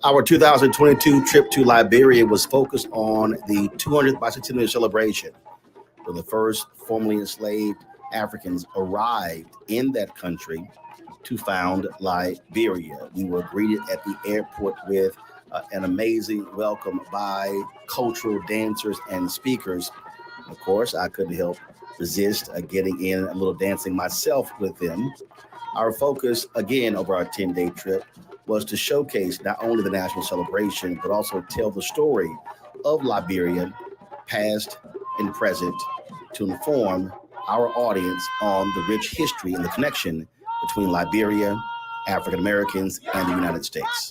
Our 2022 trip to Liberia was focused on the 200th Bicentennial celebration, when the first formerly enslaved Africans arrived in that country to found Liberia. We were greeted at the airport with an amazing welcome by cultural dancers and speakers. Of course, I couldn't help resist getting in a little dancing myself with them. Our focus, again, over our 10-day trip was to showcase not only the national celebration, but also tell the story of Liberia, past and present, to inform our audience on the rich history and the connection between Liberia, African Americans, and the United States.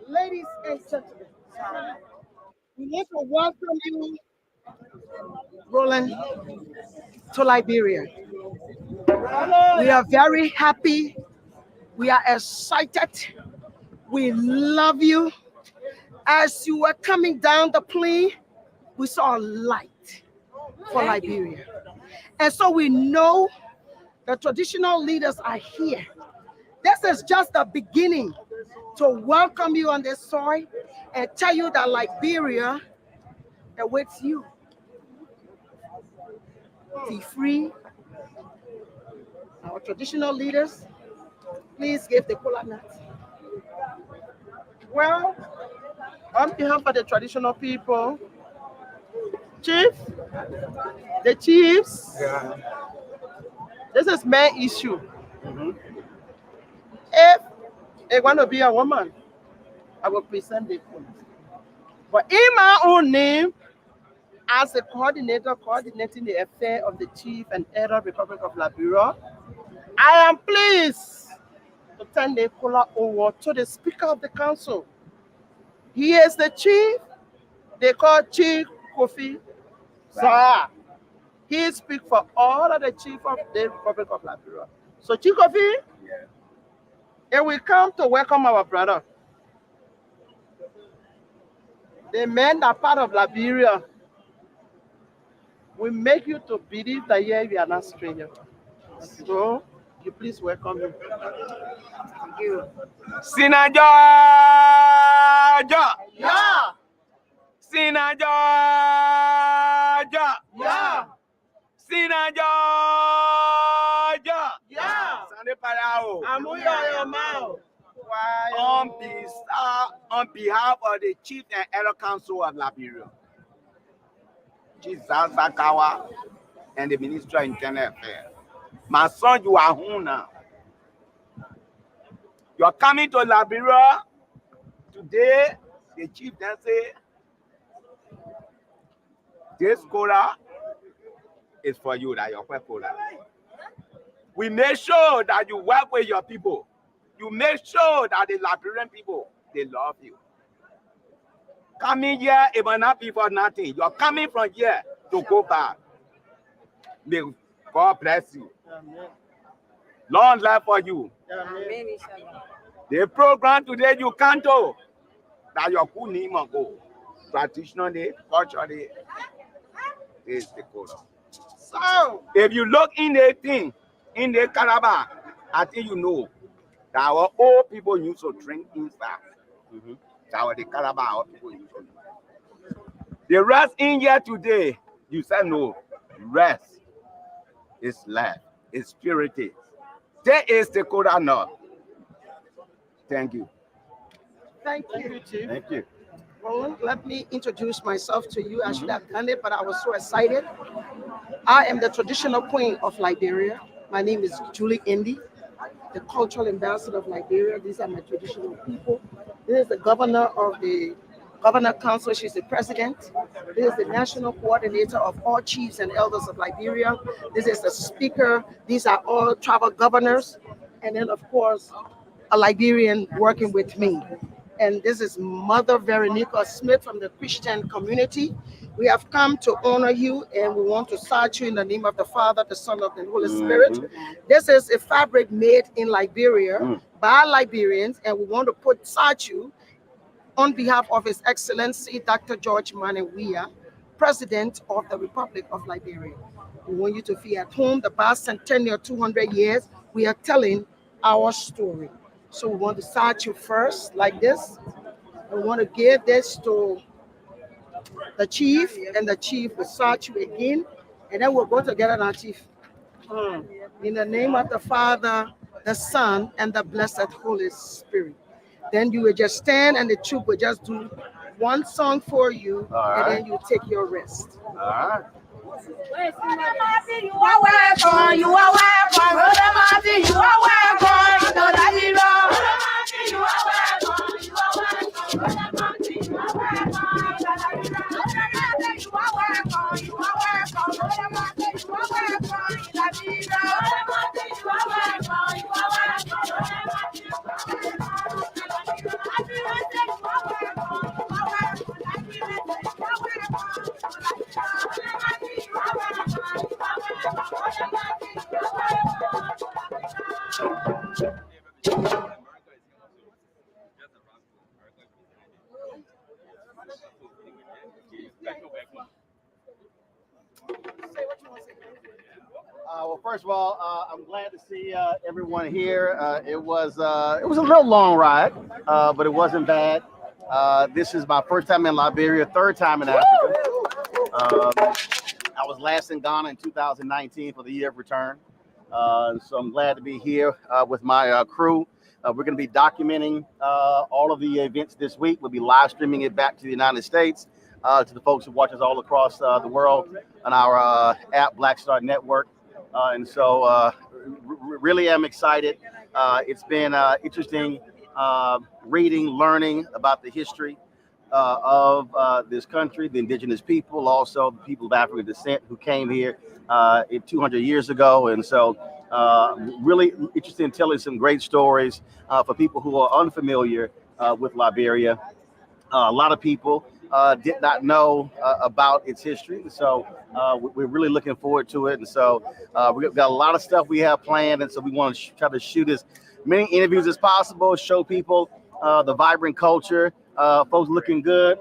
Ladies and gentlemen, we want to welcome you, Roland, to Liberia. We are very happy. We are excited. We love you. As you were coming down the plane, we saw a light for Liberia. And so we know the traditional leaders are here. This is just the beginning to welcome you on this soil and tell you that Liberia awaits you. Be free. Our traditional leaders, please give the kola nut. Well, on behalf of the traditional people, Chief, the chiefs, this is my issue. If I want to be a woman, I will present the point. But in my own name, as a coordinator coordinating the affair of the Chief and Elder Republic of Liberia, I am pleased to turn the kola over to the Speaker of the Council. He is the Chief. They call Chief Kofi. Sir, he speaks for all of the Chief of the Republic of Liberia. So Chief Kofi, and we come to welcome our brother. The men that are part of Liberia, we make you to believe that here we are not strangers. So, you please welcome him. Thank you. Sinaja! Yeah. Sinaja! Yeah. Sinaja! and Georgia. Yeah. Sunday Parao. Amuya Mao. On behalf of the Chief and Elder Council of Liberia, Chief Zazakawa, and the Minister of Internal Affairs. My son, you are home now. You are coming to Liberia today. The chief then say, this quota is for you, that your quota. We make sure that you work with your people. You make sure that the Liberian people, they love you. Coming here, it will not be for nothing. You're coming from here to go back. May God bless you. Amen. Long life for you. Amen. The program today, you can't do that your good name will go. Traditional day, culture day, is the quota. So, If you look in the thing, in the calabar, I think you know that our old people used to drink inside. That was the calabar our people used to drink. The rest in here today, you said no. Rest is life, it's spiritual. There is the quota now. Thank you. thank you, Chief. Thank you. Roland, let me introduce myself to you. I should have done it, but I was so excited. I am the traditional queen of Liberia. My name is Julie Indy, the cultural ambassador of Liberia. These are my traditional people. This is the governor of the Governor Council. She's the president. This is the national coordinator of all chiefs and elders of Liberia. This is the speaker. These are all tribal governors. And then, of course, a Liberian working with me. And this is Mother Veronica Smith from the Christian community. We have come to honor you, and we want to salute you in the name of the Father, the Son, of the Holy Spirit. This is a fabric made in Liberia by Liberians, and we want to put statue on behalf of His Excellency Dr. George Manawia, President of the Republic of Liberia. We want you to feel at home. The Bicentennial 200 years, we are telling our story. So we want to start you first, like this. We want to give this to the chief, and the chief will start you again, and then we'll go together now, chief. In the name of the Father, the Son, and the blessed Holy Spirit. Then you will just stand, and the troop will just do one song for you, and then you take your rest. All right. You are welcome, you are welcome, Brother Martin, you are welcome, to Liberia. Brother Martin, you are welcome, Brother Martin, you are welcome, Brother Martin, you are welcome, Brother Martin, you are welcome, Liberia. Brother Martin, you are welcome, Well, first of all, I'm glad to see everyone here. It was a little long ride, but it wasn't bad. This is my first time in Liberia, third time in Africa. I was last in Ghana in 2019 for the year of return. So I'm glad to be here with my crew. We're going to be documenting all of the events this week. We'll be live streaming it back to the United States, to the folks who watch us all across the world on our app, Black Star Network. And so really am excited. It's been interesting reading, learning about the history of this country, the indigenous people, also the people of African descent who came here 200 years ago. And so really interested in telling some great stories for people who are unfamiliar with Liberia. A lot of people did not know about its history. So we're really looking forward to it. And so we've got a lot of stuff we have planned. And so we want to try to shoot as many interviews as possible, show people the vibrant culture, folks looking good.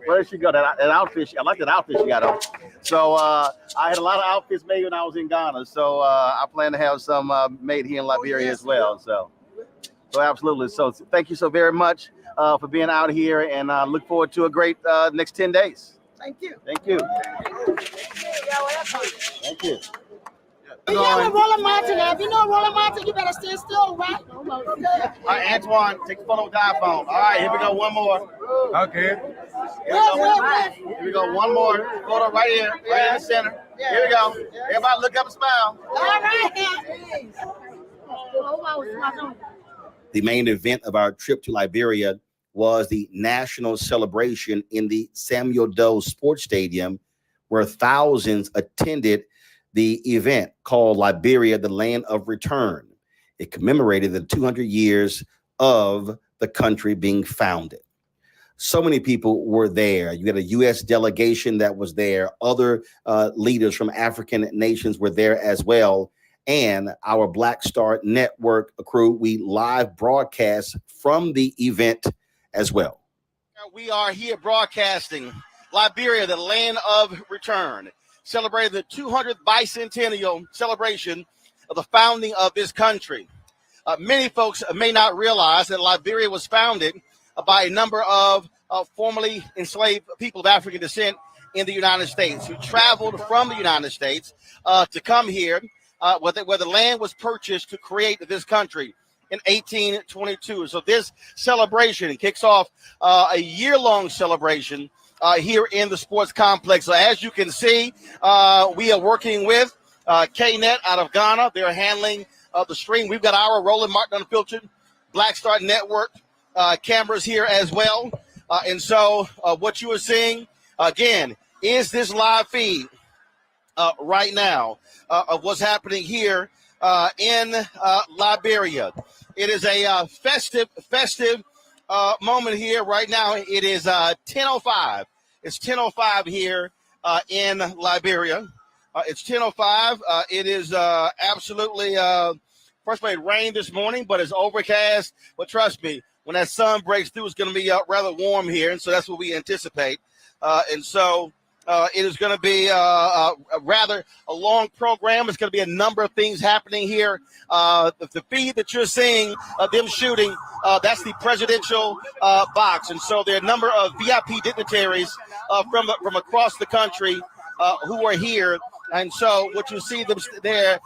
Where did she go? That outfit, I like that outfit she got on. So I had a lot of outfits made when I was in Ghana. So I plan to have some made here in Liberia as well. So absolutely. So thank you so very much for being out here, and look forward to a great next 10 days. Thank you. Thank you. Thank you. You know Roland Martin. If you know Roland Martin, you better stay still, right? All right, Antoine, take the photo with the iPhone. All right, here we go. One more. Okay. Here we go. One more photo right here, right in the center. Here we go. Everybody look up and smile. All right. The main event of our trip to Liberia was the national celebration in the Samuel Doe Sports Stadium, where thousands attended the event called Liberia, the Land of Return. It commemorated the 200 years of the country being founded. So many people were there. You had a U.S. delegation that was there. Other leaders from African nations were there as well. And our Black Star Network crew, we live broadcast from the event as well. We are here broadcasting Liberia, the Land of Return, celebrating the 200th bicentennial celebration of the founding of this country. Many folks may not realize that Liberia was founded by a number of formerly enslaved people of African descent in the United States who traveled from the United States to come here, where the land was purchased to create this country in 1822. So this celebration kicks off a year-long celebration here in the sports complex. So as you can see, we are working with KNet out of Ghana. They're handling the stream. We've got our Roland Martin Unfiltered Black Star Network cameras here as well. And so what you are seeing, again, is this live feed right now of what's happening here in Liberia. It is a festive moment here right now. It is 10:05. It's 10:05 here in Liberia. It's 10:05. It is absolutely, first of all, it rained this morning, but it's overcast. But trust me, when that sun breaks through, it's going to be rather warm here. And so that's what we anticipate. And so it is going to be rather a long program. It's going to be a number of things happening here. The feed that you're seeing of them shooting, that's the presidential box. And so there are a number of VIP dignitaries from across the country who are here. And so what you see them there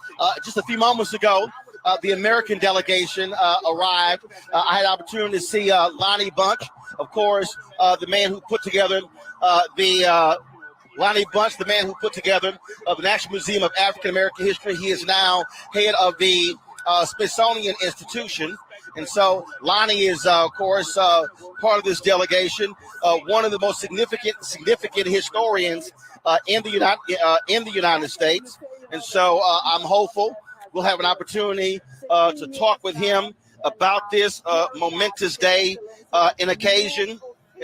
just a few moments ago, the American delegation arrived. I had the opportunity to see Lonnie Bunch, of course, the man who put together Lonnie Bunch, the man who put together the National Museum of African American History. He is now head of the Smithsonian Institution. And so Lonnie is, of course, part of this delegation, one of the most significant historians in the United States. And so I'm hopeful we'll have an opportunity to talk with him about this momentous day and occasion.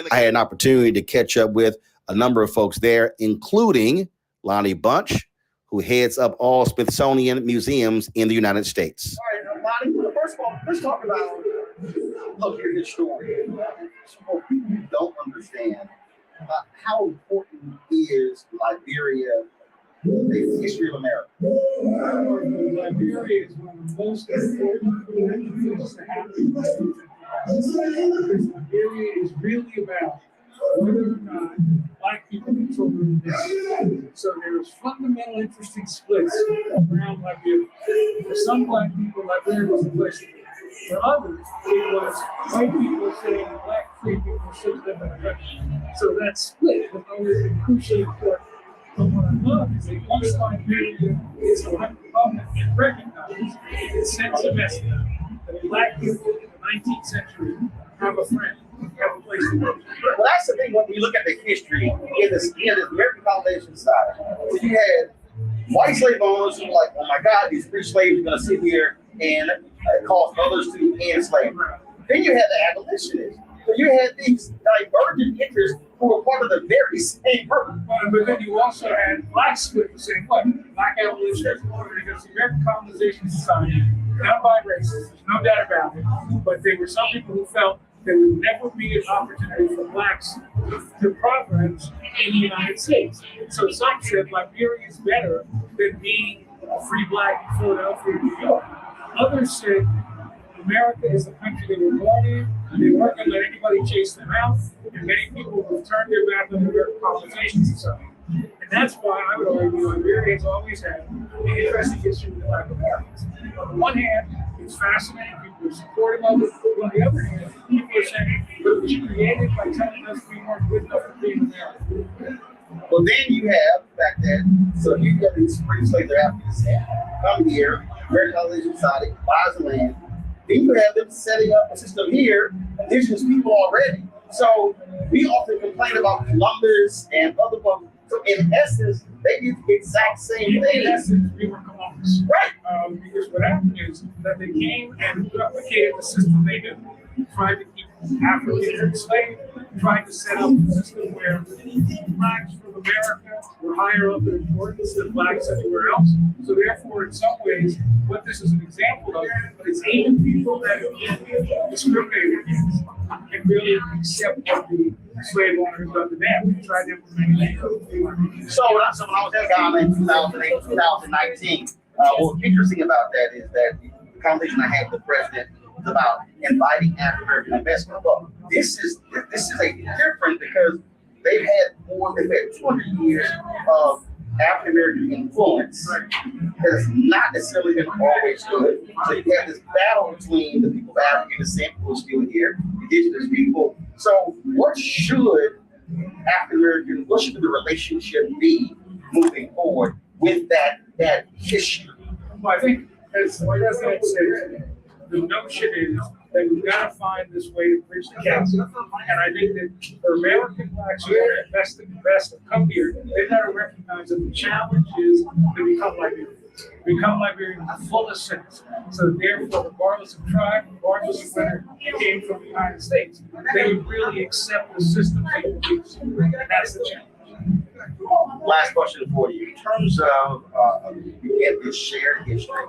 I had an opportunity to catch up with a number of folks there, including Lonnie Bunch, who heads up all Smithsonian museums in the United States. All right, Lonnie, first of all, let's talk about your history. For people who don't understand, how important is Liberia, the history of America? Liberia is one of the most important things to happen in this country. Because Liberia is really about whether or not Black people control their destiny. So there's fundamental interesting splits around Liberia. For some Black people, Liberia was a place to be. For others, it was white people saying Black free people should live in the country. So that split was always crucially important. But what I love is that East Liberia is a republic that recognizes it sends a message that Black people in the 19th century have a friend, have a place to go. Well, that's the thing when we look at the history in this American colonization side. You had white slave owners who were like, oh my God, these free slaves are going to sit here and cause others to enslave. Then you had the abolitionists. So you had these divergent interests who were part of the very same group. But then you also had Black split the same way. Black abolitionists, because the American colonization society, not by races, there's no doubt about it, but there were some people who felt there would never be an opportunity for Blacks to progress in the United States. So some said Liberia is better than being a free Black in Philadelphia or New York. Others said America is the country they were born in, and they weren't going to let anybody chase them out, and many people have turned their back on the American colonization society. And that's why I would argue Liberia has always had an interesting history with Black Americans. On the one hand, it's fascinating, people are supportive of it. But on the other hand, people are saying, but it was created by telling us we weren't good enough for being American. Well, then you have the fact that, so you get these free slaves that have to descent, come here, American Colonization Society, buys the land. Then you have them setting up a system here, indigenous people already. So we often complain about Columbus and other folks. So in essence, they do the exact same thing. In essence, we were Columbus. Right. Because what happened is that they came and replicated the system they did. Tried to keep Africans enslaved, tried to set up a system where blacks from America were higher up in importance than blacks everywhere else. So therefore, in some ways, what this is an example of is even people that have been discriminated against and really accept what the slave owners done to them. We tried to implement it. So when I was in Ghana in 2008, 2019, what's interesting about that is that the conversation I had with the president was about inviting African American investment. But this is a different because they've had 200 years of African American influence that has not necessarily been always good. So you have this battle between the people of African descent who are still here, indigenous people. So what should African American, what should the relationship be moving forward with that history? Well, I think as the president said, the notion is that we've got to find this way to bridge the chasm. And I think that for American blacks who are invested and come here, they've got to recognize that the challenge is to become Liberian. Become Liberian in the fullest sense. So therefore, regardless of tribe, regardless of whether you came from the United States, they would really accept the system they use. And that's the challenge. Last question for you. In terms of you get this shared history,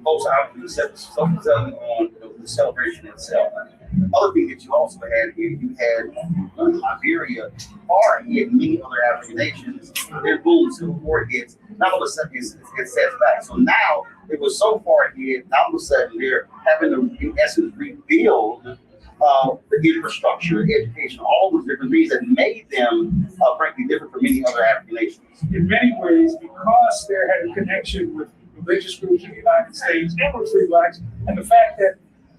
folks obviously focusing on the celebration itself. Other thing that you also had here, you had Liberia, or you had many other African nations. Their boom Civil War hits. Now all of a sudden it sets back. So now it was so far ahead. Now all of a sudden they're having to, in essence, rebuild the infrastructure, education, all those different things that made them, frankly, different from many other African nations. In many ways, because they had a connection with religious groups in the United States and with free blacks, and the fact that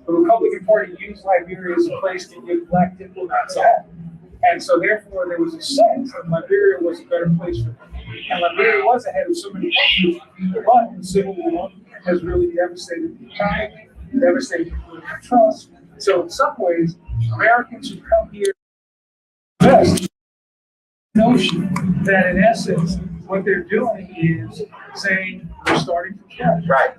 the Republican Party used Liberia as a place to give black diplomats out. And so therefore there was a sense that Liberia was a better place for them. And Liberia was ahead of so many countries, but the Civil War has really devastated the economy, devastated political trust. So in some ways, Americans who come here best notion that in essence what they're doing is saying we're starting from scratch. Right.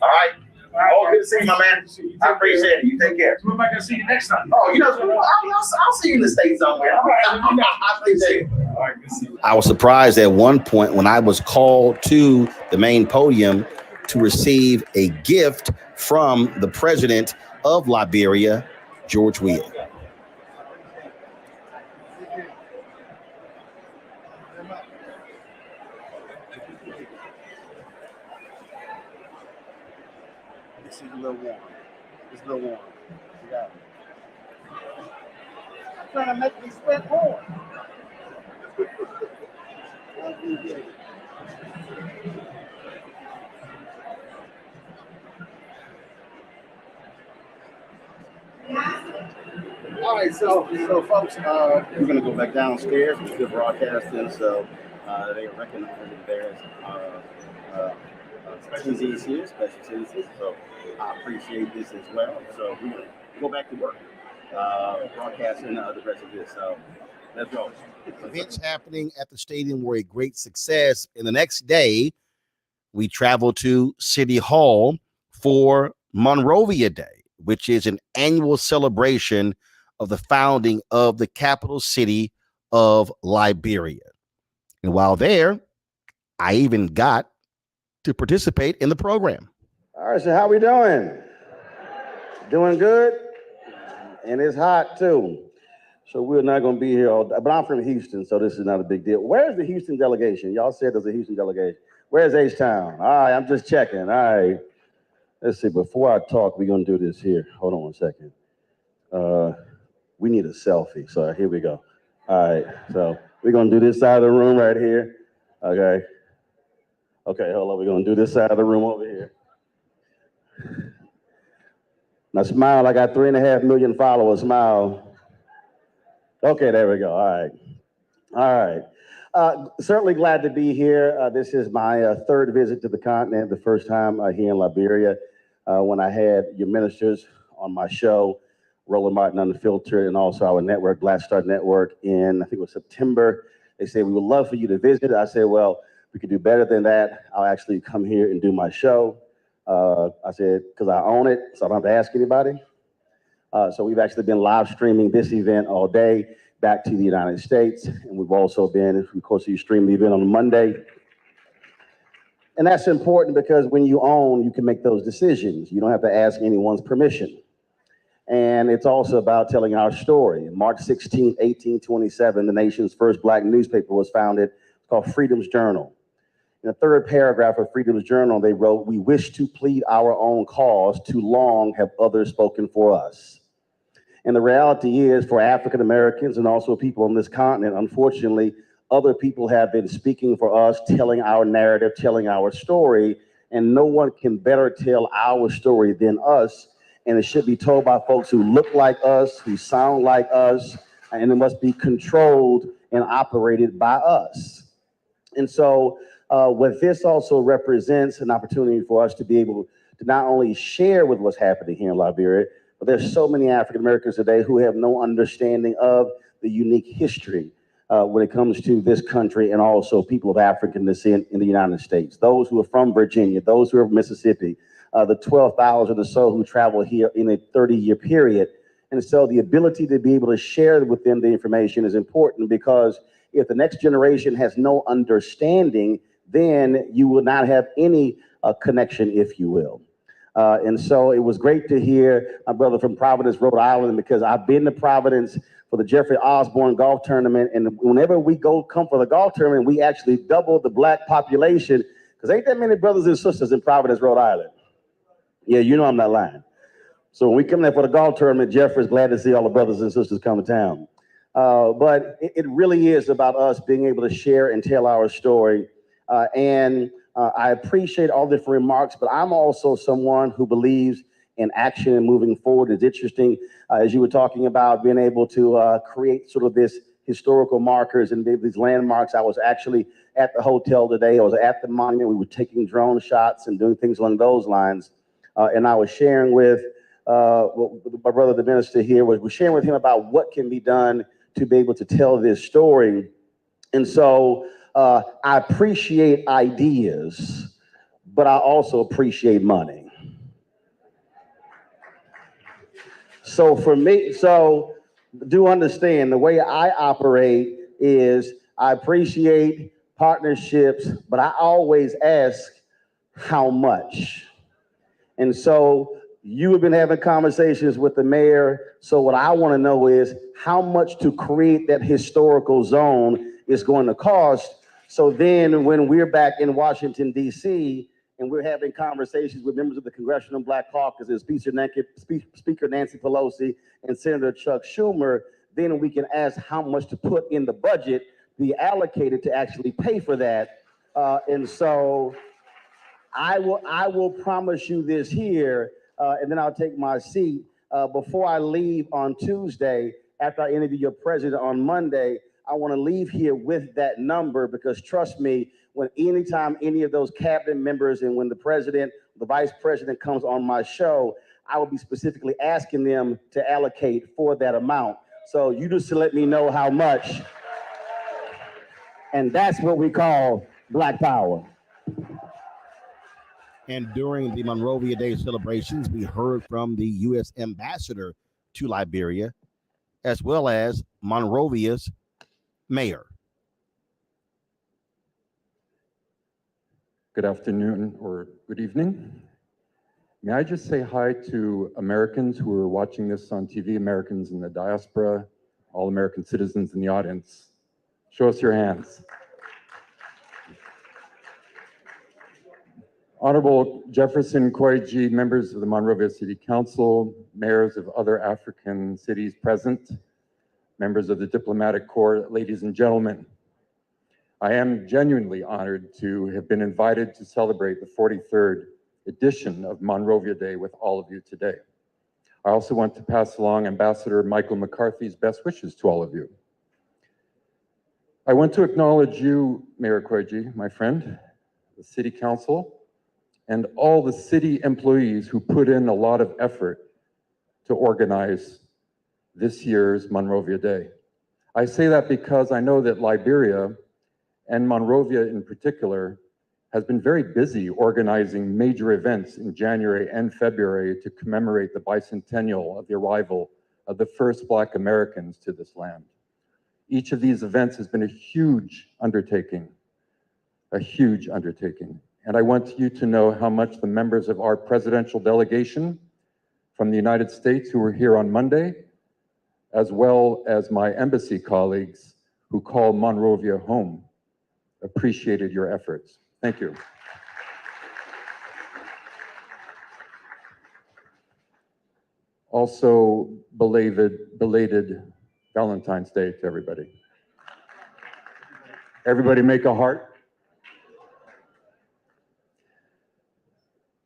All right. All good to see you, my man. I appreciate it. You take care. So am I gonna see you next time? Oh, I'll see you in the States somewhere. I appreciate it. All right, good to see you. I was surprised at one point when I was called to the main podium to receive a gift from the president of Liberia, George Weah. This is a little warm. It's a little warm. Yeah. I'm trying to make me sweat more. All right, so folks, we're going to go back downstairs. We're still broadcasting, so they recognize that there's special citizens here, special citizens. So I appreciate this as well. So we're going to go back to work, broadcasting the rest of this. So let's go. Events happening at the stadium were a great success. And the next day, we traveled to City Hall for Monrovia Day, which is an annual celebration of the founding of the capital city of Liberia. And while there, I even got to participate in the program. All right, so how we doing? Doing good? And it's hot too. So we're not going to be here all day. But I'm from Houston, so this is not a big deal. Where's the Houston delegation? Y'all said there's a Houston delegation. Where's H-Town? All right, I'm just checking. All right. Let's see, before I talk, we're going to do this here. Hold on one second. We need a selfie, so here we go. All right, so we're going to do this side of the room right here. Okay. Okay, hold on. We're going to do this side of the room over here. Now smile. I got 3.5 million followers. Smile. Okay, there we go. All right. All right. Certainly glad to be here. This is my third visit to the continent, the first time here in Liberia when I had your ministers on my show, Roland Martin Unfiltered, and also our network, Black Star Network, in, I think it was September. They said, we would love for you to visit. I said, well, we could do better than that. I'll actually come here and do my show. I said, because I own it, so I don't have to ask anybody. So we've actually been live streaming this event all day back to the United States. And we've also been, of course, you stream the event on Monday. And that's important because when you own, you can make those decisions. You don't have to ask anyone's permission. And it's also about telling our story. March 16, 1827, the nation's first Black newspaper was founded. It's called Freedom's Journal. In the third paragraph of Freedom's Journal, they wrote, "We wish to plead our own cause. Too long have others spoken for us." And the reality is, for African Americans and also people on this continent, unfortunately, other people have been speaking for us, telling our narrative, telling our story, and no one can better tell our story than us. And it should be told by folks who look like us, who sound like us, and it must be controlled and operated by us. And so what this also represents an opportunity for us to be able to not only share with what's happening here in Liberia, but there's so many African Americans today who have no understanding of the unique history when it comes to this country and also people of African descent in the United States. Those who are from Virginia, those who are from Mississippi, the 12,000 or so who travel here in a 30-year period. And so the ability to be able to share with them the information is important, because if the next generation has no understanding, then you will not have any connection, if you will. And so it was great to hear my brother from Providence, Rhode Island, because I've been to Providence for the Jeffrey Osborne golf tournament. And whenever we come for the golf tournament, we actually double the Black population, because ain't that many brothers and sisters in Providence, Rhode Island. Yeah, you know I'm not lying. So when we come there for the golf tournament, Jeffrey's glad to see all the brothers and sisters come to town. But it really is about us being able to share and tell our story. I appreciate all the different remarks, but I'm also someone who believes in action and moving forward. It's interesting, as you were talking about being able to create sort of this historical markers and these landmarks. I was actually at the hotel today. I was at the monument. We were taking drone shots and doing things along those lines. And I was sharing with my brother, the minister here, was sharing with him about what can be done to be able to tell this story. And so I appreciate ideas, but I also appreciate money. So for me, so do understand the way I operate is I appreciate partnerships, but I always ask how much. And so you have been having conversations with the mayor. So what I want to know is how much to create that historical zone is going to cost. So then when we're back in Washington, D.C., and we're having conversations with members of the Congressional Black Caucus, Speaker Nancy Pelosi and Senator Chuck Schumer, then we can ask how much to put in the budget, be allocated to actually pay for that. And so I will promise you this here, and then I'll take my seat. Before I leave on Tuesday, after I interview your president on Monday, I want to leave here with that number, because trust me, when anytime any of those cabinet members and when the president, the vice president comes on my show, I will be specifically asking them to allocate for that amount. So you just let me know how much. And that's what we call Black Power. And during the Monrovia Day celebrations, we heard from the U.S. ambassador to Liberia, as well as Monrovia's mayor. Good afternoon or good evening. May I just say hi to Americans who are watching this on TV, Americans in the diaspora, all American citizens in the audience. Show us your hands. Honorable Jefferson Koigi, members of the Monrovia City Council, mayors of other African cities present, members of the Diplomatic Corps, ladies and gentlemen. I am genuinely honored to have been invited to celebrate the 43rd edition of Monrovia Day with all of you today. I also want to pass along Ambassador Michael McCarthy's best wishes to all of you. I want to acknowledge you, Mayor Koigi, my friend, the City Council, and all the city employees who put in a lot of effort to organize this year's Monrovia Day. I say that because I know that Liberia, and Monrovia in particular, has been very busy organizing major events in January and February to commemorate the bicentennial of the arrival of the first Black Americans to this land. Each of these events has been a huge undertaking. And I want you to know how much the members of our presidential delegation from the United States who were here on Monday, as well as my embassy colleagues who call Monrovia home, appreciated your efforts. Thank you. Also, belated Valentine's Day to everybody. Everybody make a heart.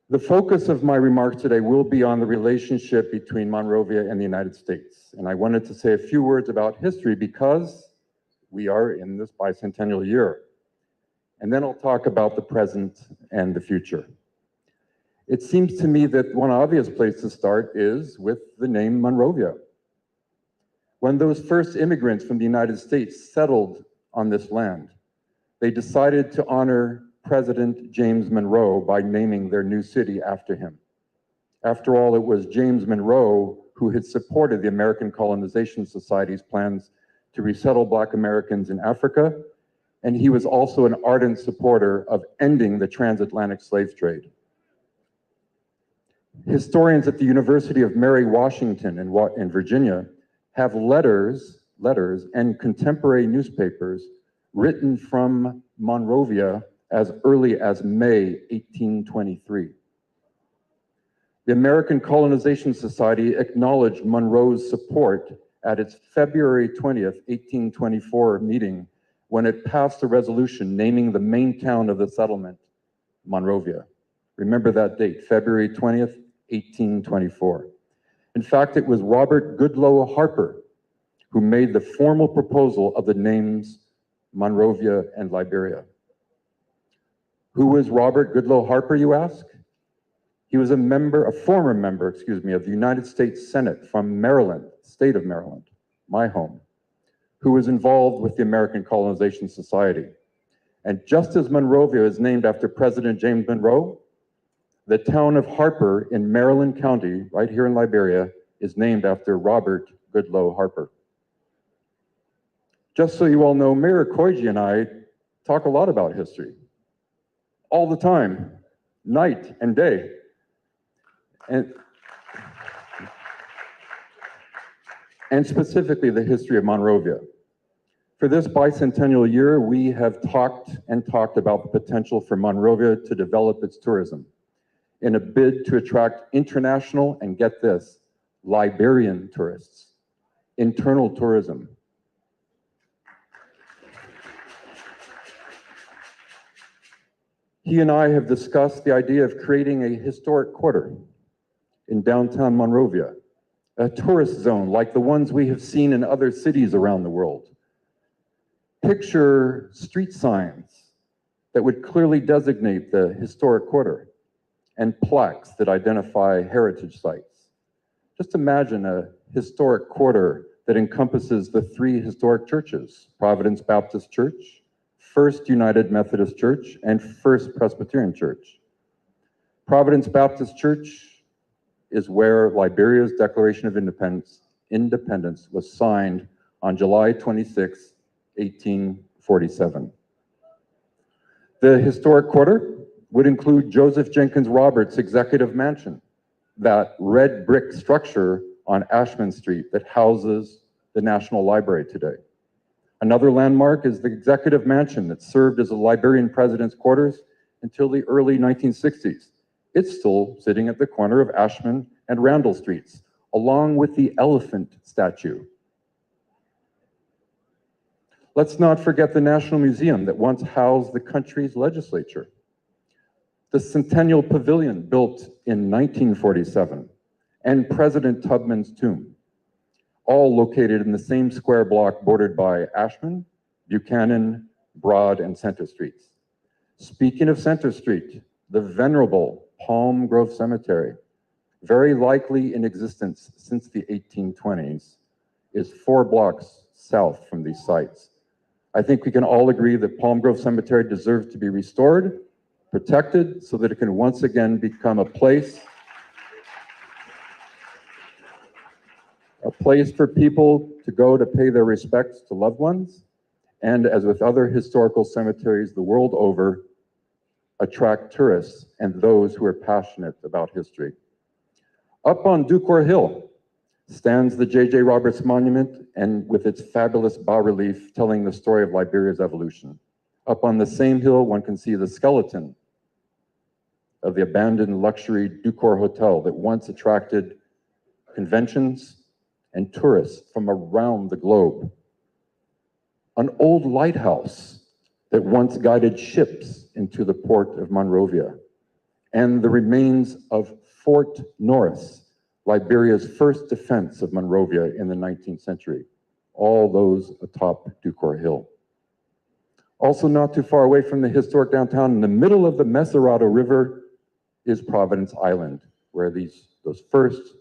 The focus of my remarks today will be on the relationship between Monrovia and the United States. And I wanted to say a few words about history because we are in this bicentennial year. And then I'll talk about the present and the future. It seems to me that one obvious place to start is with the name Monrovia. When those first immigrants from the United States settled on this land, they decided to honor President James Monroe by naming their new city after him. After all, it was James Monroe who had supported the American Colonization Society's plans to resettle Black Americans in Africa, and he was also an ardent supporter of ending the transatlantic slave trade. Historians at the University of Mary Washington in Virginia have letters and contemporary newspapers written from Monrovia as early as May 1823. The American Colonization Society acknowledged Monroe's support at its February 20th, 1824 meeting when it passed a resolution naming the main town of the settlement, Monrovia. Remember that date, February 20th, 1824. In fact, it was Robert Goodloe Harper who made the formal proposal of the names Monrovia and Liberia. Who was Robert Goodloe Harper, you ask? He was a former member of the United States Senate from Maryland, state of Maryland, my home, who was involved with the American Colonization Society. And just as Monrovia is named after President James Monroe, the town of Harper in Maryland County, right here in Liberia, is named after Robert Goodloe Harper. Just so you all know, Mayor Koigi and I talk a lot about history, all the time, night and day. And specifically the history of Monrovia. For this bicentennial year, we have talked about the potential for Monrovia to develop its tourism in a bid to attract international, and get this, Liberian tourists, internal tourism. He and I have discussed the idea of creating a historic quarter in downtown Monrovia, a tourist zone like the ones we have seen in other cities around the world. Picture street signs that would clearly designate the historic quarter and plaques that identify heritage sites. Just imagine a historic quarter that encompasses the three historic churches, Providence Baptist Church, First United Methodist Church, and First Presbyterian Church. Providence Baptist Church is where Liberia's Declaration of Independence was signed on July 26, 1847. The historic quarter would include Joseph Jenkins Roberts' executive mansion, that red brick structure on Ashman Street that houses the National Library today. Another landmark is the executive mansion that served as a Liberian president's quarters until the early 1960s. It's still sitting at the corner of Ashman and Randall Streets, along with the elephant statue. Let's not forget the National Museum that once housed the country's legislature. The Centennial Pavilion built in 1947, and President Tubman's tomb, all located in the same square block bordered by Ashland, Buchanan, Broad, and Center Streets. Speaking of Center Street, the venerable Palm Grove Cemetery, very likely in existence since the 1820s, is 4 blocks south from these sites. I think we can all agree that Palm Grove Cemetery deserves to be restored, protected, so that it can once again become a place for people to go to pay their respects to loved ones, and as with other historical cemeteries the world over, attract tourists and those who are passionate about history. Up on Ducor Hill stands the J.J. Roberts Monument, and with its fabulous bas-relief telling the story of Liberia's evolution. Up on the same hill, one can see the skeleton of the abandoned luxury Ducor Hotel that once attracted conventions and tourists from around the globe. An old lighthouse that once guided ships into the port of Monrovia, and the remains of Fort Norris, Liberia's first defense of Monrovia in the 19th century, all those atop Ducor Hill. Also not too far away from the historic downtown, in the middle of the Mesurado River, is Providence Island, where those first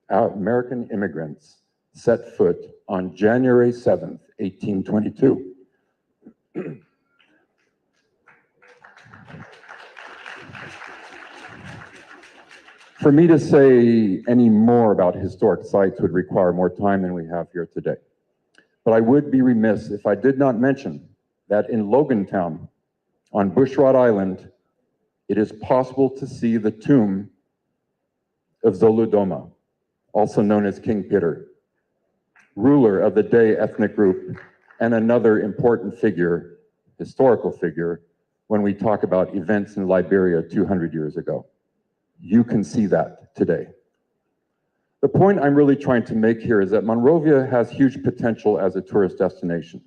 American immigrants set foot on January 7th, 1822. For me to say any more about historic sites would require more time than we have here today. But I would be remiss if I did not mention that in Logantown, on Bushrod Island, it is possible to see the tomb of Zoludoma, also known as King Peter, ruler of the Day ethnic group, and another important figure, historical figure, when we talk about events in Liberia 200 years ago. You can see that today. The point I'm really trying to make here is that Monrovia has huge potential as a tourist destination.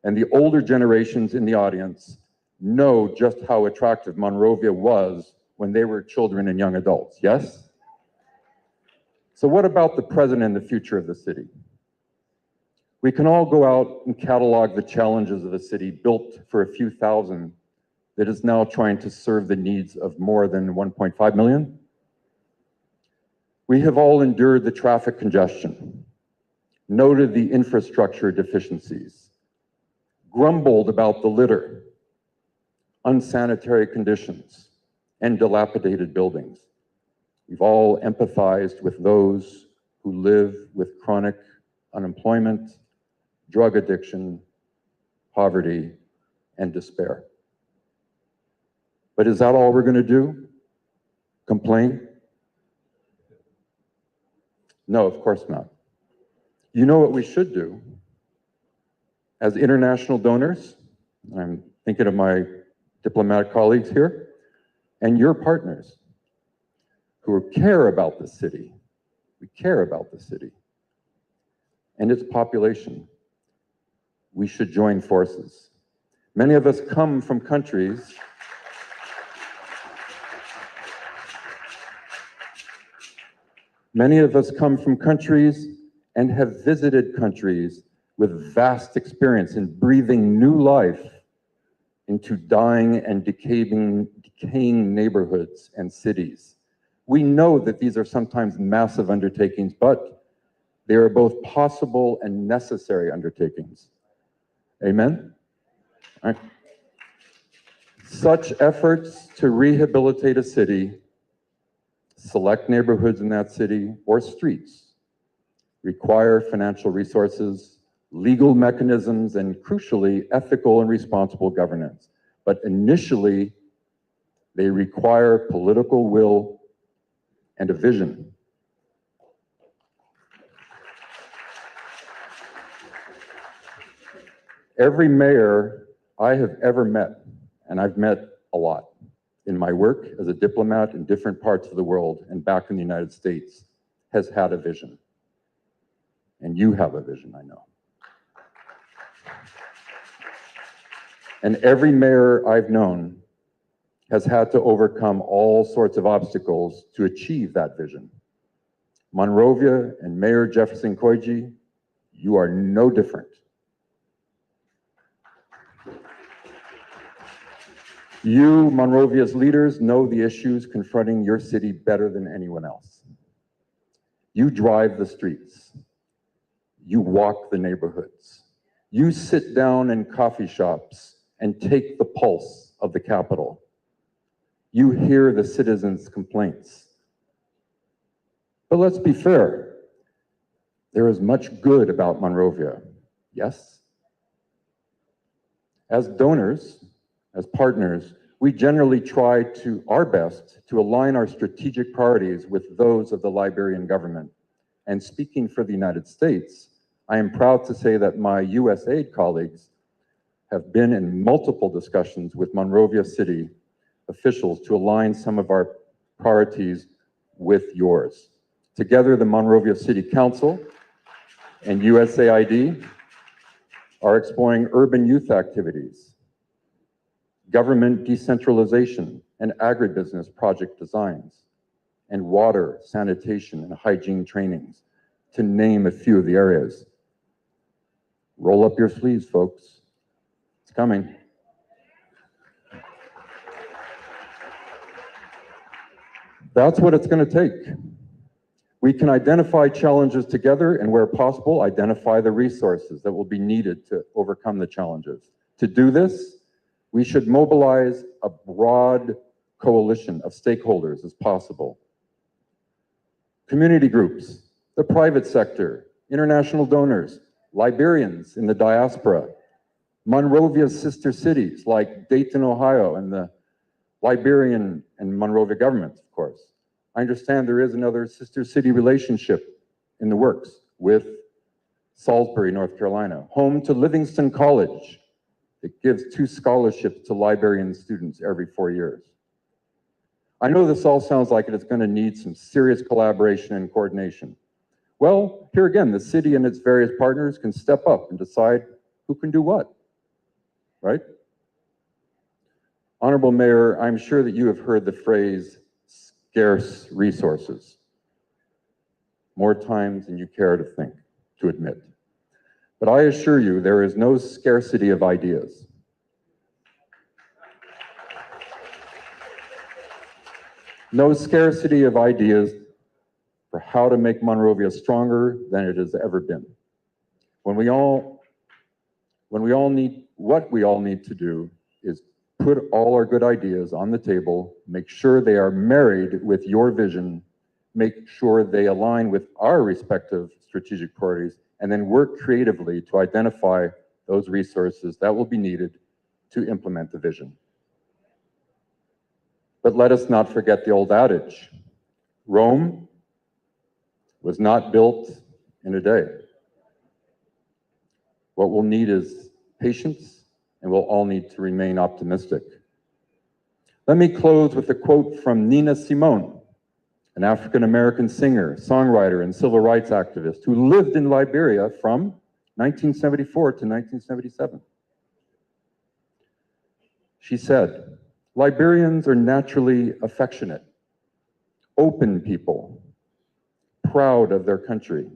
And the older generations in the audience know just how attractive Monrovia was when they were children and young adults, yes? So what about the present and the future of the city? We can all go out and catalog the challenges of a city built for a few thousand that is now trying to serve the needs of more than 1.5 million. We have all endured the traffic congestion, noted the infrastructure deficiencies, grumbled about the litter, unsanitary conditions, and dilapidated buildings. We've all empathized with those who live with chronic unemployment, drug addiction, poverty, and despair. But is that all we're going to do? Complain? No, of course not. You know what we should do? As international donors, I'm thinking of my diplomatic colleagues here, and your partners who care about the city. We care about the city and its population. We should join forces. Many of us come from countries and have visited countries with vast experience in breathing new life into dying and decaying neighborhoods and cities. We know that these are sometimes massive undertakings, but they are both possible and necessary undertakings. Amen? All right. Such efforts to rehabilitate a city, select neighborhoods in that city, or streets require financial resources, legal mechanisms, and crucially, ethical and responsible governance. But initially, they require political will and a vision. Every mayor I have ever met, and I've met a lot in my work as a diplomat in different parts of the world and back in the United States, has had a vision. And you have a vision, I know. And every mayor I've known has had to overcome all sorts of obstacles to achieve that vision. Monrovia and Mayor Jefferson Koigi, you are no different. You, Monrovia's leaders, know the issues confronting your city better than anyone else. You drive the streets. You walk the neighborhoods. You sit down in coffee shops and take the pulse of the capital. You hear the citizens' complaints. But let's be fair. There is much good about Monrovia, yes? As donors, as partners, we generally try our best to align our strategic priorities with those of the Liberian government. And speaking for the United States, I am proud to say that my USAID colleagues have been in multiple discussions with Monrovia City officials to align some of our priorities with yours. Together, the Monrovia City Council and USAID are exploring urban youth activities, government decentralization and agribusiness project designs, and water, sanitation, and hygiene trainings, to name a few of the areas. Roll up your sleeves, folks. It's coming. That's what it's going to take. We can identify challenges together and, where possible, identify the resources that will be needed to overcome the challenges. To do this, we should mobilize a broad coalition of stakeholders as possible. Community groups, the private sector, international donors, Liberians in the diaspora, Monrovia's sister cities like Dayton, Ohio, and the Liberian and Monrovia governments, of course. I understand there is another sister city relationship in the works with Salisbury, North Carolina, home to Livingston College. It gives 2 scholarships to Liberian students every 4 years. I know this all sounds like it's going to need some serious collaboration and coordination. Well, here again, the city and its various partners can step up and decide who can do what, right? Honorable Mayor, I'm sure that you have heard the phrase scarce resources more times than you care to admit. But I assure you, there is no scarcity of ideas. No scarcity of ideas for how to make Monrovia stronger than it has ever been. What we all need to do is put all our good ideas on the table, make sure they are married with your vision, make sure they align with our respective strategic priorities, and then work creatively to identify those resources that will be needed to implement the vision. But let us not forget the old adage, Rome was not built in a day. What we'll need is patience, and we'll all need to remain optimistic. Let me close with a quote from Nina Simone, an African-American singer, songwriter, and civil rights activist who lived in Liberia from 1974 to 1977. She said, "Liberians are naturally affectionate, open people, proud of their country,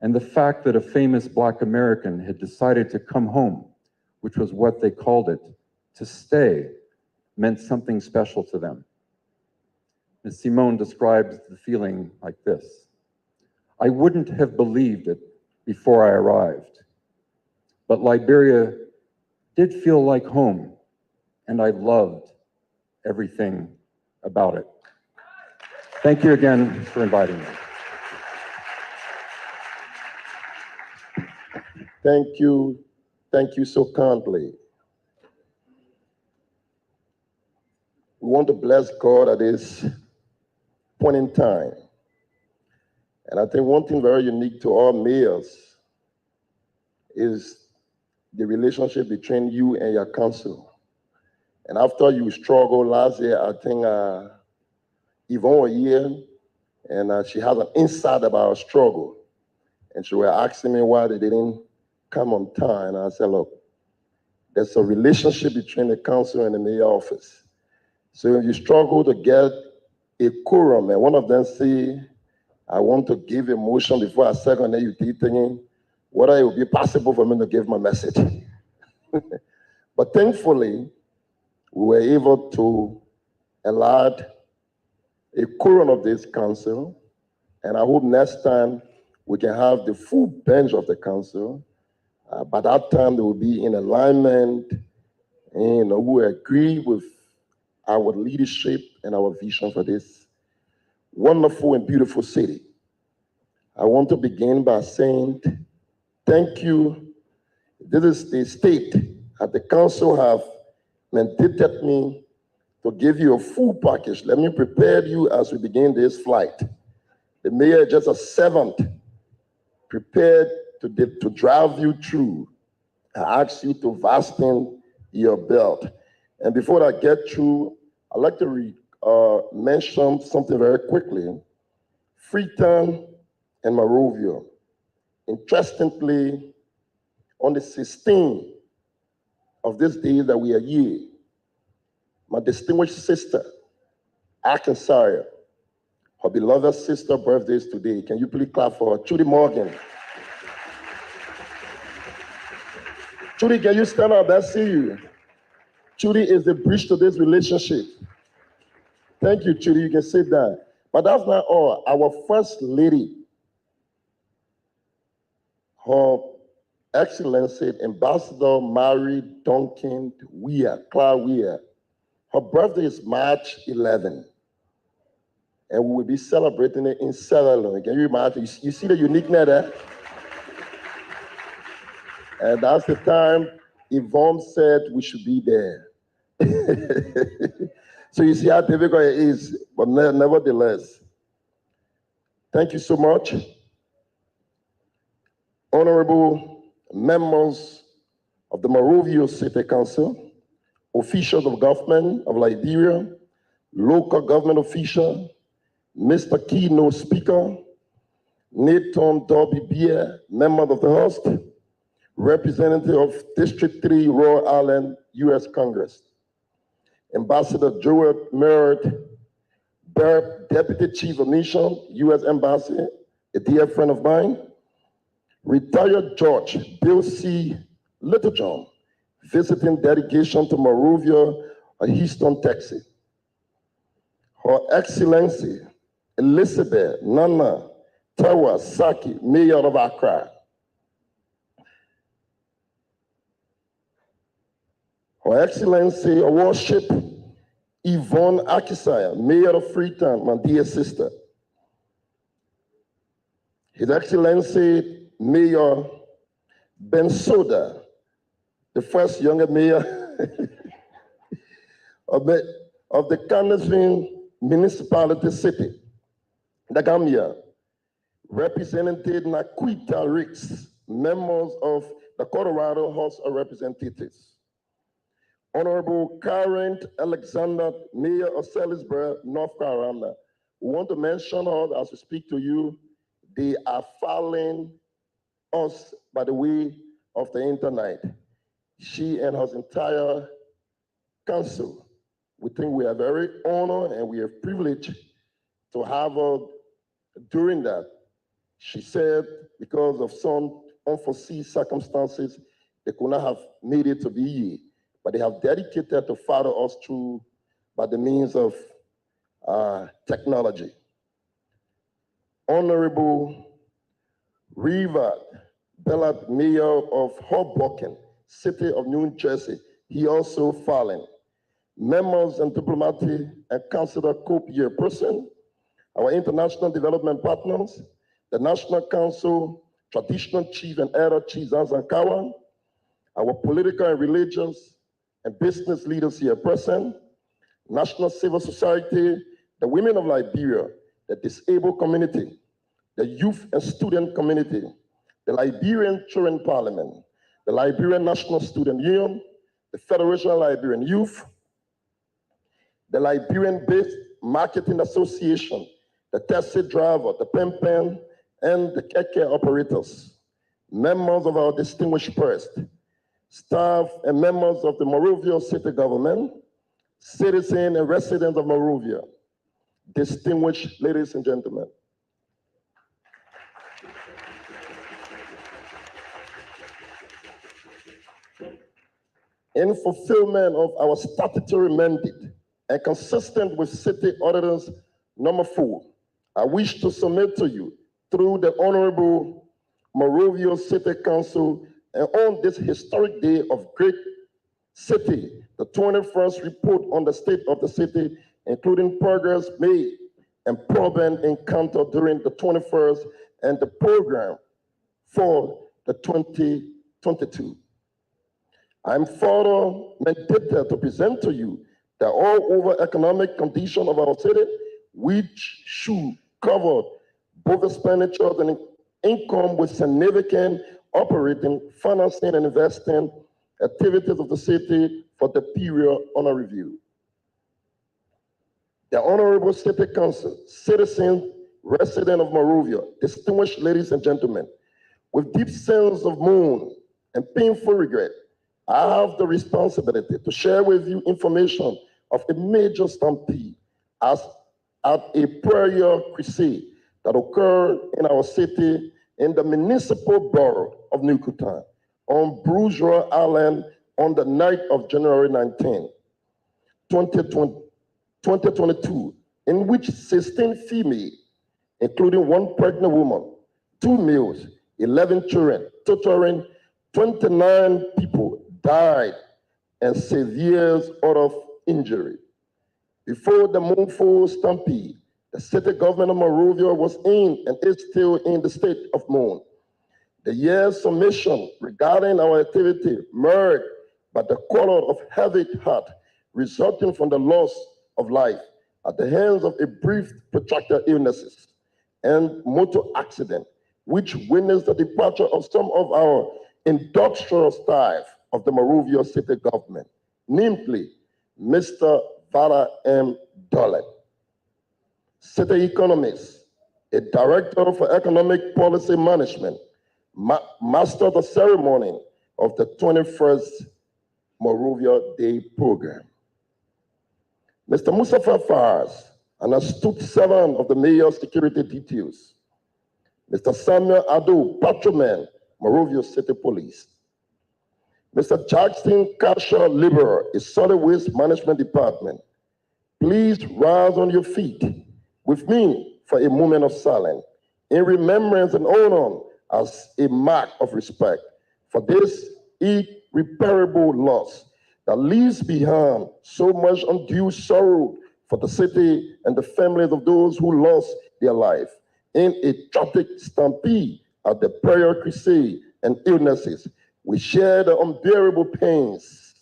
and the fact that a famous Black American had decided to come home, which was what they called it, to stay, meant something special to them." Ms. Simone describes the feeling like this: "I wouldn't have believed it before I arrived, but Liberia did feel like home, and I loved everything about it." Thank you again for inviting me. Thank you so kindly. We want to bless God at this point in time. And I think one thing very unique to all mayors is the relationship between you and your council. And after you struggled last year, I think Yvonne was here, and she has an insight about her struggle. And she was asking me why they didn't come on time. And I said, look, there's a relationship between the council and the mayor office. So if you struggle to get a quorum and one of them say, I want to give a motion before I second that you did thinking, whether it will be possible for me to give my message. But thankfully, we were able to allowed a quorum of this council, and I hope next time we can have the full bench of the council. By that time, they will be in alignment, and who agree with our leadership and our vision for this wonderful and beautiful city. I want to begin by saying thank you. This is the state that the council have mandated me to give you a full package. Let me prepare you as we begin this flight. The mayor is just a servant prepared to drive you through. I ask you to fasten your belt. And before I get through, I'd like to mention something very quickly. Freetown and Monrovia. Interestingly, on the 16th of this day that we are here, my distinguished sister, Arkansas, her beloved sister birthday is today. Can you please clap for her? Judy Morgan. Judy, can you stand up? I see you. Judy is the bridge to this relationship. Thank you, Judy. You can sit down. But that's not all. Our First Lady, Her Excellency Ambassador Mary Duncan Cloud Weir. Her birthday is March 11. And we will be celebrating it in Sierra Leone. Can you imagine? You see the uniqueness there? And that's the time Yvonne said we should be there. So you see how difficult it is, but nevertheless, thank you so much. Honorable members of the Monrovia City Council, officials of government of Liberia, local government officials, Mr. Keynote Speaker, Nathan Dobby Beer, member of the host, representative of District 3, Rhode Island, U.S. Congress, Ambassador Joel Merritt, Deputy Chief of Mission, U.S. Embassy, a dear friend of mine, retired Judge Bill C. Littlejohn, visiting delegation to Monrovia, Houston, Texas. Her Excellency Elizabeth Nana Tawa Saki, Mayor of Accra. Her Excellency, Worship Yvonne Akisaya, Mayor of Freetown, my dear sister. His Excellency, Mayor Ben Soda, the first younger mayor of the Candice Municipality City, the Gambia, Representative Naquita Ricks, members of the Colorado House of Representatives. Honorable Karen Alexander, Mayor of Salisbury, North Carolina. We want to mention her as we speak to you. They are following us by the way of the internet. She and her entire council. We think we are very honored and we are privileged to have her during that. She said because of some unforeseen circumstances, they could not have made it to be here. But they have dedicated to follow us through by the means of technology. Honorable Riva Bellard, Mayor of Hoboken, City of New Jersey, he also fallen. Members and diplomatic and Councilor Copier person, our international development partners, the National Council, Traditional Chief and Elder Chief Zanzankawa, our political and religious and business leaders here present, national civil society, the women of Liberia, the disabled community, the youth and student community, the Liberian Children Parliament, the Liberian National Student Union, the Federation of Liberian Youth, the Liberian-based Marketing Association, the taxi driver, the pen, and the keke operators, members of our distinguished press, staff, and members of the Monrovia City Government, citizens and residents of Monrovia, distinguished ladies and gentlemen. In fulfillment of our statutory mandate and consistent with City Ordinance Number 4, I wish to submit to you through the Honorable Monrovia City Council and on this historic day of great city, the 21st report on the state of the city, including progress made and problem encountered during the 21st and the program for the 2022. I'm further mandated to present to you the all-over economic condition of our city, which should cover both expenditures and income with significant operating, financing, and investing activities of the city for the period under review. The Honorable City Council, citizens, residents of Monrovia, distinguished ladies and gentlemen, with deep sense of mourning and painful regret, I have the responsibility to share with you information of a major stampede as at a prayer crusade that occurred in our city in the municipal borough of New Kutan on Bourgeois Island on the night of January 19, 2022, in which 16 females, including one pregnant woman, 2 males, 11 children, totaling 29 people died and severe other injury. Before the mournful stampede, the city government of Monrovia was in and is still in the state of mourn. The year's summation regarding our activity marked by the quarter of heavy heart resulting from the loss of life at the hands of a brief protracted illnesses and motor accident, which witnessed the departure of some of our industrial staff of the Monrovia city government, namely Mr. Vara M. Dolan, city economist, a director for economic policy management, mastered the ceremony of the 21st Monrovia Day program. Mr. Mustafa Fars, an astute servant of the mayor's security details. Mr. Samuel Ado, patrolman, Monrovia City Police. Mr. Jackson Kasha Liberia, a solid waste management department. Please rise on your feet with me for a moment of silence in remembrance and honor as a mark of respect for this irreparable loss that leaves behind so much undue sorrow for the city and the families of those who lost their life in a tragic stampede at the prayer crusade and illnesses. We share the unbearable pains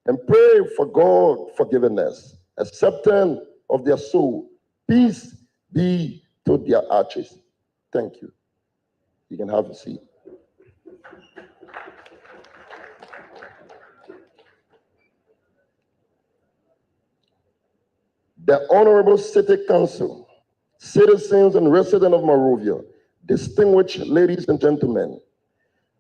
and pray for God forgiveness, acceptance of their soul. Peace be to their arches. Thank you. You can have a seat. The Honorable City Council, citizens and residents of Monrovia, distinguished ladies and gentlemen,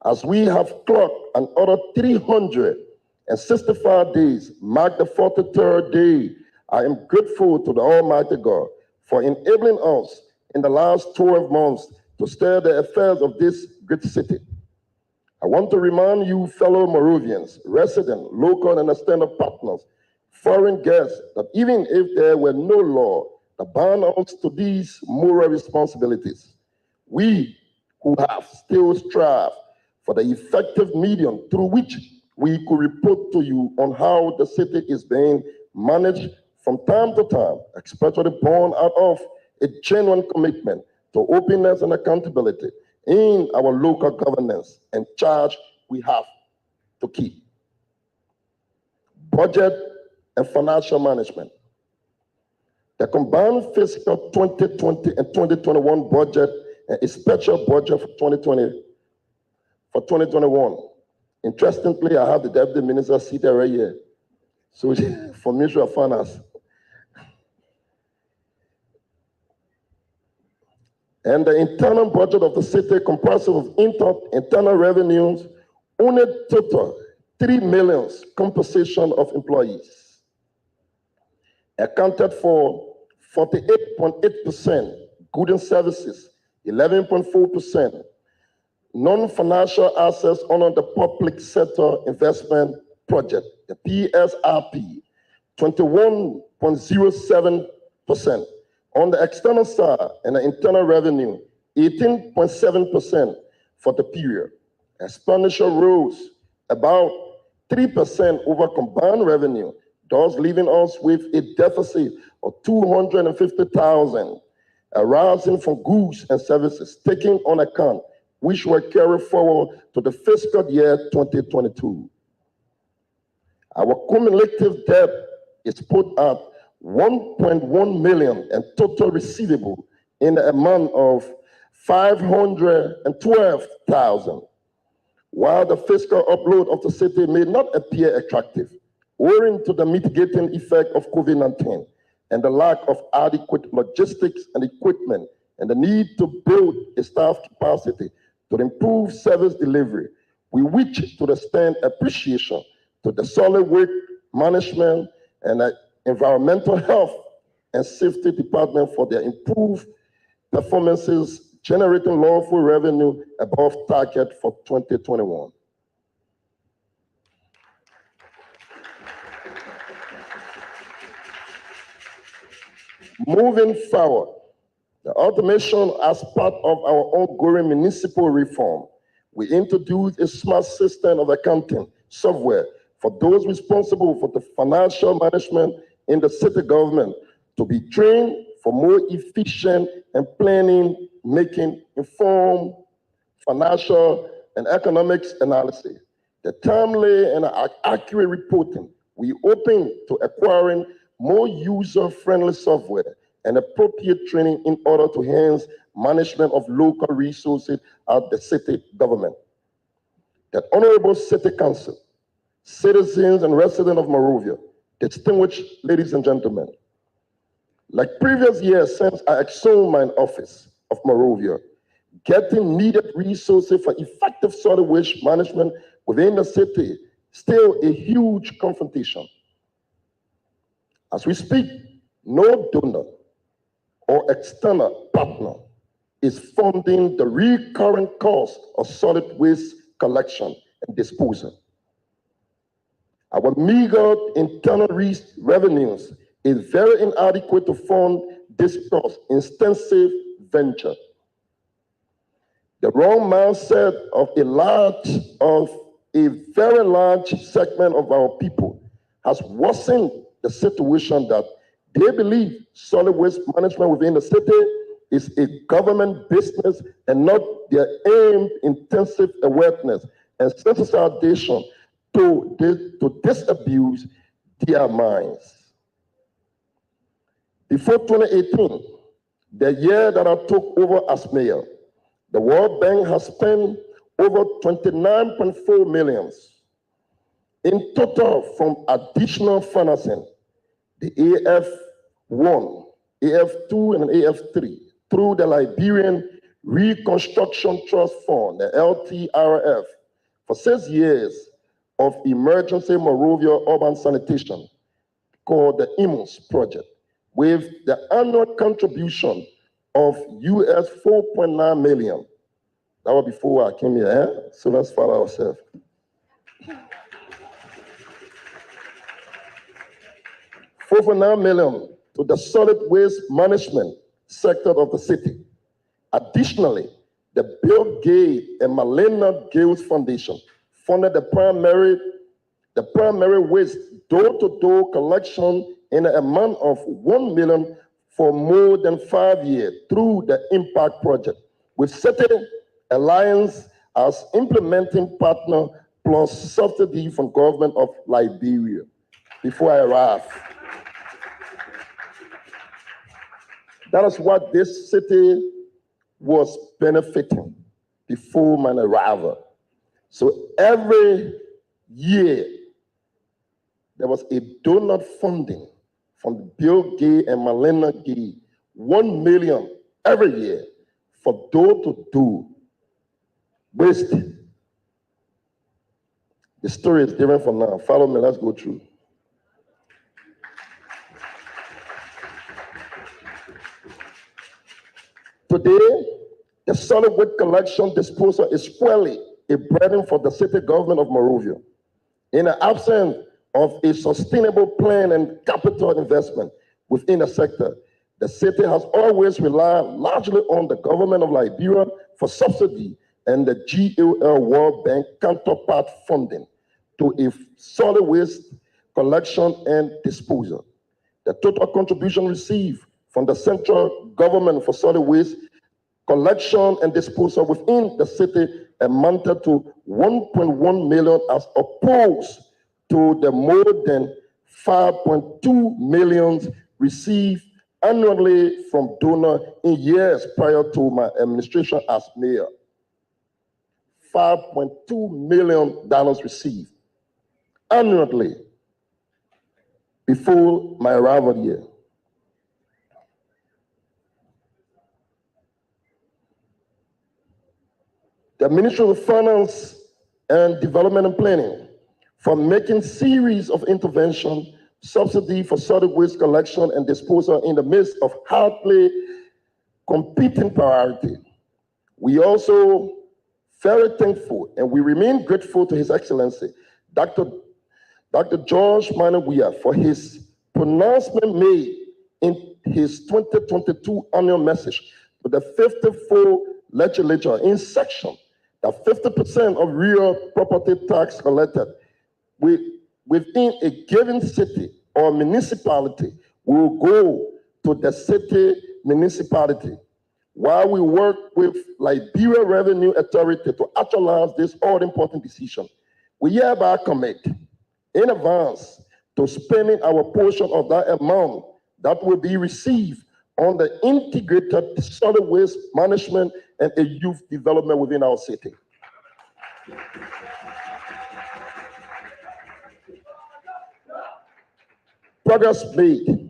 as we have clocked another 365 days, mark the 43rd day, I am grateful to the Almighty God for enabling us in the last 12 months to stir the affairs of this great city. I want to remind you, fellow Monrovians, residents, local and extended partners, foreign guests, that even if there were no law that bound us to these moral responsibilities, we who have still strived for the effective medium through which we could report to you on how the city is being managed from time to time, especially born out of a genuine commitment to openness and accountability in our local governance and charge we have to keep. Budget and financial management. The combined fiscal 2020 and 2021 budget and a special budget for 2021. Interestingly, I have the Deputy Minister seated right here. So for Ministry of Finance. And the internal budget of the city comprises of internal revenues, only total 3 million compensation of employees, accounted for 48.8%, goods and services, 11.4%, non-financial assets under the public sector investment project, the PSRP, 21.07%. On the external side and the internal revenue, 18.7% for the period. Expenditure rose about 3% over combined revenue, thus leaving us with a deficit of 250,000, arising from goods and services taken on account, which were carried forward to the fiscal year 2022. Our cumulative debt is put at 1.1 million and total receivable in the amount of 512,000. While the fiscal upload of the city may not appear attractive, owing to the mitigating effect of COVID-19 and the lack of adequate logistics and equipment and the need to build a staff capacity to improve service delivery, we wish to extend appreciation to the solid waste management and the environmental health and safety department for their improved performances, generating lawful revenue above target for 2021. Moving forward, the automation as part of our ongoing municipal reform, we introduced a smart system of accounting software for those responsible for the financial management in the city government to be trained for more efficient and planning, making informed financial and economics analysis. The timely and accurate reporting, we open to acquiring more user-friendly software and appropriate training in order to enhance management of local resources at the city government. The Honorable City Council, citizens and residents of Monrovia, distinguished ladies and gentlemen, like previous years since I assumed my office of Monrovia, getting needed resources for effective solid waste management within the city still a huge confrontation. As we speak, no donor or external partner is funding the recurrent cost of solid waste collection and disposal. Our meager internal revenues is very inadequate to fund this cost-intensive venture. The wrong mindset of a very large segment of our people has worsened the situation that they believe solid waste management within the city is a government business and not their intensive awareness and sensitization to disabuse their minds. Before 2018, the year that I took over as mayor, the World Bank has spent over 29.4 million in total from additional financing, the AF1, AF2, and AF3 through the Liberian Reconstruction Trust Fund, the LTRF, for 6 years of emergency Monrovia urban sanitation called the EMOS project, with the annual contribution of US 4.9 million. That was before I came here, so let's follow ourselves. $4.9 million to the solid waste management sector of the city. Additionally, the Bill Gates and Melinda Gates Foundation funded the primary waste door-to-door collection in an amount of $1 million for more than 5 years through the Impact Project, with City Alliance as implementing partner plus subsidy from government of Liberia. Before I arrive, that is what this city was benefiting before my arrival. So every year, there was a donor funding from Bill Gates and Melinda Gates, 1 million every year for door-to-door waste The story is different from now. Follow me, let's go through. Today, the solid waste collection disposal is squarely a burden for the city government of Monrovia. In the absence of a sustainable plan and capital investment within the sector, the city has always relied largely on the government of Liberia for subsidy and the GAL World Bank counterpart funding to a solid waste collection and disposal. The total contribution received from the central government for solid waste collection and disposal within the city amounted to 1.1 million as opposed to the more than 5.2 million received annually from donors in years prior to my administration as mayor. $5.2 million received annually before my arrival here. The Ministry of Finance and Development and Planning for making series of intervention, subsidy for solid waste collection and disposal in the midst of hardly competing priority. We also very thankful and we remain grateful to His Excellency, Dr. George Manabuya, for his pronouncement made in his 2022 annual message to the 54 legislature in section that 50% of real property tax collected within a given city or municipality will go to the city municipality. While we work with Liberia Revenue Authority to actualize this all-important decision, we hereby commit in advance to spending our portion of that amount that will be received on the integrated solid waste management and a youth development within our city. Progress made.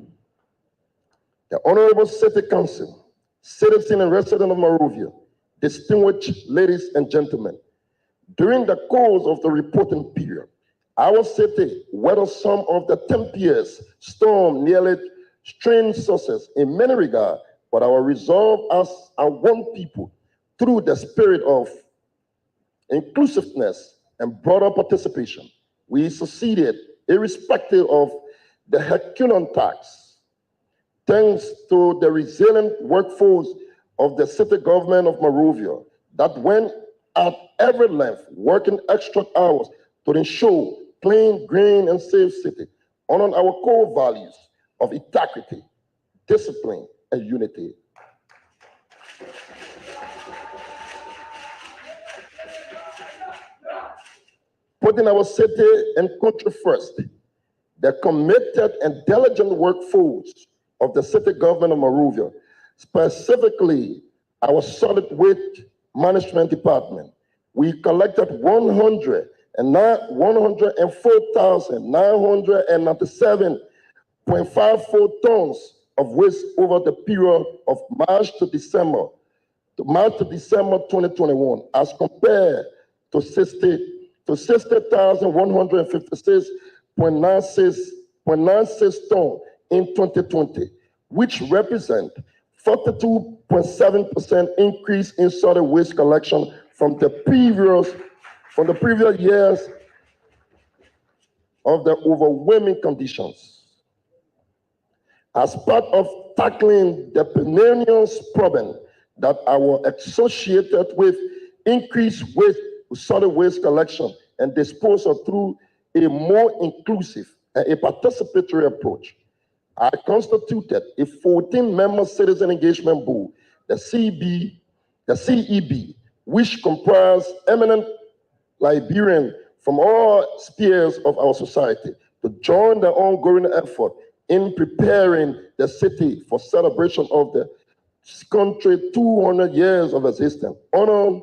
The Honorable City Council, citizen and resident of Monrovia, distinguished ladies and gentlemen, during the course of the reporting period, our city weathered some of the tempestuous storm nearly strained sources in many regards, but our resolve as a one people through the spirit of inclusiveness and broader participation, we succeeded irrespective of the Herculean task. Thanks to the resilient workforce of the city government of Monrovia that went at every length, working extra hours to ensure clean, green, and safe city, honoring our core values of integrity, discipline, and unity. Putting our city and country first, the committed and diligent workforce of the city government of Monrovia, specifically our solid waste management department, we collected 104,997.54 tons of waste over the period of March to December 2021, as compared to 60,156.96 tons in 2020, which represent 42.7% increase in solid waste collection from the previous years of the overwhelming conditions. As part of tackling the perennial problem that are associated with increased waste, solid waste collection and disposal through a more inclusive and a participatory approach, I constituted a 14-member citizen engagement board, the CEB, which comprised eminent Liberians from all spheres of our society to join the ongoing effort in preparing the city for celebration of the country's 200 years of existence. On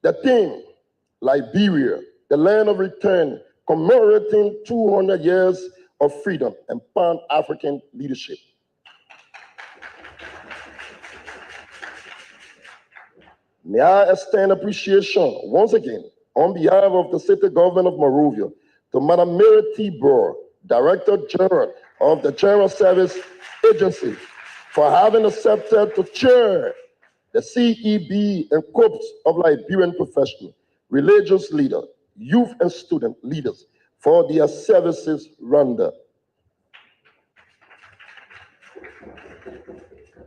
the theme, Liberia, the land of return, commemorating 200 years of freedom and Pan-African leadership. May I extend appreciation once again on behalf of the city government of Monrovia, to Madam Mary T. Broer, Director General of the General Service Agency, for having accepted to chair the CEB and Corps of Liberian professional, religious leaders, youth and student leaders for their services rendered.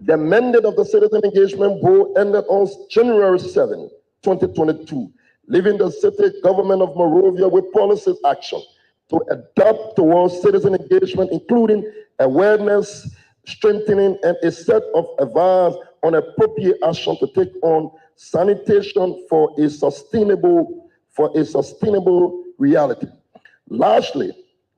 The mandate of the Citizen Engagement Board ended on January 7, 2022, leaving the city government of Monrovia with policy action to adapt towards citizen engagement, including awareness, strengthening, and a set of advice on appropriate action to take on sanitation for a sustainable reality. Lastly,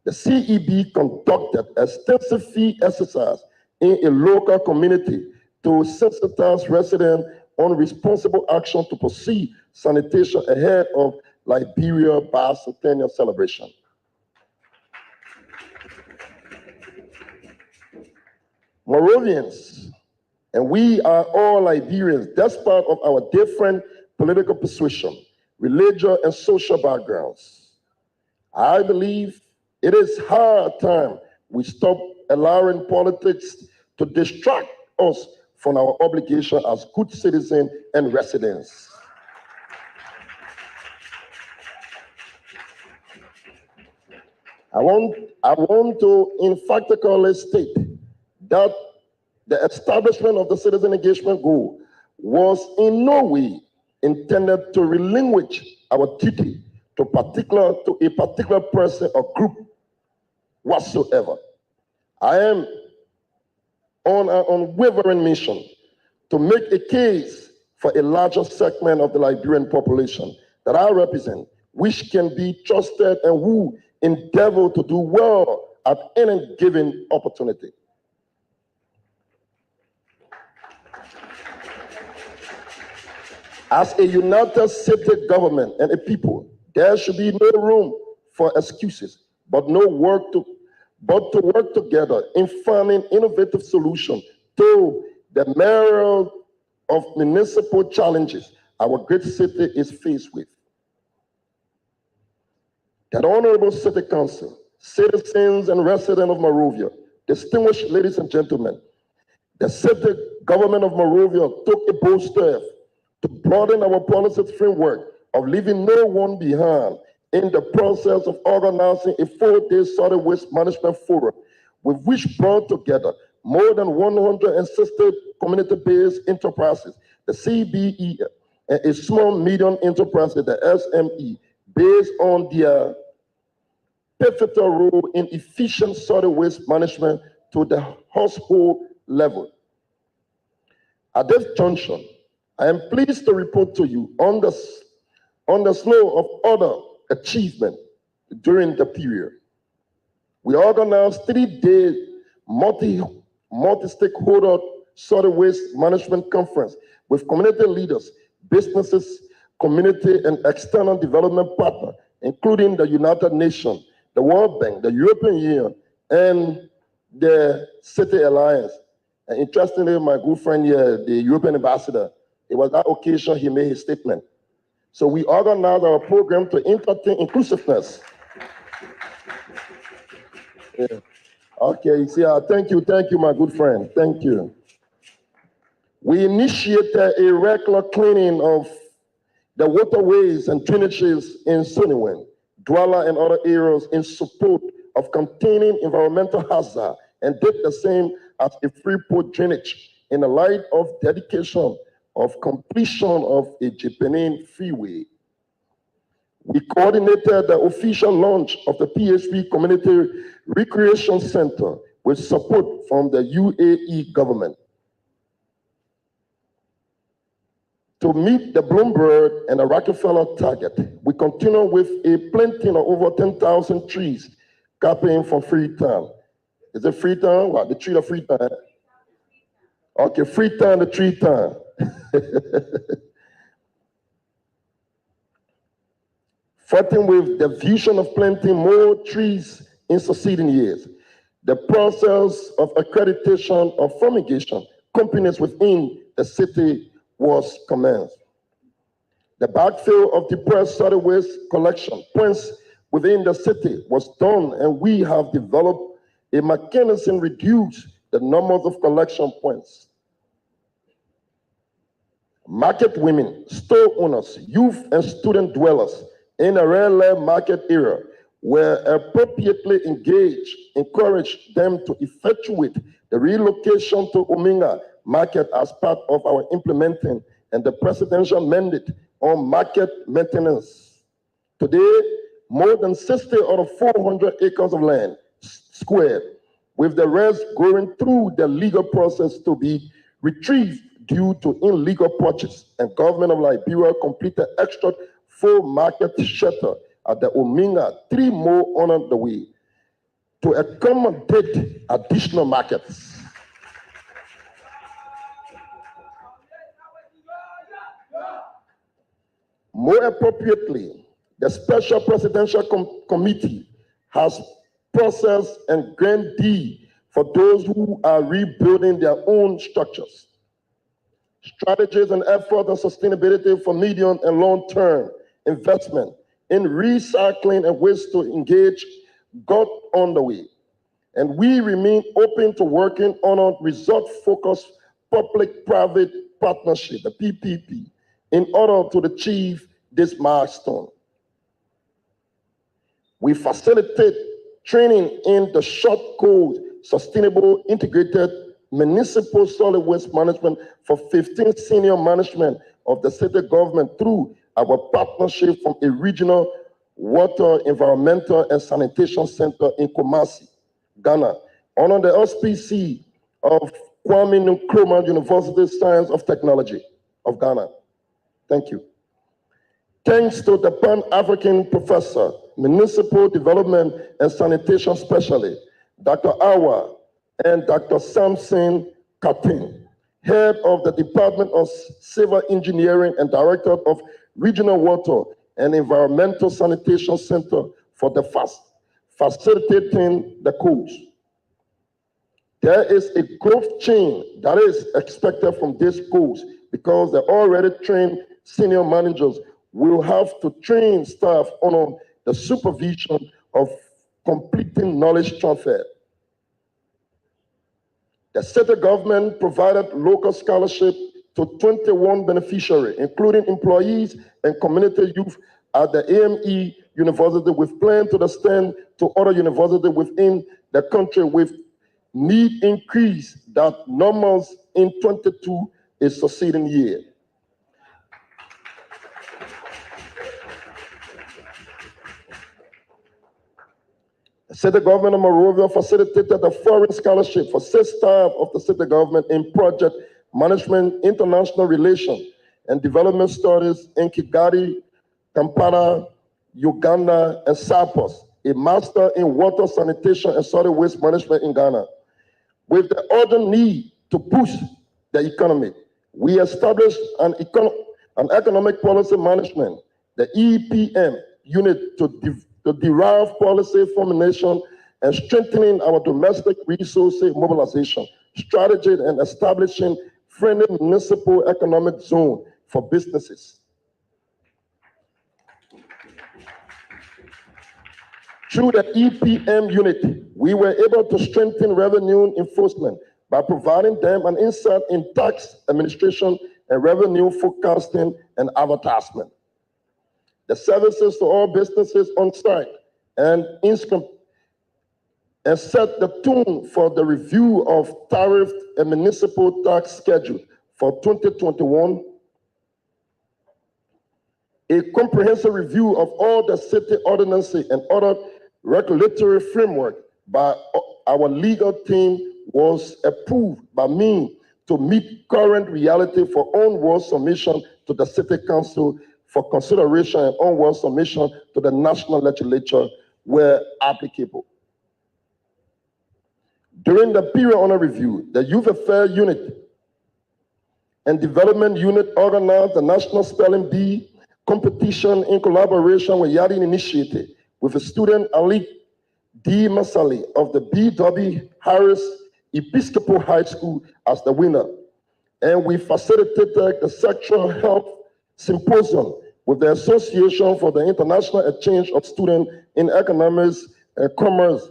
the CEB conducted extensive field exercise in a local community to sensitize residents on responsible action to proceed sanitation ahead of Liberia Bicentennial celebration. Moravians, and we are all Liberians, despite of our different political persuasion, religious and social backgrounds. I believe it is high time we stop allowing politics to distract us from our obligation as good citizens and residents. I want to emphatically state that the establishment of the citizen engagement goal was in no way intended to relinquish our duty to a particular person or group whatsoever. I am on an unwavering mission to make a case for a larger segment of the Liberian population that I represent, which can be trusted and who endeavor to do well at any given opportunity. As a united city government and a people, there should be no room for excuses, but to work together in finding innovative solutions to the myriad of municipal challenges our great city is faced with. That Honorable City Council, citizens and residents of Monrovia, distinguished ladies and gentlemen, the city government of Monrovia took a bold step to broaden our policy framework of leaving no one behind in the process of organizing a 4-day solid waste management forum, with which brought together more than 160 community-based enterprises, the CBE, and a small medium enterprise, the SME, based on their pivotal role in efficient solid waste management to the household level. At this junction, I am pleased to report to you on the slow of other achievement during the period. We organized 3-day multi-stakeholder solid waste management conference with community leaders, businesses, community and external development partners, including the United Nations, the World Bank, the European Union, and the City Alliance. And interestingly, my good friend here, the European ambassador, it was that occasion he made his statement. So we organized our program to entertain inclusiveness. Yeah. Okay, you see, thank you, my good friend, thank you. We initiated a regular cleaning of the waterways and drainages in Suniwen, Douala, and other areas in support of containing environmental hazard, and did the same as a Freeport drainage in the light of dedication of completion of a Japanese freeway. We coordinated the official launch of the PHP Community Recreation Center with support from the UAE government. To meet the Bloomberg and the Rockefeller target, we continue with a planting of over 10,000 trees capping from Freetown. Is it Freetown? What, the tree of Freetown? Okay, Freetown, the tree town. Fighting with the vision of planting more trees in succeeding years. The process of accreditation of fumigation companies within the city was commenced. The backfill of depressed solid waste collection points within the city was done, and we have developed a mechanism to reduce the numbers of collection points. Market women, store owners, youth, and student dwellers in a rare market area were appropriately engaged, encouraged them to effectuate the relocation to Ominga market as part of our implementing and the presidential mandate on market maintenance. Today, more than 60 out of 400 acres of land squared, with the rest going through the legal process to be retrieved due to illegal purchase, and government of Liberia completed extra full market shelter at the Ominga, 3 more on the way to accommodate additional markets. More appropriately, the Special Presidential Committee has processed and granted deed for those who are rebuilding their own structures. Strategies and efforts on sustainability for medium and long-term investment in recycling and waste to engage got on the way. And we remain open to working on a result-focused public-private partnership, the PPP, in order to achieve this milestone. We facilitate training in the short code sustainable integrated municipal solid waste management for 15 senior management of the city government through our partnership from a regional water, environmental, and sanitation center in Kumasi, Ghana, under the auspices of Kwame Nkrumah University Science of Technology of Ghana. Thank you. Thanks to the Pan-African professor, municipal development and sanitation specialist, Dr. Awa and Dr. Samson Katin, head of the Department of Civil Engineering and Director of Regional Water and Environmental Sanitation Center for the facilitating the codes. There is a growth chain that is expected from this course because the already trained senior managers will have to train staff on the supervision of completing knowledge transfer. The city government provided local scholarship to 21 beneficiaries, including employees and community youth at the AME University, with plans to extend to other universities within the country with need increase that numbers in 22 is succeeding year. The city government of Monrovia facilitated a foreign scholarship for 6 staff of the city government in project management, international relations, and development studies in Kigali, Kampala, Uganda, and Cyprus, a master in water, sanitation, and solid waste management in Ghana. With the urgent need to boost the economy, we established an economic policy management, the EPM unit, to derive policy formulation and strengthening our domestic resources mobilization strategy and establishing friendly municipal economic zone for businesses. Through the EPM unit, we were able to strengthen revenue enforcement by providing them an insight in tax administration and revenue forecasting and advertisement. The services to all businesses on site and set the tone for the review of tariff and municipal tax schedule for 2021, a comprehensive review of all the city ordinances and other regulatory framework by our legal team was approved by me to meet current reality for onward submission to the City Council for consideration and onward submission to the National Legislature where applicable. During the period under review, the Youth Affairs Unit and Development Unit organized the National Spelling Bee competition in collaboration with Yadi Initiative with a student Ali D. Masali of the B.W. Harris Episcopal High School as the winner. And we facilitated the Sexual Health Symposium with the Association for the International Exchange of Students in Economics and Commerce,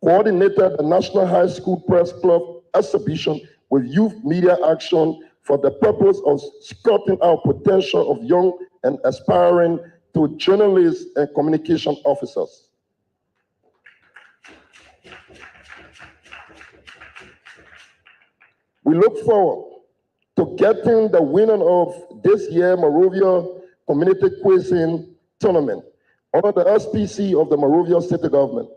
coordinated the National High School Press Club exhibition with Youth Media Action for the purpose of scouting out potential of young and aspiring to journalists and communication officers. We look forward to getting the winner of this year's Monrovia Community Quizzing Tournament under the SPC of the Monrovia City Government.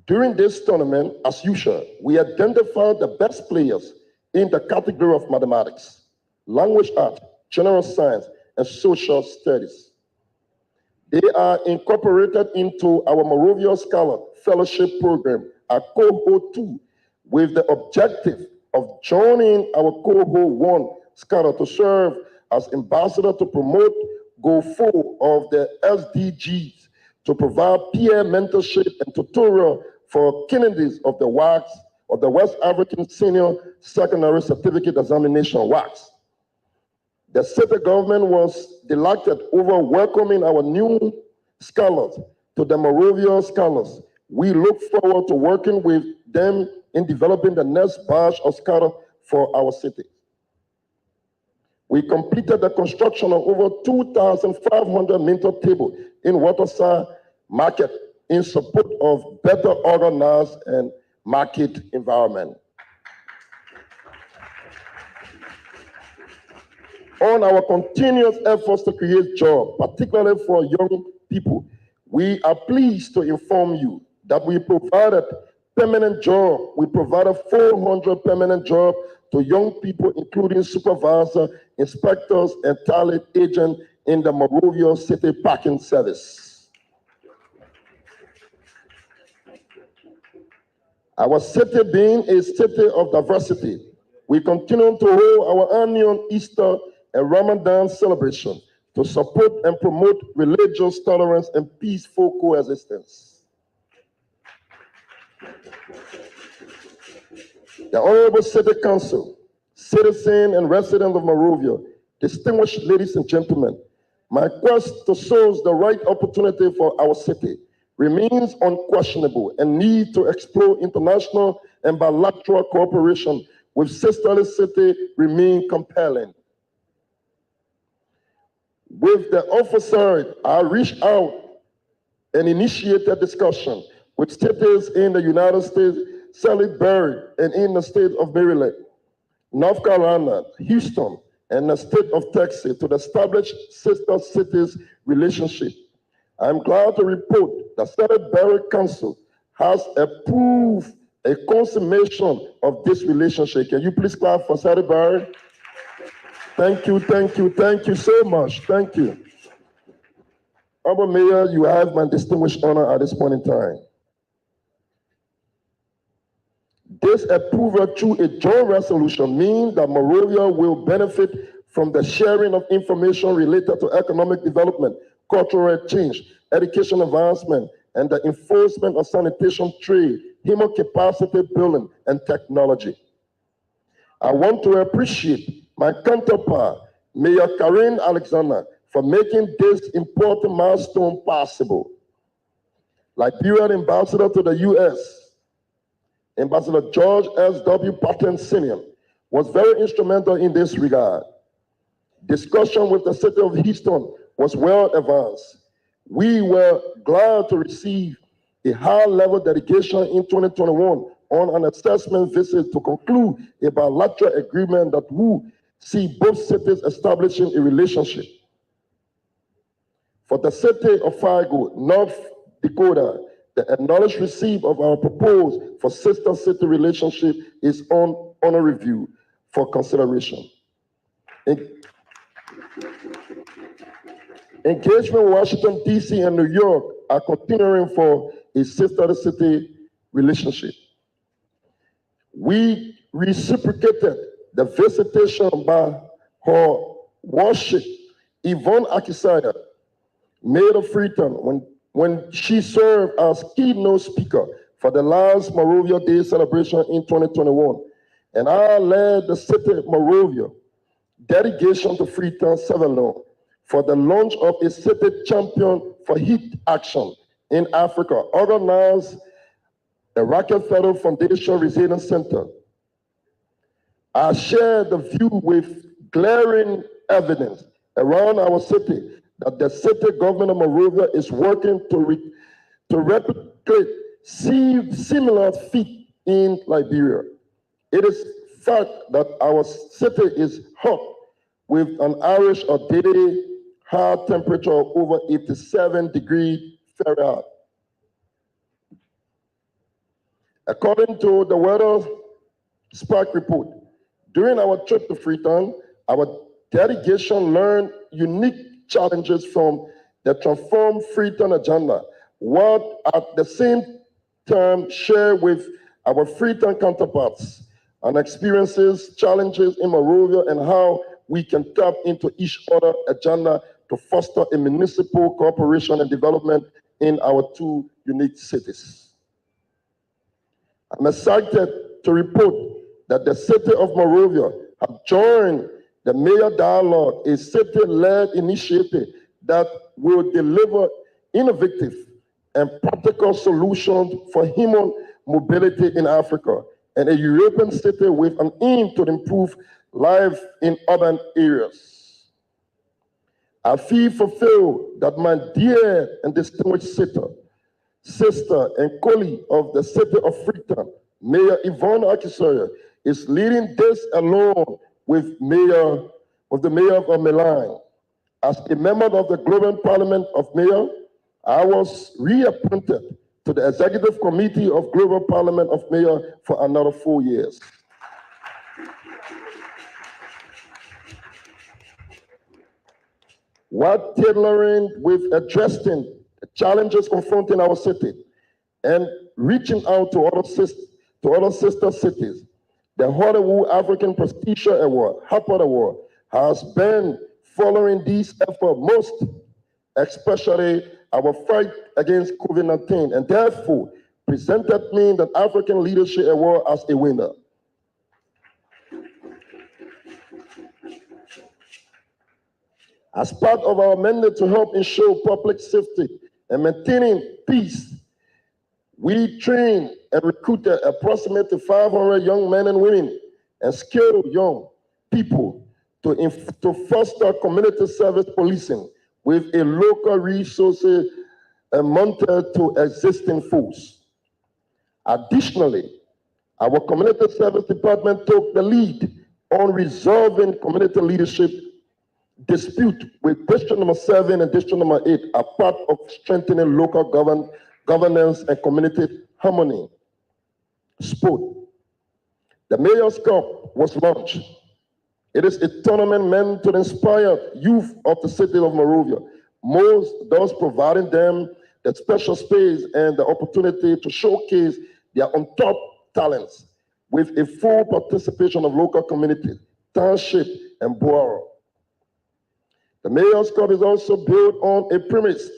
During this tournament, as usual, we identified the best players in the category of mathematics, language arts, general science, and social studies. They are incorporated into our Monrovia Scholar Fellowship Program, our Cohort 2, with the objective of joining our Cohort 1 Scholar to serve as ambassador to promote Goal 4 of the SDGs, to provide peer mentorship and tutorial for candidates of the WACS, of the West African Senior Secondary Certificate Examination, WACS. The city government was delighted over welcoming our new scholars to the Monrovia Scholars. We look forward to working with them in developing the next batch of scholars for our city. We completed the construction of over 2,500 mentor tables in Waterside Market in support of better organized and market environment. On our continuous efforts to create jobs, particularly for young people, we are pleased to inform you that we provided permanent jobs. We provided 400 permanent jobs to young people, including supervisors, inspectors, and talent agents in the Monrovia City Parking Service. Our city being a city of diversity, we continue to hold our annual Easter and Ramadan celebration to support and promote religious tolerance and peaceful coexistence. The Honorable City Council, citizen and resident of Monrovia, distinguished ladies and gentlemen, my quest to source the right opportunity for our city remains unquestionable and need to explore international and bilateral cooperation with sisterly cities remain compelling. With the officer, I reached out and initiated discussion with cities in the United States, Liberia, and in the state of Maryland, North Carolina, Houston, and the state of Texas to establish sister cities relationship. I'm glad to report that Liberia Council has approved a consummation of this relationship. Can you please clap for Liberia? Thank you, thank you, thank you so much. Thank you. Honorable Mayor, you have my distinguished honor at this point in time. This approval through a joint resolution means that Monrovia will benefit from the sharing of information related to economic development, cultural exchange, education advancement, and the enforcement of sanitation trade, human capacity building, and technology. I want to appreciate my counterpart, Mayor Karen Alexander, for making this important milestone possible. Liberian Ambassador to the U.S., Ambassador George S.W. Patton Sr., was very instrumental in this regard. Discussion with the city of Houston was well advanced. We were glad to receive a high-level delegation in 2021 on an assessment visit to conclude a bilateral agreement that will see both cities establishing a relationship. For the city of Fargo, North Dakota, the acknowledged receipt of our proposal for sister city relationship is on review for consideration. Engagement with Washington, D.C. and New York are continuing for a sister city relationship. We reciprocated the visitation by her worship, Yvonne Akisaya, Mayor of Freetown, when she served as keynote speaker for the last Monrovia Day celebration in 2021. And I led the city of Monrovia delegation to Freetown, Sierra Leone, for the launch of a city champion for heat action in Africa, organized the Rockefeller Foundation Resilience Center. I share the view with glaring evidence around our city that the city government of Monrovia is working to replicate similar feat in Liberia. It is fact that our city is hot with an average of daily high temperature of over 87 degrees Fahrenheit. According to the Weather Spark report, during our trip to Freetown, our delegation learned unique challenges from the Transform Freetown agenda, while at the same time share with our Freetown counterparts and experiences, challenges in Monrovia, and how we can tap into each other's agenda to foster a municipal cooperation and development in our two unique cities. I'm excited to report that the city of Monrovia have joined the Mayor Dialogue, a city-led initiative that will deliver innovative and practical solutions for human mobility in Africa, and a European city with an aim to improve life in urban areas. I feel fulfilled that my dear and distinguished sister and colleague of the city of Freetown, Mayor Yvonne Akisoya, is leading this along with the Mayor of Milan. As a member of the Global Parliament of Mayor, I was reappointed to the Executive Committee of Global Parliament of Mayor for another 4 years. While tailoring with addressing the challenges confronting our city and reaching out to other sister cities, the Hollywood African Prestige Award, HAPAD Award, has been following these efforts most, especially our fight against COVID-19, and therefore presented me the African Leadership Award as a winner. As part of our mandate to help ensure public safety and maintaining peace, we trained and recruited approximately 500 young men and women and skilled young people to foster community service policing with a local resources mounted to existing force. Additionally, our community service department took the lead on resolving community leadership dispute with District Number 7 and District Number 8 are part of strengthening local governance and community harmony. Sport. The Mayor's Cup was launched. It is a tournament meant to inspire youth of the city of Monrovia, thus providing them the special space and the opportunity to showcase their on-top talents with a full participation of local communities, township, and borough. The Mayor's Cup is also built on a premise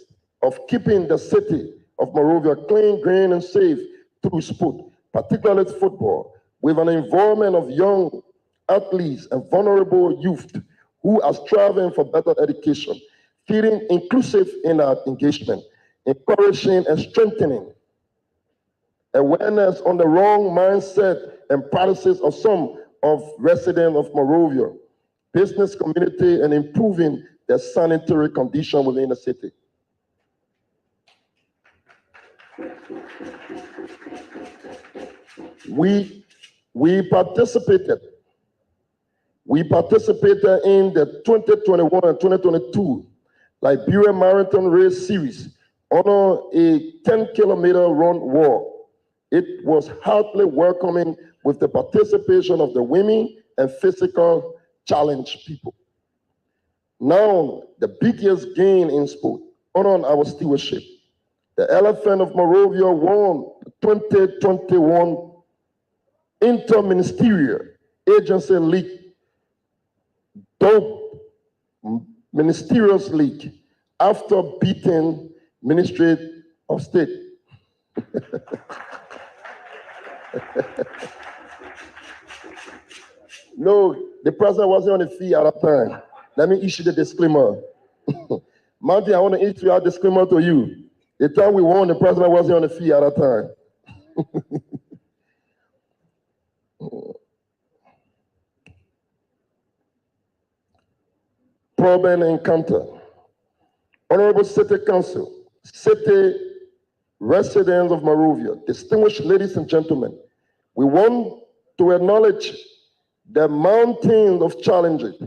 of keeping the city of Monrovia clean, green, and safe through sport, particularly football, with an involvement of young athletes and vulnerable youth who are striving for better education, feeling inclusive in our engagement, encouraging and strengthening awareness on the wrong mindset and practices of some of residents of Monrovia, business community, and improving the sanitary condition within the city. We participated in the 2021 and 2022 Liberia Marathon Race Series on a 10-kilometer run walk. It was heartily welcoming with the participation of the women and physical challenged people. Now, the biggest gain in sport, on our stewardship. The Elephant of Monrovia won the 2021 Inter-Ministerial Agency League, Dope Ministerial League, after beating Ministry of State. No, the president wasn't on the field at that time. Let me issue the disclaimer. Monty, I want to issue a disclaimer to you. The time we won, the president wasn't on the field at that time. Problem encounter. Honorable City Council, city residents of Monrovia, distinguished ladies and gentlemen, we want to acknowledge the mountain of challenges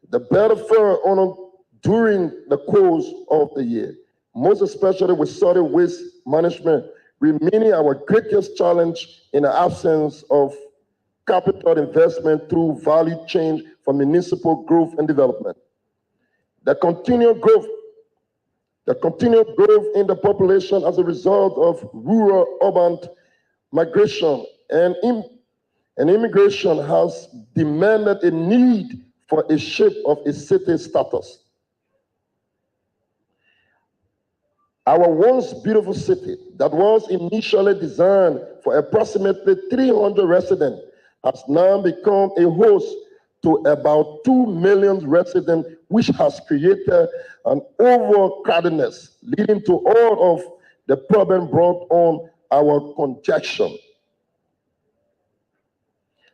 the battlefield on during the course of the year, most especially with solid waste management remaining our greatest challenge in the absence of capital investment through value change for municipal growth and development. The continued growth in the population as a result of rural-urban migration and immigration has demanded a need for a shape of a city status. Our once beautiful city that was initially designed for approximately 300 residents has now become a host to about 2 million residents, which has created an overcrowdedness, leading to all of the problem brought on our congestion,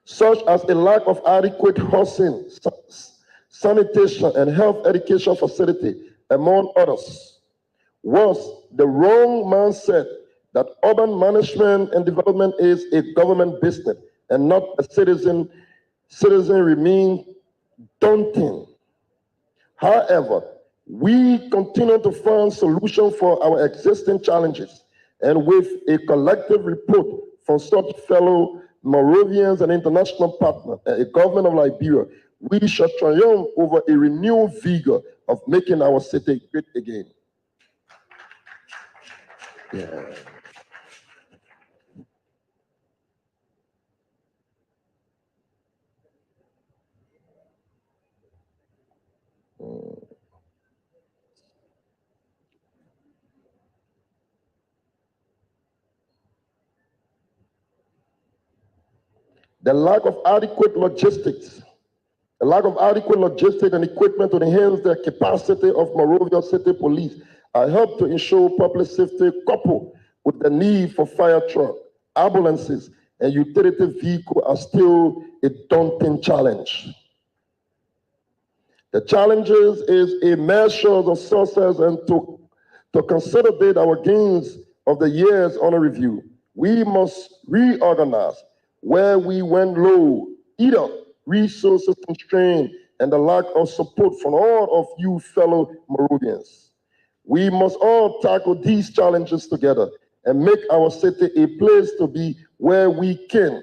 such as a lack of adequate housing, sanitation, and health education facility, among others, was the wrong mindset that urban management and development is a government business and not a citizen remain daunting. However, we continue to find solutions for our existing challenges, and with a collective report from such fellow Moravians and international partners, a government of Liberia, we shall triumph over a renewed vigor of making our city great again. Yeah. The lack of adequate logistics and equipment to enhance the capacity of Monrovia City Police are helped to ensure public safety, coupled with the need for fire truck, ambulances, and utility vehicles are still a daunting challenge. The challenges is a measure of success, and to consolidate our gains of the years under review, we must reorganize where we went low, either resources constrained and the lack of support from all of you fellow Moravians. We must all tackle these challenges together and make our city a place to be where we can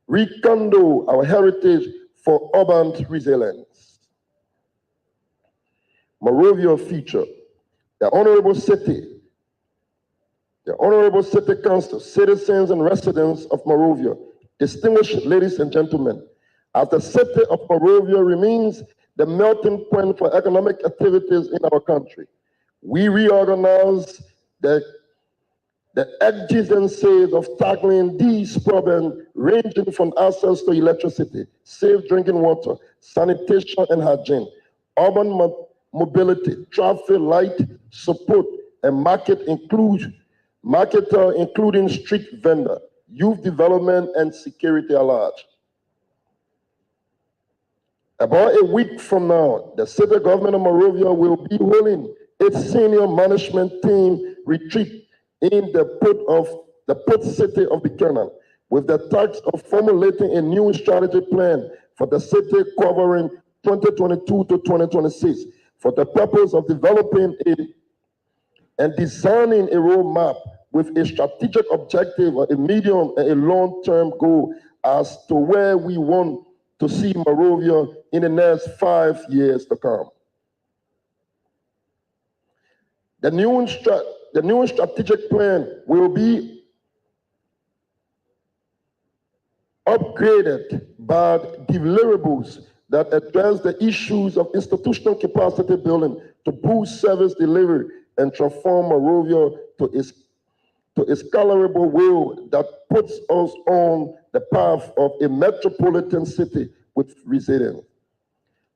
rekindle our heritage for urban resilience. Monrovia feature, the Honorable City Council, citizens and residents of Monrovia, distinguished ladies and gentlemen, as the city of Monrovia remains the melting point for economic activities in our country, we reorganize the exigencies of tackling these problems, ranging from access to electricity, safe drinking water, sanitation and hygiene, urban mobility, traffic light support, and marketer, including street vendor, youth development, and security at large. About a week from now, the city government of Monrovia will be holding its senior management team retreat in the port city of Buchanan, with the task of formulating a new strategy plan for the city covering 2022 to 2026 for the purpose of developing and designing a roadmap with a strategic objective, a medium and a long-term goal as to where we want to see Monrovia in the next 5 years to come. The new strategic plan will be upgraded by deliverables that address the issues of institutional capacity building to boost service delivery and transform Monrovia to its scalable will that puts us on the path of a metropolitan city with resilience.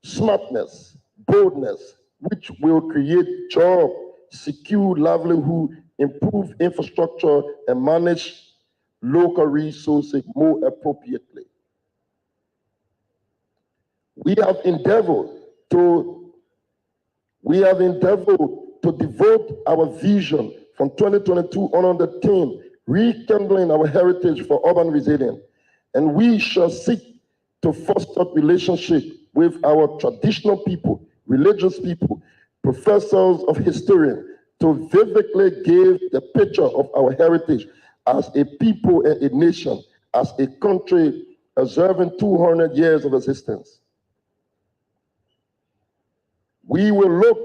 Smartness, boldness, which will create jobs, secure livelihood, improve infrastructure, and manage local resources more appropriately. We have endeavored to devote our vision from 2022 on the theme, rekindling our heritage for urban resilience. And we shall seek to foster relationship with our traditional people, religious people, professors of history, to vividly give the picture of our heritage as a people and a nation, as a country observing 200 years of existence. We will work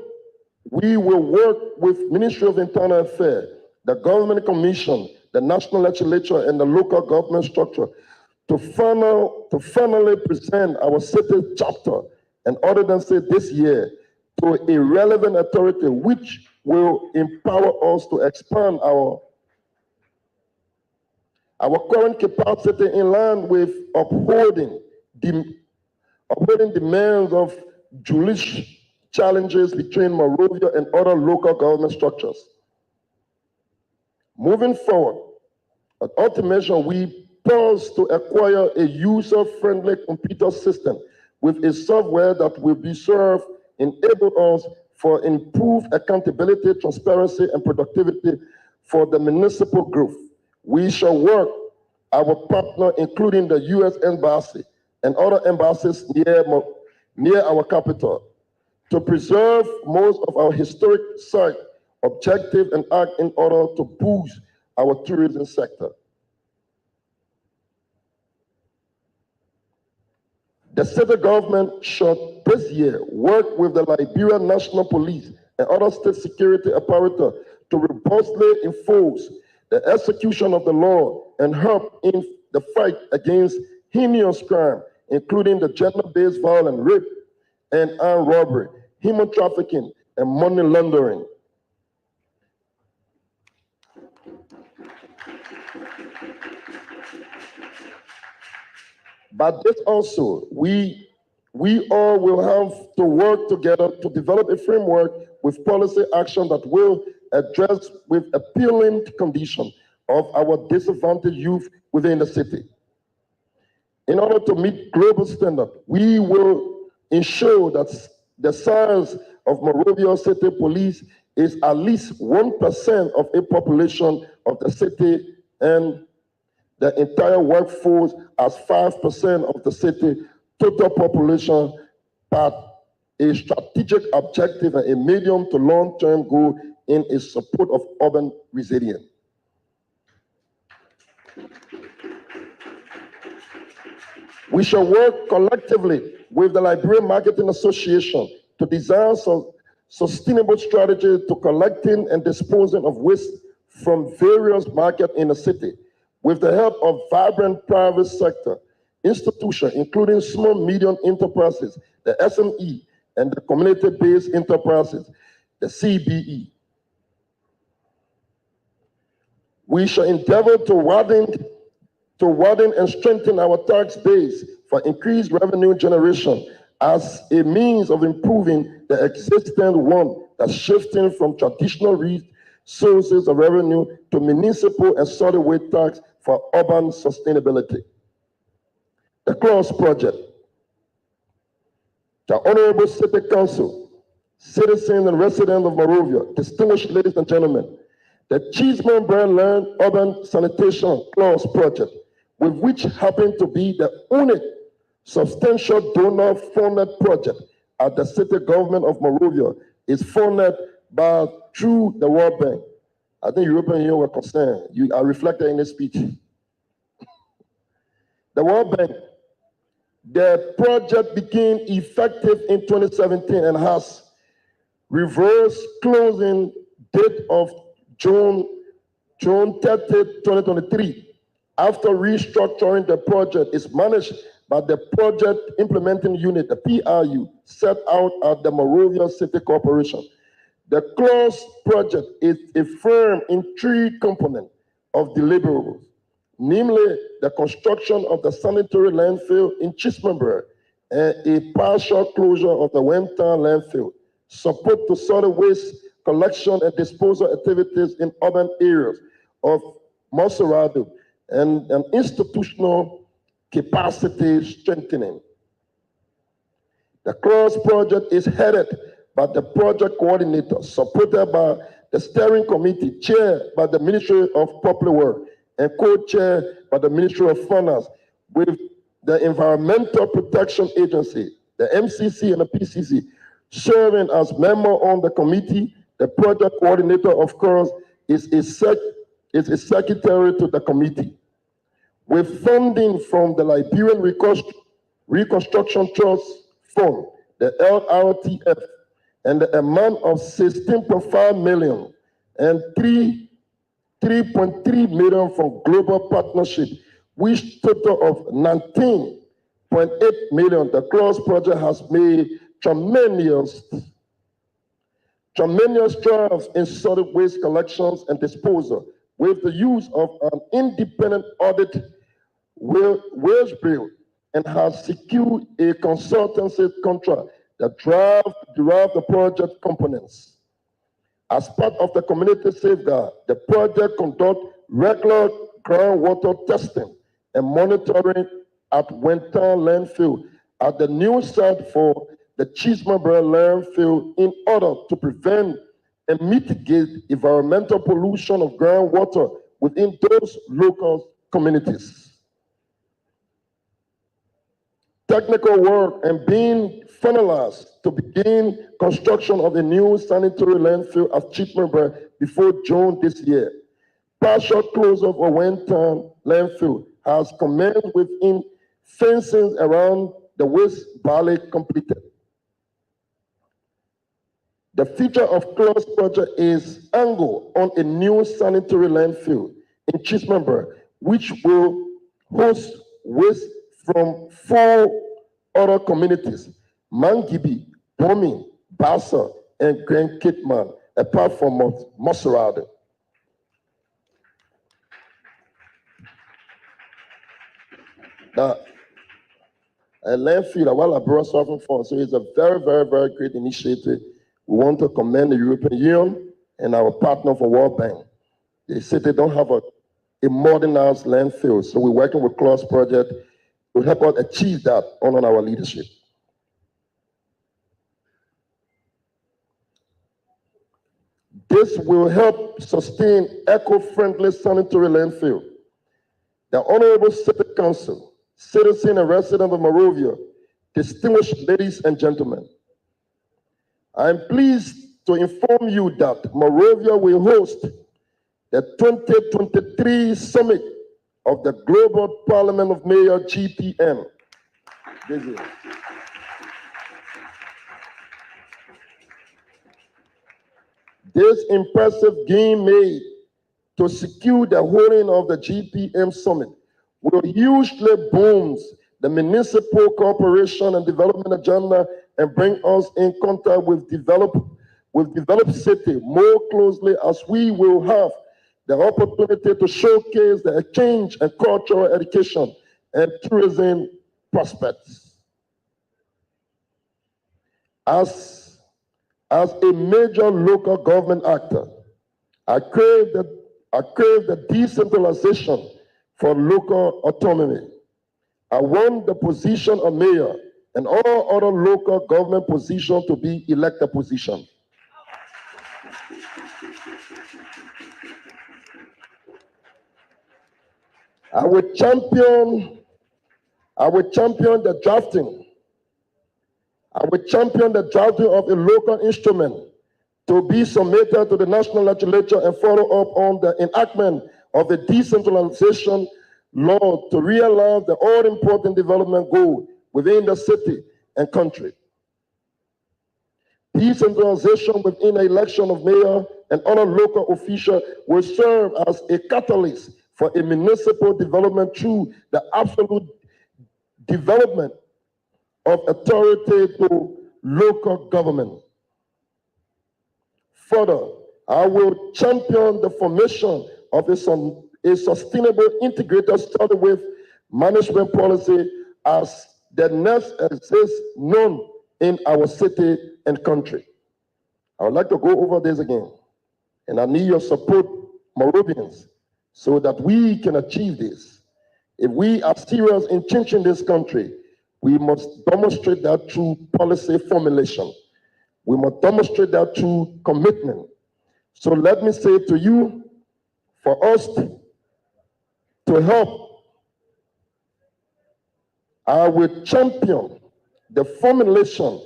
with Ministry of Internal Affairs, the Government Commission, the National Legislature, and the local government structure to finally present our city chapter and ordinance this year to a relevant authority which will empower us to expand our current capacity in line with upholding demands of judicial challenges between Monrovia and other local government structures. Moving forward, at Ultimation, we pause to acquire a user-friendly computer system with a software that will be served, enable us for improved accountability, transparency, and productivity for the municipal growth. We shall work our partner, including the U.S. Embassy and other embassies near our capital, to preserve most of our historic site objective and act in order to boost our tourism sector. The city government should this year work with the Liberian National Police and other state security apparatus to robustly enforce the execution of the law and help in the fight against heinous crime, including the gender-based violence, rape, and armed robbery, human trafficking, and money laundering. But this also, we all will have to work together to develop a framework with policy action that will address with appealing condition of our disadvantaged youth within the city. In order to meet global standard, we will ensure that the size of Monrovia City Police is at least 1% of a population of the city and the entire workforce as 5% of the city total population, but a strategic objective and a medium to long-term goal in its support of urban resilience. We shall work collectively with the Liberian Marketing Association to design some sustainable strategy to collecting and disposing of waste from various markets in the city, with the help of vibrant private sector institutions, including small, medium enterprises, the SME, and the community-based enterprises, the CBE. We shall endeavor to widen and strengthen our tax base for increased revenue generation as a means of improving the existing one that's shifting from traditional sources of revenue to municipal and solid waste tax for urban sustainability. The Clause Project. The Honorable City Council, citizens and residents of Monrovia, distinguished ladies and gentlemen, the Cheeseman Brand Land Urban Sanitation Clause Project, with which happened to be the only substantial donor-funded project at the city government of Monrovia, is funded through the World Bank. I think European Union were concerned. You are reflected in this speech. The World Bank, the project became effective in 2017 and has reverse closing date of June 30, 2023. After restructuring the project, is managed by the Project Implementing Unit, the PRU, set out at the Monrovia City Corporation. The Clause Project is a firm in 3 components of deliverables, namely the construction of the sanitary landfill in Cheeseman, and a partial closure of the Wentown landfill, support to solid waste collection and disposal activities in urban areas of Monserrado, and an institutional capacity strengthening. The CROSS project is headed by the project coordinator, supported by the steering committee, chaired by the Ministry of Public Works, and co-chaired by the Ministry of Finance, with the Environmental Protection Agency, the MCC and the PCC, serving as member on the committee. The project coordinator, of course, is a secretary to the committee. With funding from the Liberian Reconstruction Trust Fund, the LRTF, and the amount of 16.5 million and 3.3 million from Global Partnership, which total of 19.8 million, the CROSS project has made tremendous strides in solid waste collections and disposal, with the use of an independent audit wage bill, and has secured a consultancy contract that derive the project components. As part of the community safeguard, the project conduct regular groundwater testing and monitoring at Wentown landfill at the new site for the Chismabra landfill in order to prevent and mitigate environmental pollution of groundwater within those local communities. Technical work and being finalized to begin construction of a new sanitary landfill at Chismabra before June this year. Partial closure of Wentown landfill has commenced within fencing around the West Valley completed. The feature of CROSS project is angle on a new sanitary landfill in Chismabra, which will host waste from 4 other communities: Mangibi, Bomi, Bassa, and Grand Kitman, apart from Monserrado. Now, a landfill, while I brought something for, so it's a very, very, very great initiative. We want to commend the European Union and our partner for World Bank. They said they don't have a modernized landfill, so we're working with CROSS project to help us achieve that under our leadership. This will help sustain eco-friendly sanitary landfill. The Honorable City Council, citizen and resident of Monrovia, distinguished ladies and gentlemen, I am pleased to inform you that Monrovia will host the 2023 Summit of the Global Parliament of Mayors GPM this year. This impressive gain made to secure the holding of the GPM Summit will hugely boost the municipal cooperation and development agenda and bring us in contact with developed cities more closely, as we will have the opportunity to showcase the exchange and cultural education and tourism prospects. As a major local government actor, I crave the decentralization for local autonomy. I want the position of mayor and all other local government positions to be elected positions. I will champion the drafting. I will champion the drafting of a local instrument to be submitted to the national legislature and follow up on the enactment of a decentralization law to realize the all-important development goal within the city and country. Decentralization within the election of mayor and other local officials will serve as a catalyst for a municipal development through the absolute development of authority to local government. Further, I will champion the formation of a sustainable integrated study with management policy as that next exists none in our city and country. I would like to go over this again, and I need your support, Moravians, so that we can achieve this. If we are serious in changing this country, we must demonstrate that through policy formulation. We must demonstrate that through commitment. So let me say to you, for us to help, I will champion the formulation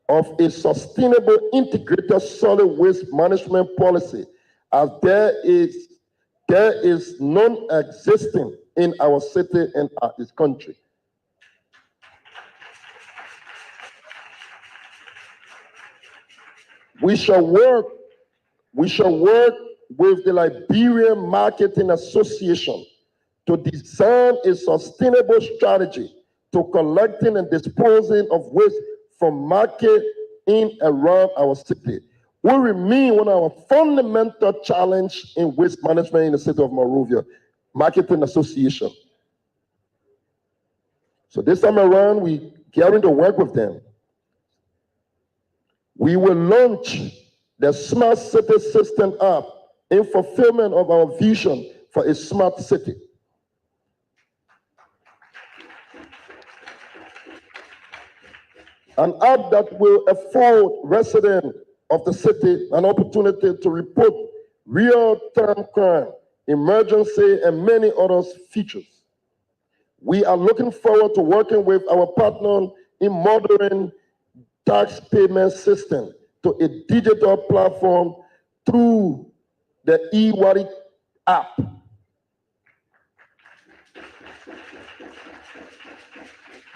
of a sustainable integrated solid waste management policy, as there is none existing in our city and this country. We shall work with the Liberian Marketing Association to design a sustainable strategy to collecting and disposing of waste from market in and around our city. Will remain one of our fundamental challenge in waste management in the city of Monrovia, Marketing Association. So this time around, we going to work with them. We will launch the Smart City System app in fulfillment of our vision for a smart city. An app that will afford residents of the city an opportunity to report real-time crime, emergency, and many other features. We are looking forward to working with our partner in modern tax payment system to a digital platform through the eWallet app.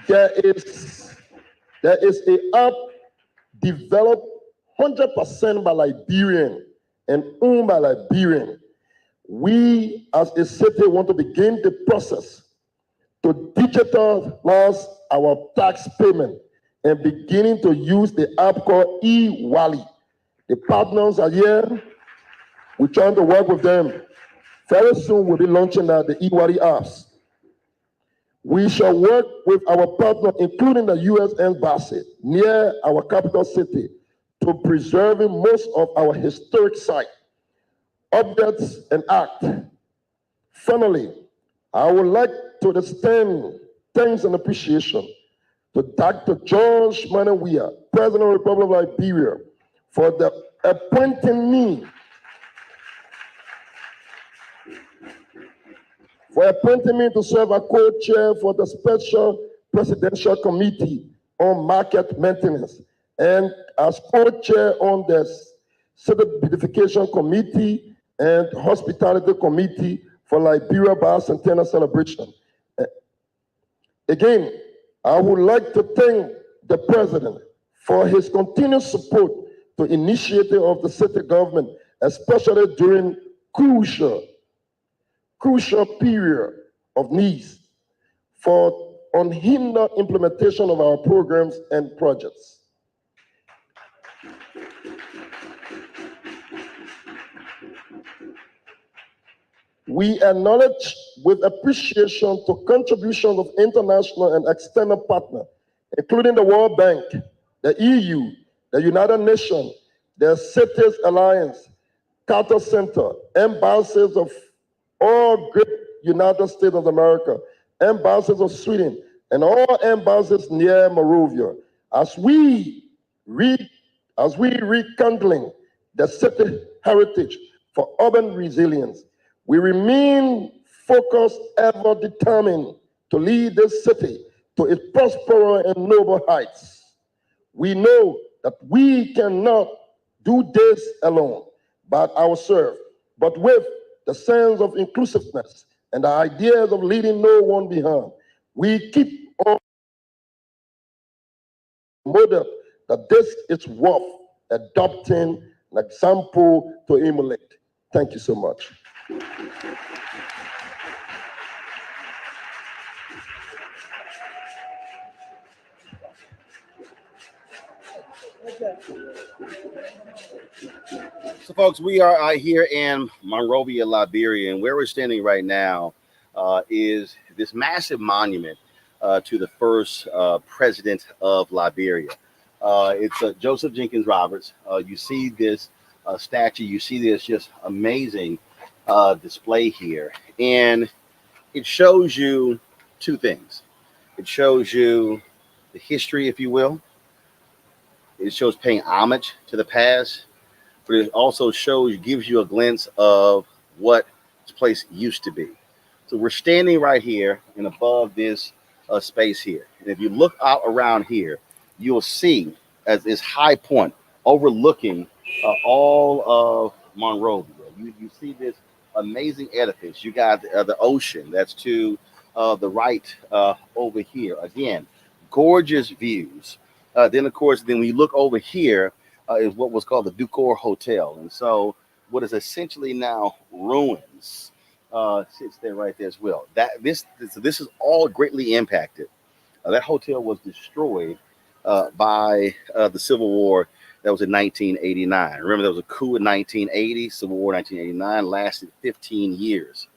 There is an app developed 100% by Liberian and owned by Liberian. We as a city want to begin the process to digitalize our tax payment and beginning to use the app called eWallet. The partners are here. We're trying to work with them. Very soon we'll be launching the eWallet apps. We shall work with our partner, including the U.S. Embassy, near our capital city, to preserving most of our historic sites, objects, and acts. Finally, I would like to extend thanks and appreciation to Dr. George Manawia, President of the Republic of Liberia, for appointing me to serve as co-chair for the Special Presidential Committee on Market Maintenance and as co-chair on the City Beautification Committee and Hospitality Committee for Liberia Bicentennial celebration. Again, I would like to thank the President for his continued support to initiative of the city government, especially during crucial period of needs for unhindered implementation of our programs and projects. We acknowledge with appreciation to contributions of international and external partners, including the World Bank, the EU, the United Nations, the Cities Alliance, Carter Center, embassies of all great United States of America, embassies of Sweden, and all embassies near Monrovia, as we rekindling the city heritage for urban resilience. We remain focused, ever determined to lead this city to its prosperous and noble heights. We know that we cannot do this alone by ourselves, but with the sense of inclusiveness and the ideas of leaving no one behind, we keep on model that this is worth adopting an example to emulate. Thank you so much. So, folks, we are here in Monrovia, Liberia, and where we're standing right now is this massive monument to the first president of Liberia. It's Joseph Jenkins Roberts. You see this statue, you see this just amazing display here. And it shows you two things. It shows you the history, if you will. It shows paying homage to the past, but it also gives you a glimpse of what this place used to be. So we're standing right here and above this space here. And if you look out around here, you'll see as this high point overlooking all of Monrovia. You see this amazing edifice. You got the ocean that's to the right over here. Again, gorgeous views. Then, of course, when you look over here is what was called the Ducor Hotel. And so what is essentially now ruins sits there right there as well. This is all greatly impacted. That hotel was destroyed by the Civil War. That was in 1989. Remember, there was a coup in 1980, Civil War 1989, lasted 15 years.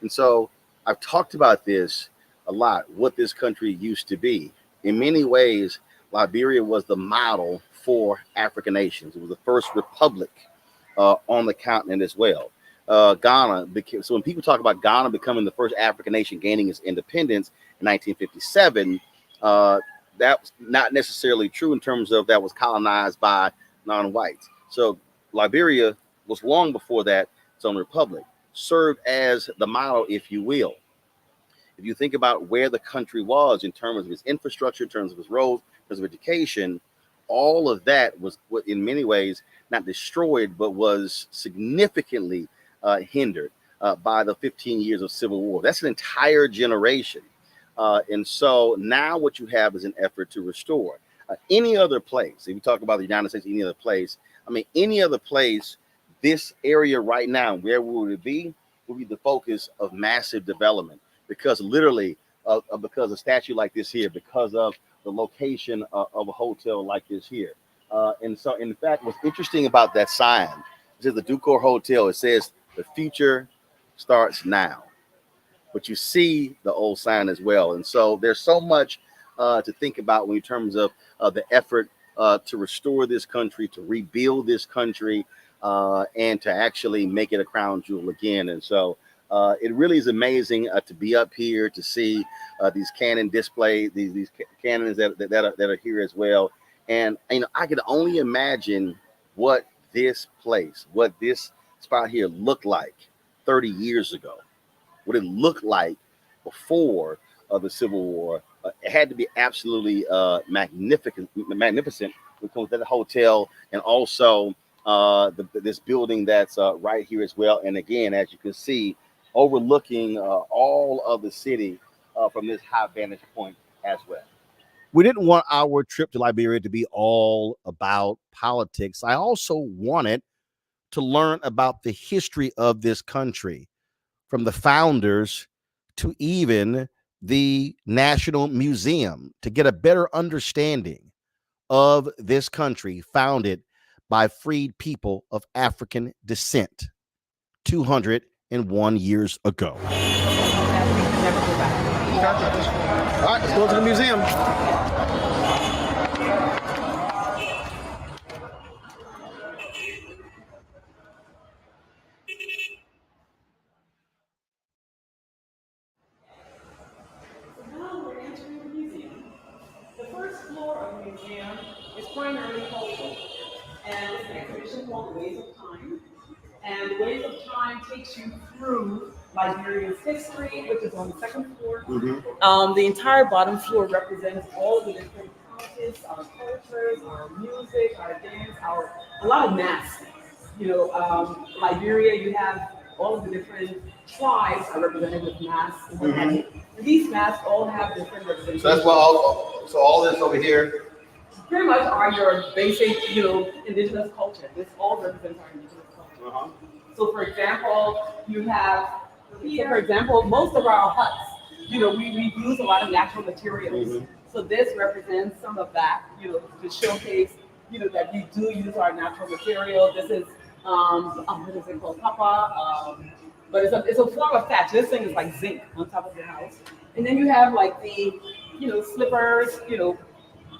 And so I've talked about this a lot, what this country used to be. In many ways, Liberia was the model for African nations. It was the first republic on the continent as well. Ghana became, so when people talk about Ghana becoming the first African nation gaining its independence in 1957, that's not necessarily true in terms of that was colonized by non-whites. So Liberia was long before that its own republic, served as the model, if you will. If you think about where the country was in terms of its infrastructure, in terms of its roads, in terms of education, all of that was in many ways not destroyed, but was significantly hindered by the 15 years of Civil War. That's an entire generation. And so now what you have is an effort to restore. Any other place, if you talk about the United States, any other place, I mean, any other place, this area right now, where would it be? Would be the focus of massive development. Because literally, because a statue like this here, because of the location of a hotel like this here. And so, in fact, what's interesting about that sign is the Ducor Hotel, it says, the future starts now. But you see the old sign as well. And so there's so much to think about in terms of the effort to restore this country, to rebuild this country, and to actually make it a crown jewel again. And so it really is amazing to be up here, to see these cannon display, these cannons that are here as well. And I can only imagine what this place, what this spot here looked like 30 years ago. What it looked like before the Civil War. It had to be absolutely magnificent because that hotel and also this building that's right here as well. And again, as you can see, overlooking all of the city from this high vantage point as well. We didn't want our trip to Liberia to be all about politics. I also wanted to learn about the history of this country, from the founders to even the National Museum, to get a better understanding of this country founded by freed people of African descent 201 years ago. All right, let's go to the museum. Primarily cultural, and it's an exhibition called Ways of Time. And Ways of Time takes you through Liberia's history, which is on the second floor. Mm-hmm. The entire bottom floor represents all of the different cultures, our cultures, our music, our dance, a lot of masks. Liberia, you have all of the different tribes are represented with masks. Mm-hmm. And these masks all have different representations. So that's why all this over here pretty much are your basic, indigenous culture. This all represents our indigenous culture. Uh-huh. So, for example, most of our huts, we use a lot of natural materials. Mm-hmm. So this represents some of that, to showcase, that we do use our natural material. This is, what is it called, papa? But it's a form of thatch. This thing is like zinc on top of your house. And then you have like the slippers,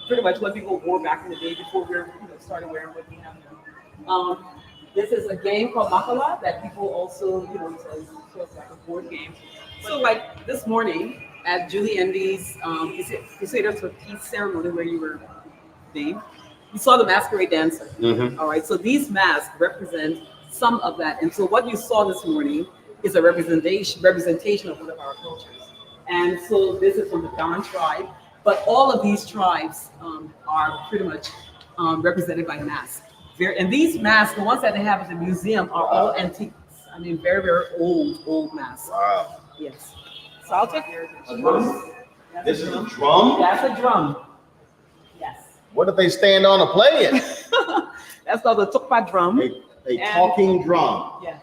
pretty much what people wore back in the day before we started wearing what we have now. This is a game called Motherland that people also, so it's like a board game. So like this morning at Julie Endy's Crusaders for Peace ceremony where you were named, you saw the masquerade dancer. Mm-hmm. All right, so these masks represent some of that. And so what you saw this morning is a representation of one of our cultures. And so this is from the Don tribe, but all of these tribes are pretty much represented by masks. And these masks, the ones that they have at the museum, are all antiques. I mean, very, very old masks. Wow. Yes. So I'll take a drum. This is a drum? That's a drum. Yes. What did they stand on to play it? That's called the tukpa drum. A talking drum. Yes.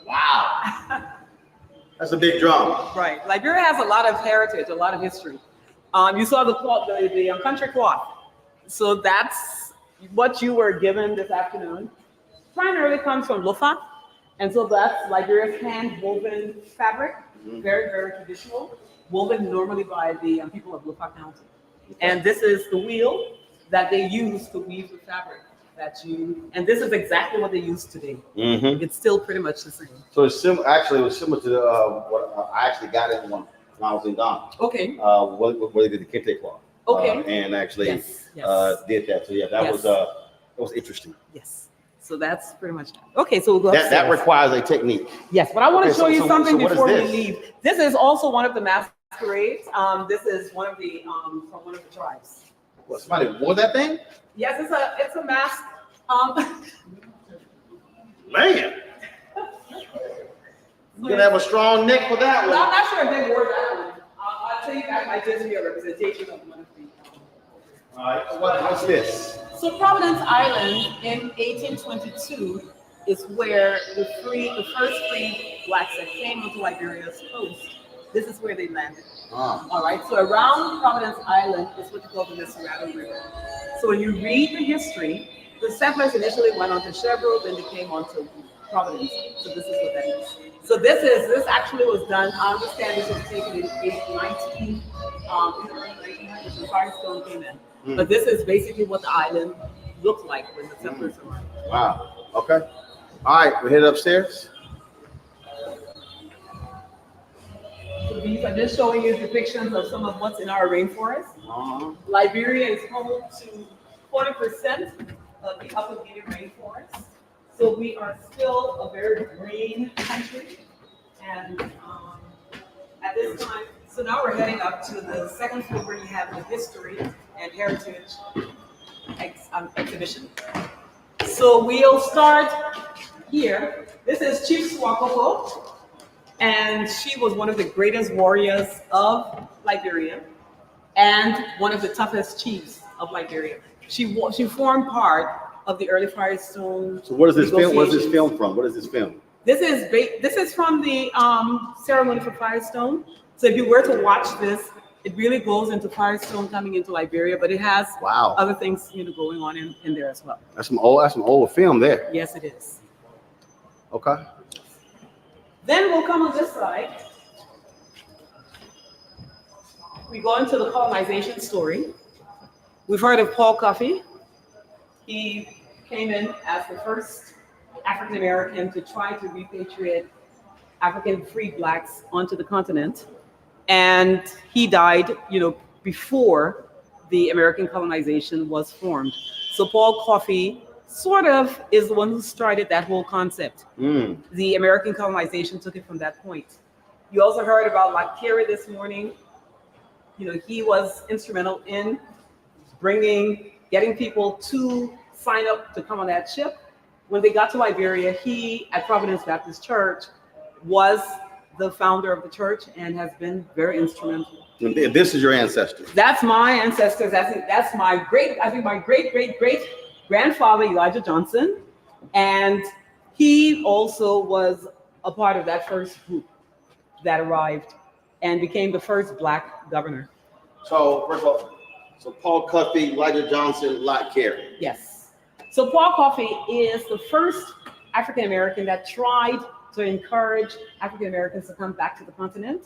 Wow. That's a big drum. Right. Liberia has a lot of heritage, a lot of history. You saw the cloth, the country cloth. So that's what you were given this afternoon. Primarily comes from Lufa. And so that's Liberia's hand-woven fabric. Very, very traditional. Woven normally by the people of Lufa County. And this is the wheel that they use to weave the fabric. And this is exactly what they use today. Mm-hmm. It's still pretty much the same. So it's actually, it was similar to what I actually got it when I was in Ghana. Okay. Where they did the kente cloth. Okay. And actually Yes. did that. So yeah, that was interesting. Yes. So that's pretty much it. Okay, so we'll go that requires a technique. Yes, but I want to show you something before we this? leave. This is also one of the masquerades. This is one of the from one of the tribes. What, somebody wore that thing? Yes, it's a mask. Man. You're gonna have a strong neck for that one. I'm not sure if they wore that one. I'll tell you that might just be a representation of one of the. All right, what's this? So Providence Island in 1822 is where the first free blacks that came onto Liberia's coast. This is where they landed. All right, so around Providence Island is what you call the Missouri River. So when you read the history, the settlers initially went on to Sherbrooke, then they came on to Providence. So this is what that is. So this actually was done, I understand this was taken in 1819, when Firestone came in. But this is basically what the island looked like when the settlers arrived. Wow, okay. All right, we head upstairs. So these are just showing you depictions of some of what's in our rainforest. Liberia is home to 40% of the Upper Guinea rainforest. So we are still a very green country. And at this time, so now we're heading up to the second floor where you have the history and heritage exhibition. So we'll start here. This is Chief Swakoko. And she was one of the greatest warriors of Liberia and one of the toughest chiefs of Liberia. She formed part of the early Firestone. So what is this film? What is this film from? What is this film? This is from the ceremony for Firestone. So if you were to watch this, it really goes into Firestone coming into Liberia, but it has other things going on in there as well. That's some old film there. Yes, it is. Okay. Then we'll come on this side. We go into the colonization story. We've heard of Paul Coffey. He came in as the first African American to try to repatriate African free blacks onto the continent. And he died, before the American colonization was formed. So Paul Coffey sort of is the one who started that whole concept. The American colonization took it from that point. You also heard about Lakiri this morning. He was instrumental in getting people to sign up to come on that ship. When they got to Liberia, he, at Providence Baptist Church, was the founder of the church and has been very instrumental. And this is your ancestors. That's my ancestors. That's my great grandfather, Elijah Johnson. And he also was a part of that first group that arrived and became the first black governor. So, first of all, Paul Coffey, Elijah Johnson, Lot Carey. Yes. So Paul Coffey is the first African American that tried to encourage African Americans to come back to the continent.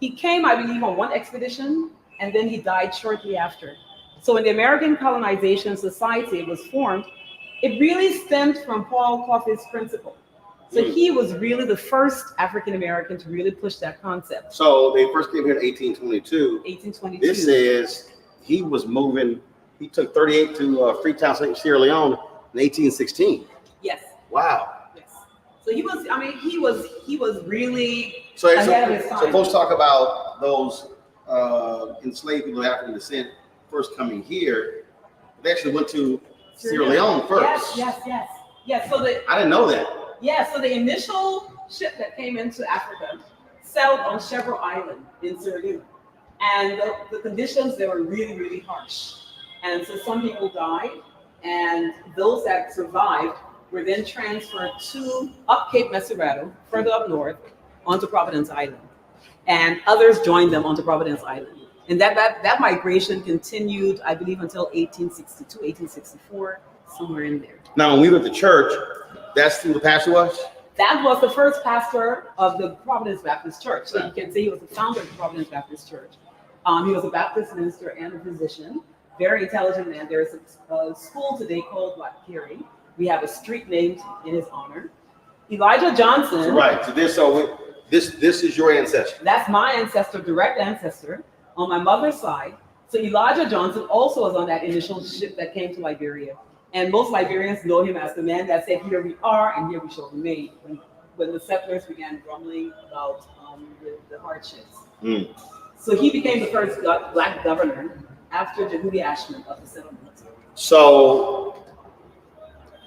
He came, I believe, on one expedition, and then he died shortly after. So when the American Colonization Society was formed, it really stemmed from Paul Coffey's principle. So he was really the first African American to really push that concept. So they first came here in 1822. 1822. This is, he was moving, he took 38 to Freetown, Sierra Leone in 1816. Yes. Wow. Yes. So he was, I mean, he was really So, ahead of his time. so folks talk about those enslaved people of African descent first coming here. They actually went to Sierra Leone first. Yes. So I didn't know that. Yeah, so the initial ship that came into Africa sailed on Chevreau Island in Sierra Leone. And the conditions, they were really, really harsh. And so some people died, and those that survived were then transferred to up Cape Mesurado, further up north, onto Providence Island. And others joined them onto Providence Island. And that migration continued, I believe, until 1862, 1864, somewhere in there. Now, when we went to church, that's who the pastor was? That was the first pastor of the Providence Baptist Church. So you can say he was the founder of the Providence Baptist Church. He was a Baptist minister and a physician, very intelligent man. There's a school today called Black Curie. We have a street named in his honor. Elijah Johnson. Right. So this is your ancestor. That's my ancestor, direct ancestor, on my mother's side. So Elijah Johnson also was on that initial ship that came to Liberia. And most Liberians know him as the man that said, "Here we are, and here we shall remain," when the settlers began grumbling about the hardships. So he became the first black governor after Jehudy Ashman of the settlement. So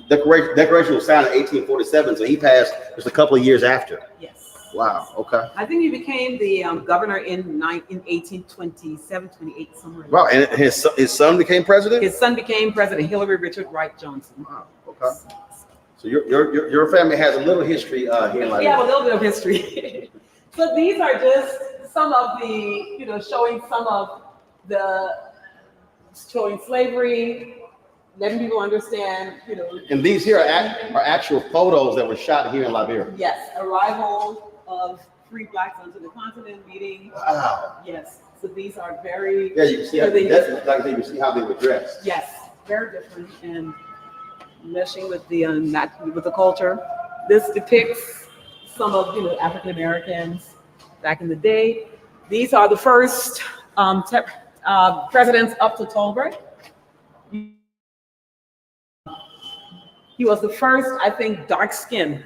Declaration was signed in 1847, so he passed just a couple of years after. Yes. Wow, okay. I think he became the governor in 1827, 28, somewhere. Wow, and his son became president? His son became president, Hillary Richard Wright Johnson. Wow, okay. So your family has a little history here in Liberia. We have a little bit of history. So these are just some of the, showing slavery, letting people understand, And these here are actual photos that were shot here in Liberia. Yes, arrival of free blacks onto the continent, meeting. Wow. Yes, so these are very. Yeah, you can see how you can see how they were dressed. Yes, very different and meshing with the culture. This depicts some of African Americans back in the day. These are the first presidents up to Tolbert. He was the first, I think, dark-skinned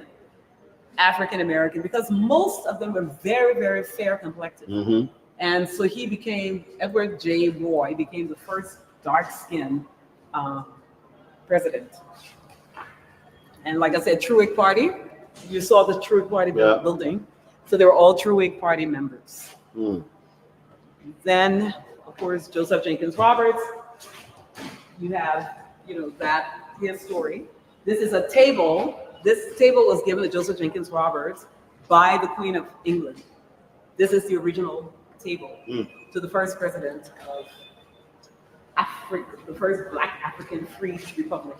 African American, because most of them were very, very fair complected. Mm-hmm. And so he became, Edward J. Roy became the first dark-skinned president. And like I said, Truick Party, you saw the Truick Party building. So they were all Truick Party members. Then, of course, Joseph Jenkins Roberts. You have, his story. This is a table. This table was given to Joseph Jenkins Roberts by the Queen of England. This is the original table to the first president of Africa, the first Black African Free Republic.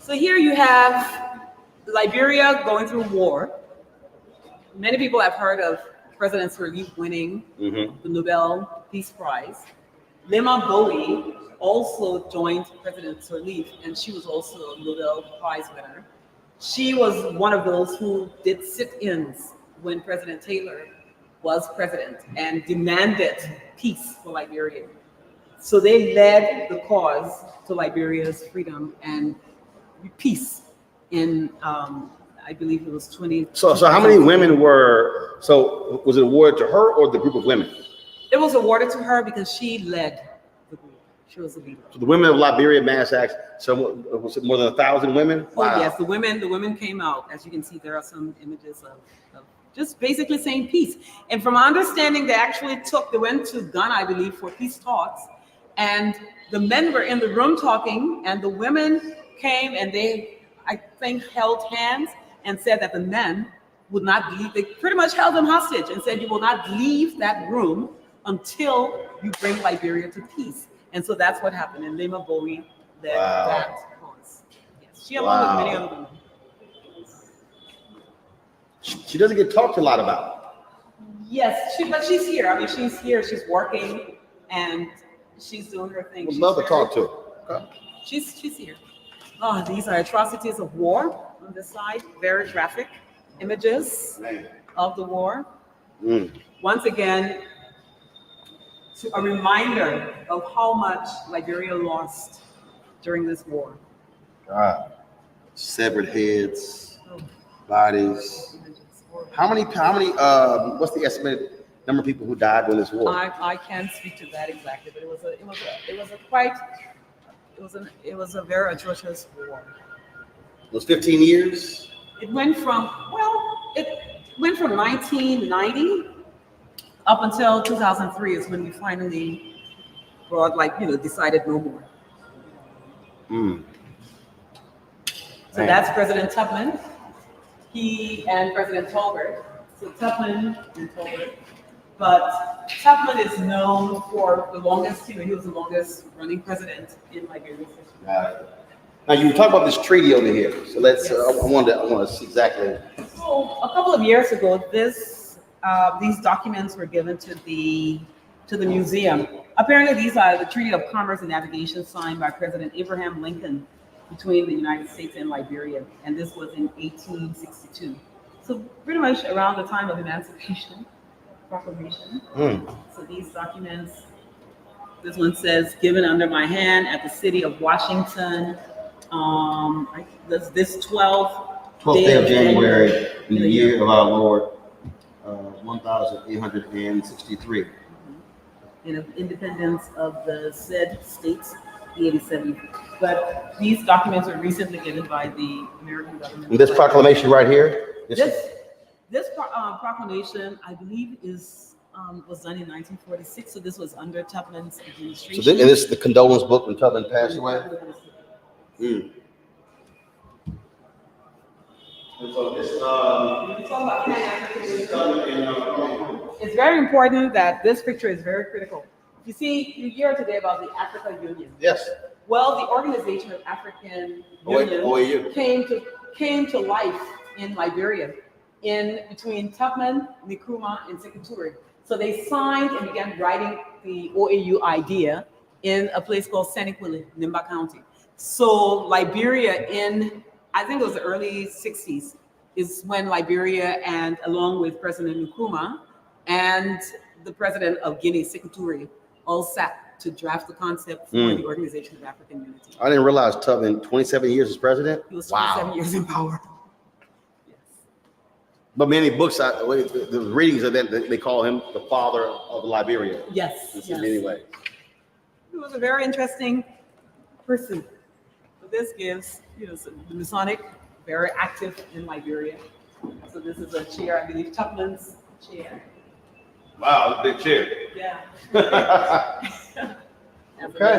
So here you have Liberia going through war. Many people have heard of President Sirleaf winning the Nobel Peace Prize. Lema Bowie also joined President Sirleaf, and she was also a Nobel Prize winner. She was one of those who did sit-ins when President Taylor was president and demanded peace for Liberia. So they led the cause to Liberia's freedom and peace in, I believe it was 20. So how many women were, was it awarded to her or the group of women? It was awarded to her because she led the group. She was the leader. So the women of Liberia mass action, so was it more than 1,000 women? Wow. Oh yes, the women came out. As you can see, there are some images of just basically saying peace. And from my understanding, they went to Ghana, I believe, for peace talks. And the men were in the room talking, and the women came and they, I think, held hands and said that the men would not leave. They pretty much held them hostage and said, "You will not leave that room until you bring Liberia to peace." And so that's what happened. And Lema Bowie led that cause. Yes, she along with many other women. She doesn't get talked a lot about. Yes, but she's here. I mean, she's here. She's working, and she's doing her thing. Would She's love to very- talk to her. Okay. She's here. Oh, these are atrocities of war on this side. Very graphic images of the war. Once again, a reminder of how much Liberia lost during this war. God. Severed heads, bodies. How many? What's the estimated number of people who died during this war? I can't speak to that exactly, but it was a very atrocious war. It was 15 years. It went from 1990 up until 2003 is when we finally decided no more. So that's President Tubman. He and President Tolbert. So Tubman and Tolbert. But Tubman is known for the longest, he was the longest running president in Liberia's history. Now you talk about this treaty over here. So let's. I want to see exactly. So a couple of years ago, these documents were given to the museum. Apparently, these are the Treaty of Commerce and Navigation signed by President Abraham Lincoln between the United States and Liberia, and this was in 1862. So pretty much around the time of Emancipation Proclamation. So these documents, this one says, given under my hand at the city of Washington, this 12th day of January in the year of our Lord, 1863. In independence of the said states, the 87th. But these documents were recently given by the American government. And this proclamation right here. This proclamation, I believe, was done in 1946. So this was under Tubman's administration. So and this is the condolence book when Tubman passed away. And so this, it's very important that this picture is very critical. You see, you hear today about the Africa Union. Yes. Well, the Organization of African Union came to life in Liberia between Tubman, Nkrumah, and Sekuturi. So they signed and began writing the OAU idea in a place called Senequili, Nimba County. So Liberia I think it was the early 60s, is when Liberia, and along with President Nkrumah and the president of Guinea, Sekuturi, all sat to draft the concept for the Organization of African Unity. I didn't realize Tubman, 27 years as president. He was 27 years in power. Yes. But many books, the readings of that, they call him the father of Liberia. Yes. In many ways. He was a very interesting person. So this gives, the Masonic, very active in Liberia. So this is a chair, I believe, Tubman's chair. Wow, that's a big chair. Yeah. Okay.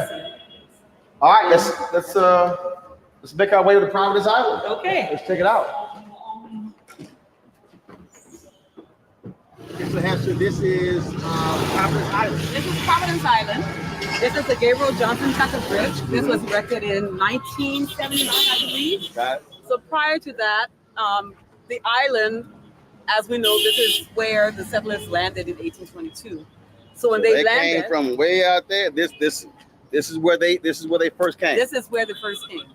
All right, let's make our way to Providence Island. Okay. Let's check it out. Okay, so Hester, this is Providence Island. This is Providence Island. This is the Gabriel Johnson Tucker Bridge. This was erected in 1979, I believe. Got it. So prior to that, the island, as we know, this is where the settlers landed in 1822. So when they landed, came from way out there. This is where they first came. This is where they first came.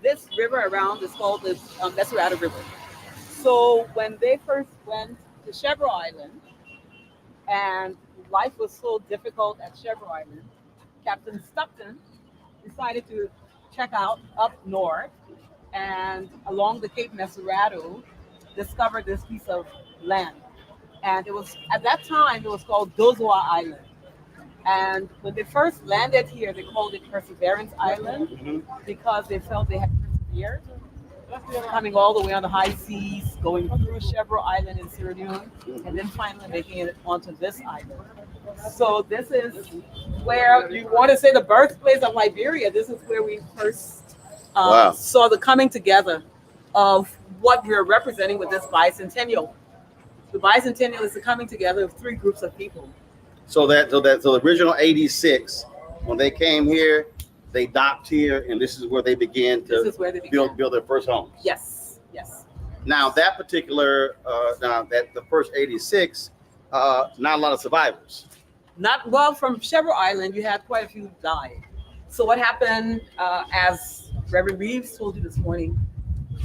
This river around is called the Desperado River. So when they first went to Chevron Island, and life was so difficult at Chevron Island, Captain Stockton decided to check out up north, and along the Cape Mesurado, discovered this piece of land. And it was, at that time, it was called Dozwa Island. And when they first landed here, they called it Perseverance Island because they felt they had persevered, coming all the way on the high seas, going through Chevron Island in Sierra Leone, and then finally making it onto this island. So this is where, you want to say the birthplace of Liberia, this is where we first saw the coming together of what we're representing with this bicentennial. The bicentennial is the coming together of three groups of people. So the original 86, when they came here, they docked here, and this is where they began to build their first homes. Yes, yes. Now that particular, the first 86, not a lot of survivors. Not well from Chevrolet Island. You had quite a few died. So what happened, as Reverend Reeves told you this morning,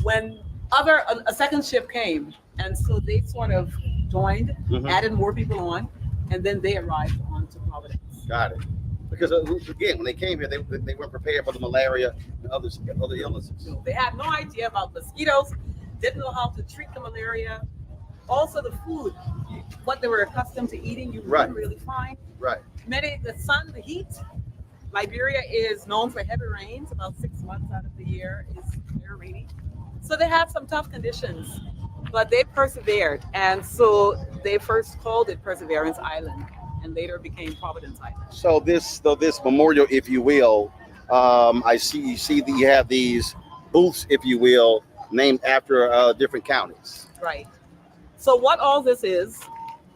when a second ship came, and so they sort of joined, added more people on, and then they arrived onto Providence. Got it. Because again, when they came here, they weren't prepared for the malaria and other illnesses. So they had no idea about mosquitoes, didn't know how to treat the malaria. Also, the food, what they were accustomed to eating, you Right. couldn't really find. Right. The sun, the heat. Liberia is known for heavy rains. About 6 months out of the year is very rainy. So they had some tough conditions, but they persevered. And so they first called it Perseverance Island and later became Providence Island. So this memorial, if you will, I see that you have these booths, if you will, named after different counties. Right. So what all this is,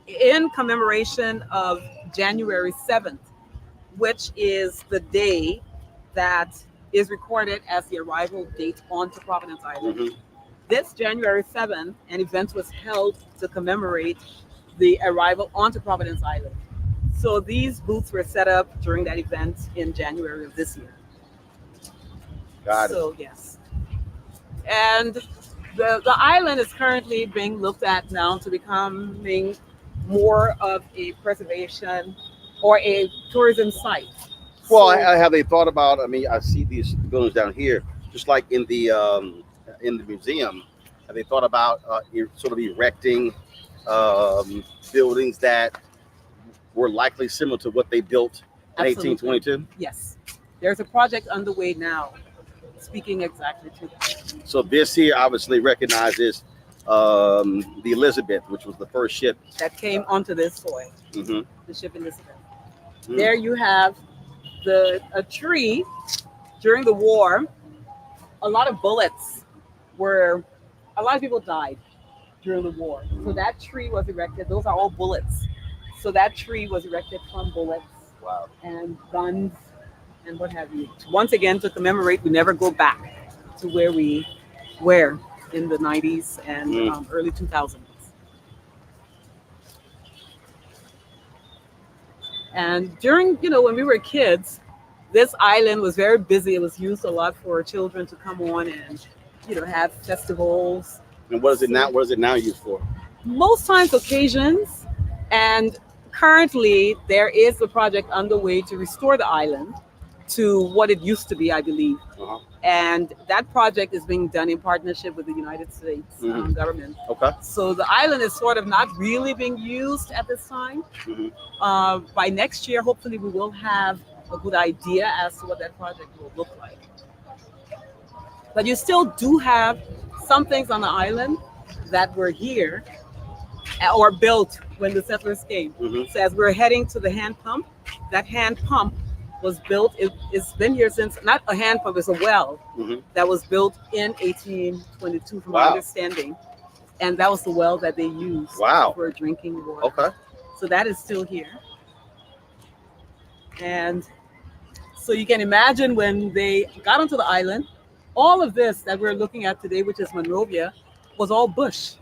in commemoration of January 7th, which is the day that is recorded as the arrival date onto Providence Island. This January 7th, an event was held to commemorate the arrival onto Providence Island. So these booths were set up during that event in January of this year. Got it. So yes. And the island is currently being looked at now to becoming more of a preservation or a tourism site. Well, have they thought about? I mean, I see these buildings down here, just like in the museum. Have they thought about sort of erecting buildings that were likely similar to what they built in Absolutely. 1822? Yes, there's a project underway now, speaking exactly to that. So this here obviously recognizes the Elizabeth, which was the first ship that came onto this soil. Mm-hmm. The ship Elizabeth. There you have a tree during the war. A lot of people died during the war. So that tree was erected. Those are all bullets. So that tree was erected from bullets. Wow. And guns and what have you. Once again, to commemorate, we never go back to where we were in the 90s and early 2000s. And during, when we were kids, this island was very busy. It was used a lot for children to come on and, have festivals. And what is it now? What is it now used for? Most times occasions. And currently there is a project underway to restore the island to what it used to be, I believe. And that project is being done in partnership with the United States government. Okay. So the island is sort of not really being used at this time. By next year, hopefully we will have a good idea as to what that project will look like. But you still do have some things on the island that were here or built when the settlers came. So as we're heading to the hand pump, that hand pump was built, it's been here since, not a hand pump, it's a well that was built in 1822 from my understanding. And that was the well that they used for drinking water. Okay. So that is still here. And so you can imagine when they got onto the island, all of this that we're looking at today, which is Monrovia, was all bush.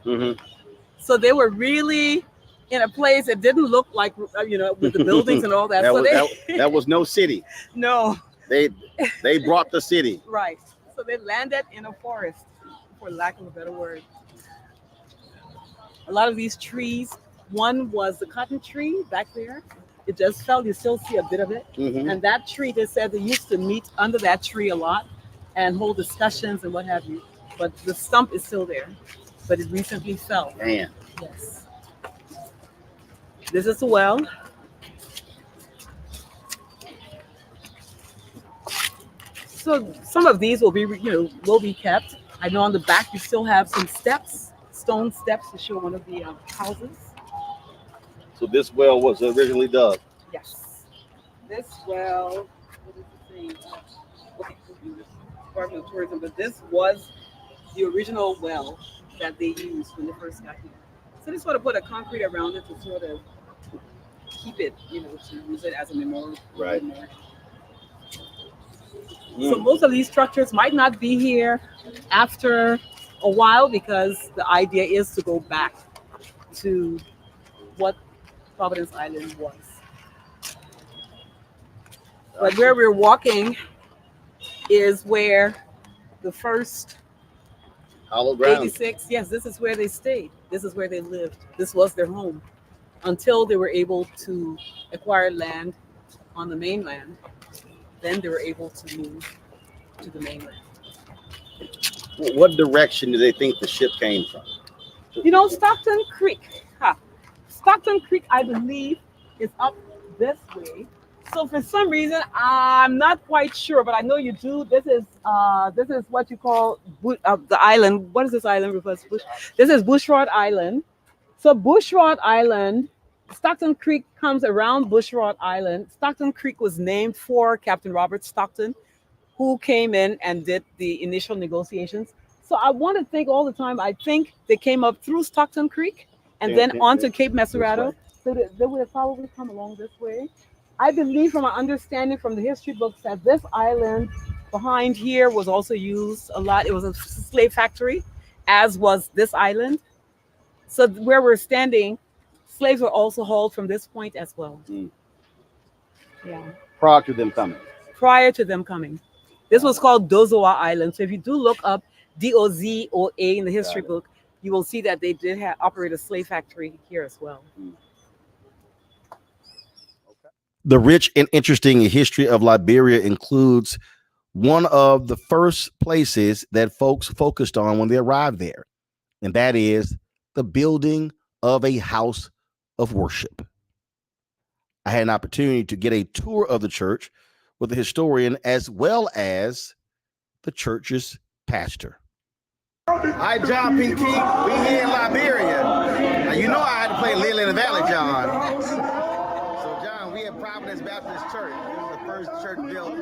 So they were really in a place that didn't look like, with the buildings and all that. That was no city. No. They brought the city. Right. So they landed in a forest, for lack of a better word. A lot of these trees, one was the cotton tree back there. It just fell. You still see a bit of it. And that tree, they said they used to meet under that tree a lot and hold discussions and what have you. But the stump is still there. But it recently fell. Man. Yes. This is the well. So some of these will be kept. I know on the back you still have some steps, stone steps to show one of the houses. So this well was originally dug. Yes. This well, what is the thing? Department of Tourism, but this was the original well that they used when they first got here. So they sort of put a concrete around it to sort of keep it, to use it as a memorial. Right. So most of these structures might not be here after a while because the idea is to go back to what Providence Island was. But where we're walking is where the first Hollow ground. 86, yes, this is where they stayed. This is where they lived. This was their home until they were able to acquire land on the mainland. Then they were able to move to the mainland. What direction do they think the ship came from? You know, Stockton Creek. Stockton Creek, I believe, is up this way. So for some reason, I'm not quite sure, but I know you do. This is what you call the island. What is this island, Rufus? This is Bushrod Island. So Bushrod Island, Stockton Creek comes around Bushrod Island. Stockton Creek was named for Captain Robert Stockton, who came in and did the initial negotiations. So I want to think all the time. I think they came up through Stockton Creek and then onto Cape Mesurado. So they would have probably come along this way. I believe, from my understanding from the history books, that this island behind here was also used a lot. It was a slave factory, as was this island. So where we're standing, slaves were also hauled from this point as well. Yeah. Prior to them coming. Prior to them coming. This was called Dozoa Island. So if you do look up Dozoa in the history book, you will see that they did operate a slave factory here as well. The rich and interesting history of Liberia includes one of the first places that folks focused on when they arrived there, and that is the building of a house of worship. I had an opportunity to get a tour of the church with a historian as well as the church's pastor. Hi, John P. King. We here in Liberia. Now, you know I had to play Lily in the Valley, John. So, John, we at Providence Baptist Church. This is the first church built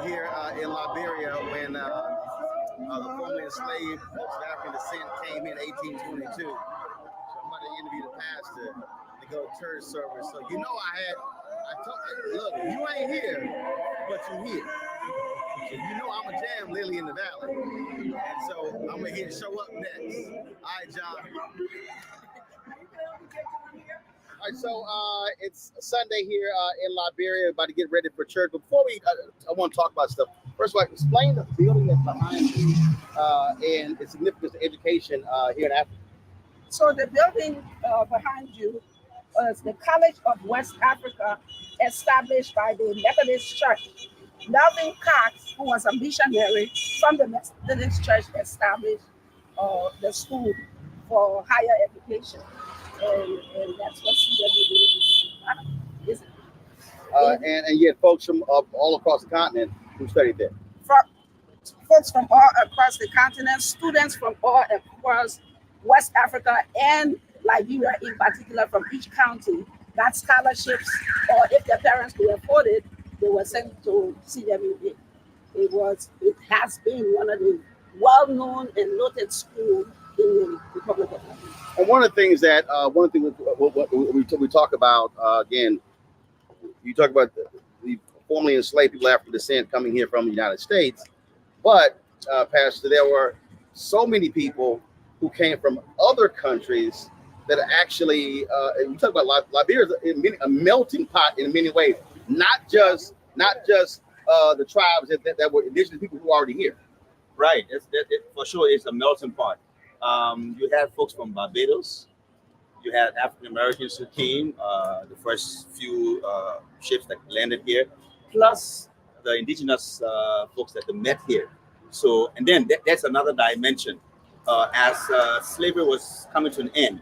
here in Liberia when the formerly enslaved folks of African descent came in 1822. So I'm about to interview the pastor to go to church service. So you know I told look, you ain't here, but you here. So you know I'm a jam Lily in the Valley. And so I'm gonna hit show up next. All right, John. All right, so it's Sunday here in Liberia, about to get ready for church. But before I want to talk about stuff. First of all, explain the building that's behind you and its significance to education here in Africa. So the building behind you was the College of West Africa, established by the Methodist Church. Melvin Cox, who was a missionary from the Methodist Church, established the school for higher education. And that's what CWB is. And yet folks from all across the continent who studied there. Folks from all across the continent, students from all across West Africa and Liberia in particular, from each county, got scholarships, or if their parents could afford it, they were sent to CWB. It has been one of the well-known and noted schools in the Republic of Liberia. And one of the things that we talk about again, you talk about the formerly enslaved people of African descent coming here from the United States, but Pastor, there were so many people who came from other countries that are actually, we talk about Liberia is a melting pot in many ways, not just the tribes that were indigenous people who are already here. Right, for sure, it's a melting pot. You had folks from Barbados, you had African Americans who came, the first few ships that landed here, plus the indigenous folks that they met here. So, and then that's another dimension. As slavery was coming to an end,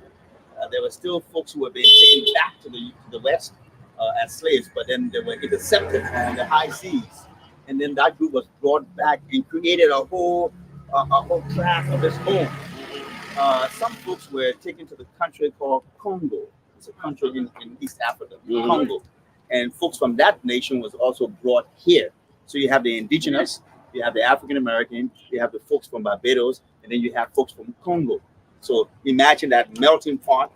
there were still folks who were being taken back to the West as slaves, but then they were intercepted on the high seas. And then that group was brought back and created a whole class of its own. Some folks were taken to the country called Congo. It's a country in East Africa, Congo. And folks from that nation was also brought here. So you have the indigenous, you have the African American, you have the folks from Barbados, and then you have folks from Congo. So imagine that melting pot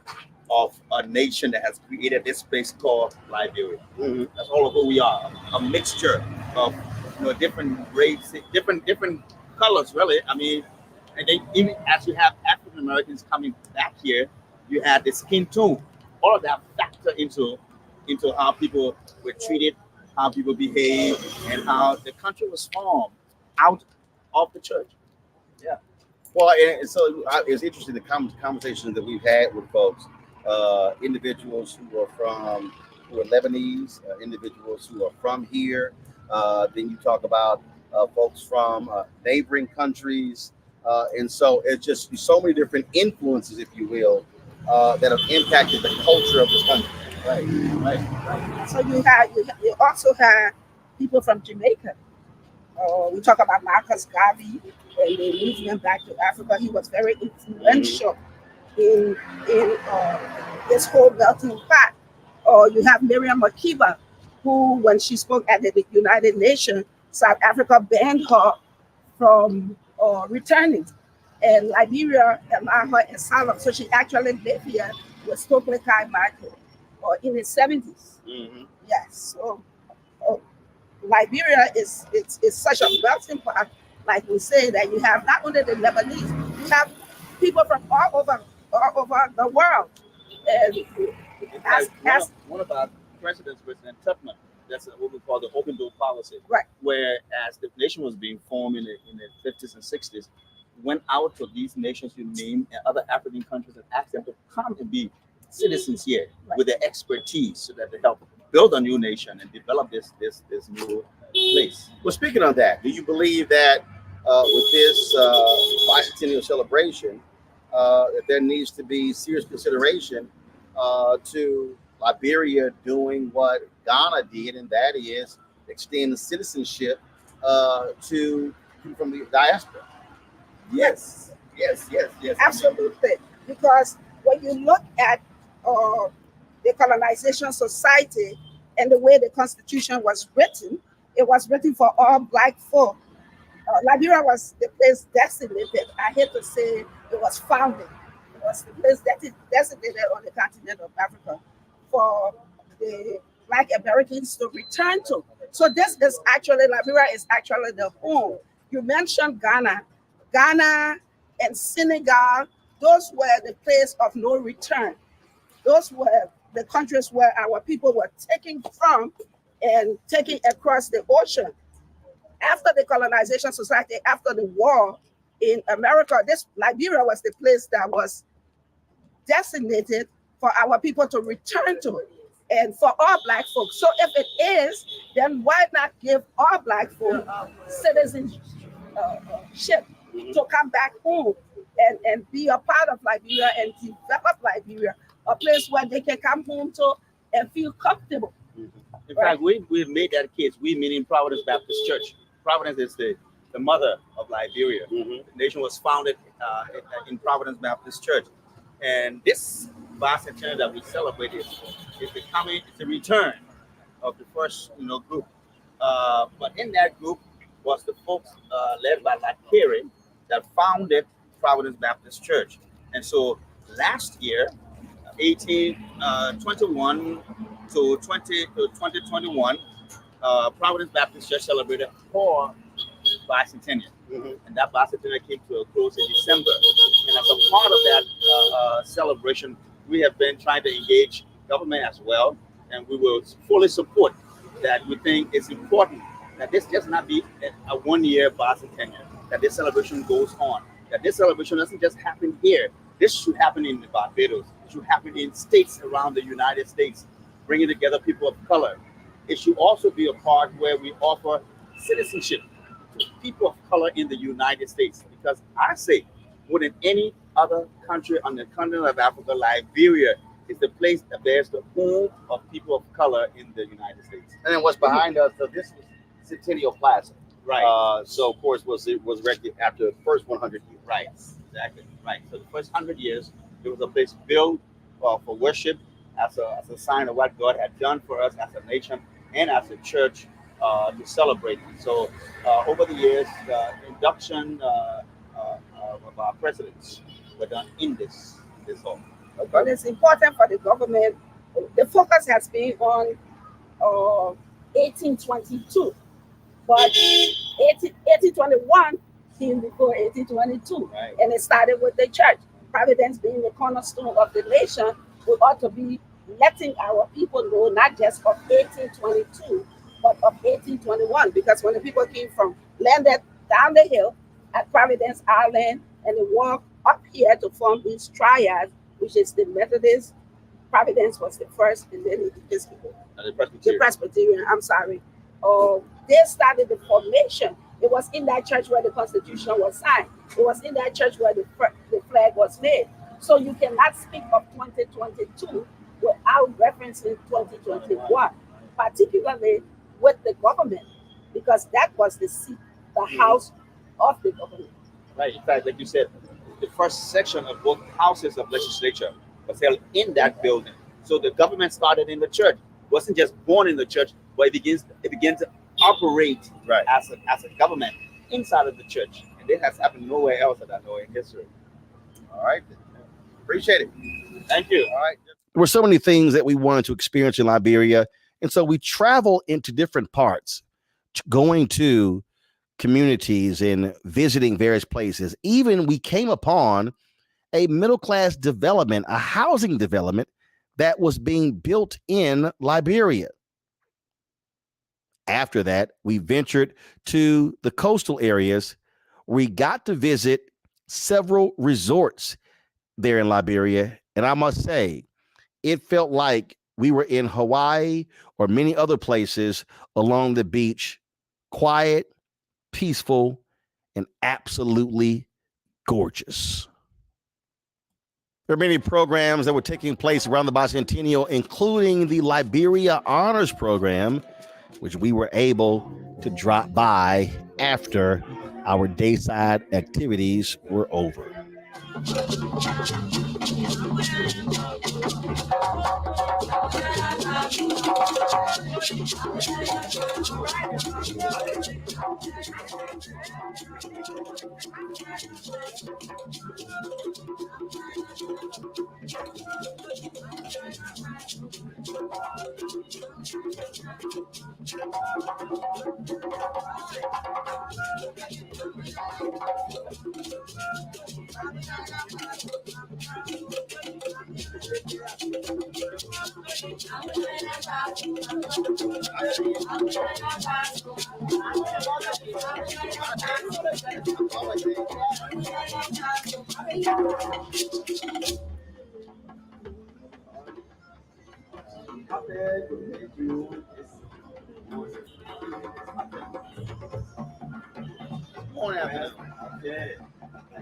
of a nation that has created this place called Liberia. That's all of who we are, a mixture of different races, different colors, really. I mean, and then even as you have African Americans coming back here, you had the skin tone. All of that factor into how people were treated, how people behave, and how the country was formed out of the church. Yeah. Well, and so it's interesting the conversations that we've had with folks, individuals who are Lebanese, individuals who are from here. Then you talk about folks from neighboring countries, and so it's just so many different influences, if you will, that have impacted the culture of this country. Right, right. So you also have people from Jamaica. We talk about Marcus Garvey and the movement back to Africa. He was very influential in this whole melting pot. You have Miriam Makeba, who, when she spoke at the United Nations, South Africa banned her from returning. And Liberia allowed her asylum. So she actually lived here with Stokely Carmichael in his 70s. Mm-hmm. Yes. So Liberia is such a melting pot, like we say, that you have not only the Lebanese, you have people from all over the world. And one of our presidents, President Tubman, that's what we call the open door policy. Right. Where as the nation was being formed in the 50s and 60s, went out to these nations you name and other African countries and asked them to come and be citizens here with their expertise so that they help build a new nation and develop this new place. Well, speaking of that, do you believe that with this bicentennial celebration, that there needs to be serious consideration to Liberia doing what Ghana did, and that is extend citizenship to people from the diaspora? yes, absolutely. Because when you look at the colonization society and the way the Constitution was written, it was written for all Black folk. Liberia was the place designated. I hate to say it was founded. It was the place designated on the continent of Africa for the Black Americans to return to. So this is actually, Liberia is actually the home. You mentioned Ghana. Ghana and Senegal, those were the place of no return. Those were the countries where our people were taken from and taken across the ocean. After the colonization society, after the war in America, this Liberia was the place that was designated for our people to return to and for all Black folks. So if it is, then why not give all Black folk citizenship to come back home and be a part of Liberia and develop Liberia, a place where they can come home to and feel comfortable. In fact, we've made that case. We meaning Providence Baptist Church. Providence is the mother of Liberia. The nation was founded in Providence Baptist Church. And this bicentennial that we celebrate is the return of the first group. But in that group was the folks led by Carey that founded Providence Baptist Church. And so last year, 1821 to 2021, Providence Baptist Church celebrated 4 bicentennial. And that bicentennial came to a close in December. And as a part of that celebration, we have been trying to engage government as well, and we will fully support that. We think it's important that this just not be a one-year bicentennial, that this celebration goes on, that this celebration doesn't just happen here. This should happen in Barbados. It should happen in states around the United States, bringing together people of color. It should also be a part where we offer citizenship to people of color in the United States, because I say more than any other country on the continent of Africa, Liberia is the place that bears the home of people of color in the United States. And then what's behind us? So this is Centennial Plaza, right? So of course was erected after the first 100 years. Right, exactly. Right. So the first 100 years, it was a place built for worship, as a sign of what God had done for us as a nation and as a church to celebrate. So over the years, the induction of our presidents were done in this hall. But it's important for the government. The focus has been on 1822, but 1821 came before 1822, right. And it started with the church. Providence being the cornerstone of the nation, we ought to be letting our people know not just of 1822, but of 1821, because when the people came from landed down the hill at Providence Island and they walked up here to form these triads, which is the Methodist. Providence was the first, and then the Episcopal. The Presbyterian, I'm sorry. They started the formation. It was in that church where the Constitution was signed. It was in that church where the flag was made. So you cannot speak of 2022 without referencing 2021, particularly with the government, because that was the seat, the house of the government. Right. In fact, like you said, the first section of both houses of legislature was held in that building. So the government started in the church. It wasn't just born in the church, but it began to operate as a government inside of the church. And it has happened nowhere else that I know in history. All right. Appreciate it. Thank you. All right. There were so many things that we wanted to experience in Liberia. And so we travel into different parts, going to communities and visiting various places. Even we came upon a middle-class development, a housing development that was being built in Liberia. After that, we ventured to the coastal areas. We got to visit several resorts there in Liberia. And I must say, it felt like we were in Hawaii or many other places along the beach, quiet, peaceful, and absolutely gorgeous. There are many programs that were taking place around the Bicentennial, including the Liberia Honors Program, which we were able to drop by after our dayside activities were over.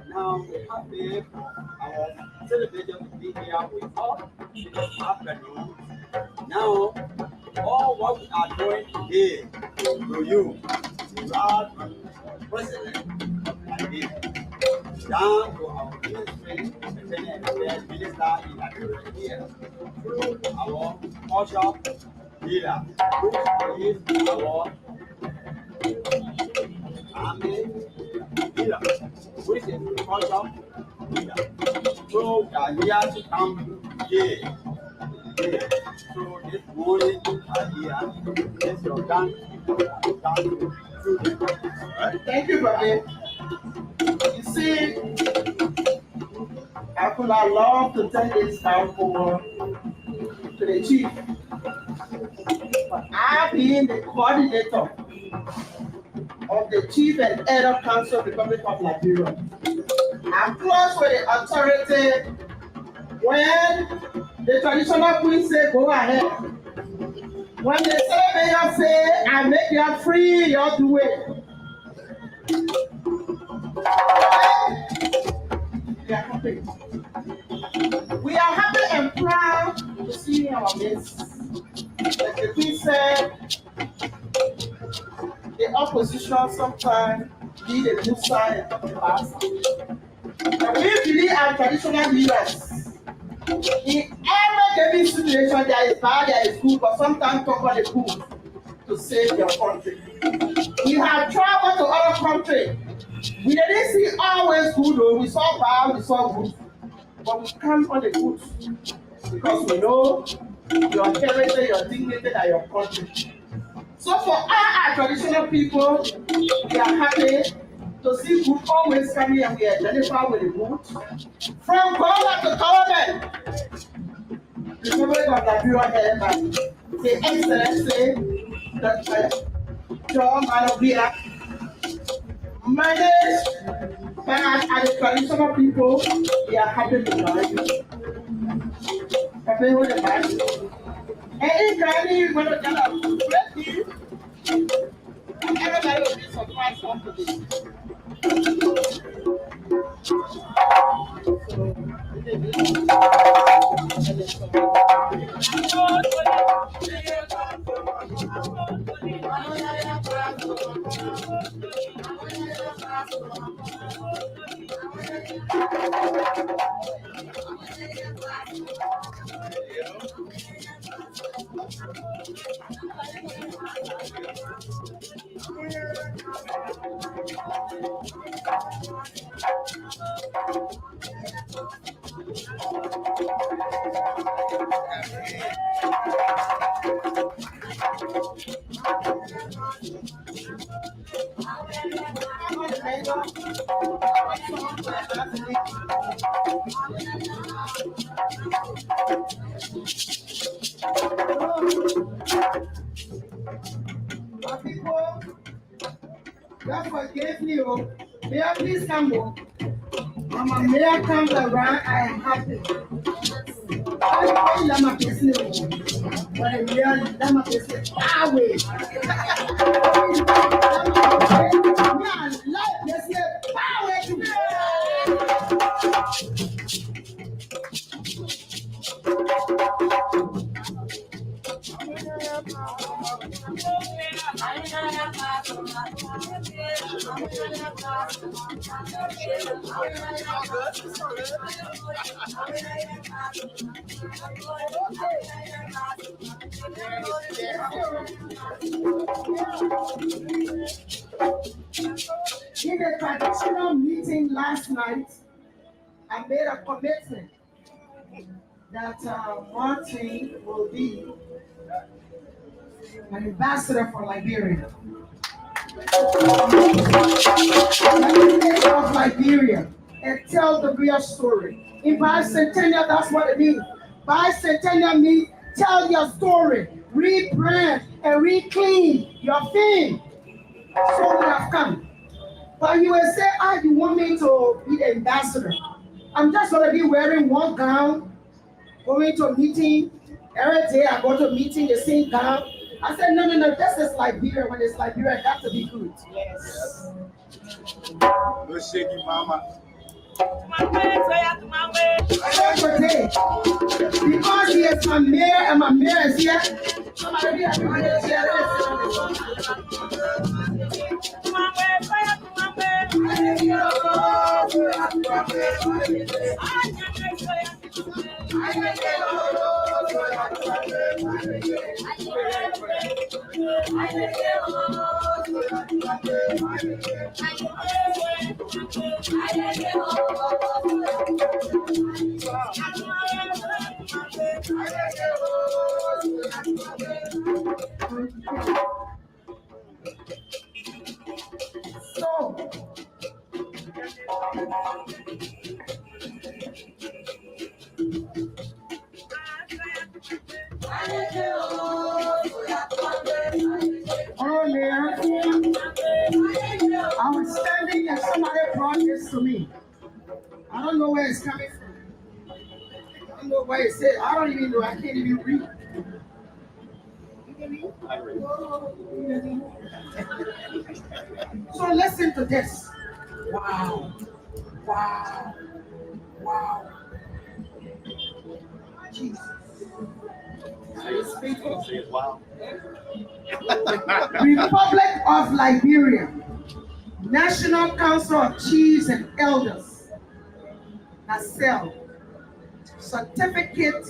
Now we have our celebration to be here with us this afternoon. Now, all what we are doing today to you, proud President of Liberia, down to our ministry, the minister in Liberia here, through our usher leader, who is our army leader, which is the culture leader. So we are here to come here. So this morning we are here. This your done. Thank you, brother. You see, I could have loved to take this time for to the chief, but I being the coordinator of the Chief and Elder Council of the Republic of Liberia, I'm close with the authority when the traditional queen say go ahead. When the mayor say I make you free, you do it. We are happy. We are happy and proud to see our midst. Like the queen said, the opposition sometimes need a good sign of the past. And we believe our traditional leaders. In every situation, there is bad, there is good, but sometimes talk about the good to save your country. We have traveled to other countries. We didn't see always good, though. We saw bad, we saw good. But we come on the good because we know your heritage, your dignity, and your country. So for our traditional people, we are happy to see good always coming and we identify with the good. From government to government, the Republic of Liberia Airman, His Excellency Dr. John Manovia, managed by the traditional people. We are happy to marry you. Happy with the marriage. And if Granny want to tell us, everybody will be surprised on today. People, God forgive me. May I please come home? Mama, may I come around? I am happy. I love my business. But I really love my business. I will. I love business. In a traditional meeting last night, I made a commitment that Martin will be an ambassador for Liberia. Of Liberia and tell the real story. In Bicentennial, that's what it means. Bicentennial means tell your story, rebrand and reclaim your thing. So we have come. But you will say, you want me to be the ambassador? I'm just going to be wearing one gown, going to a meeting. Every day I go to a meeting, the same gown. I said, no, this is Liberia. When it's Liberia, it has to be good. Yes. No shaky, mama. Because he is my mayor and my mayor is here. Somebody I was standing and somebody brought this to me. I don't know where it's coming from. I don't know where it says. I don't even know. I can't even read. I read. So listen to this. Wow. Wow. Wow. Jesus. Wow. Republic of Liberia, National Council of Chiefs and Elders, NACEL, Certificate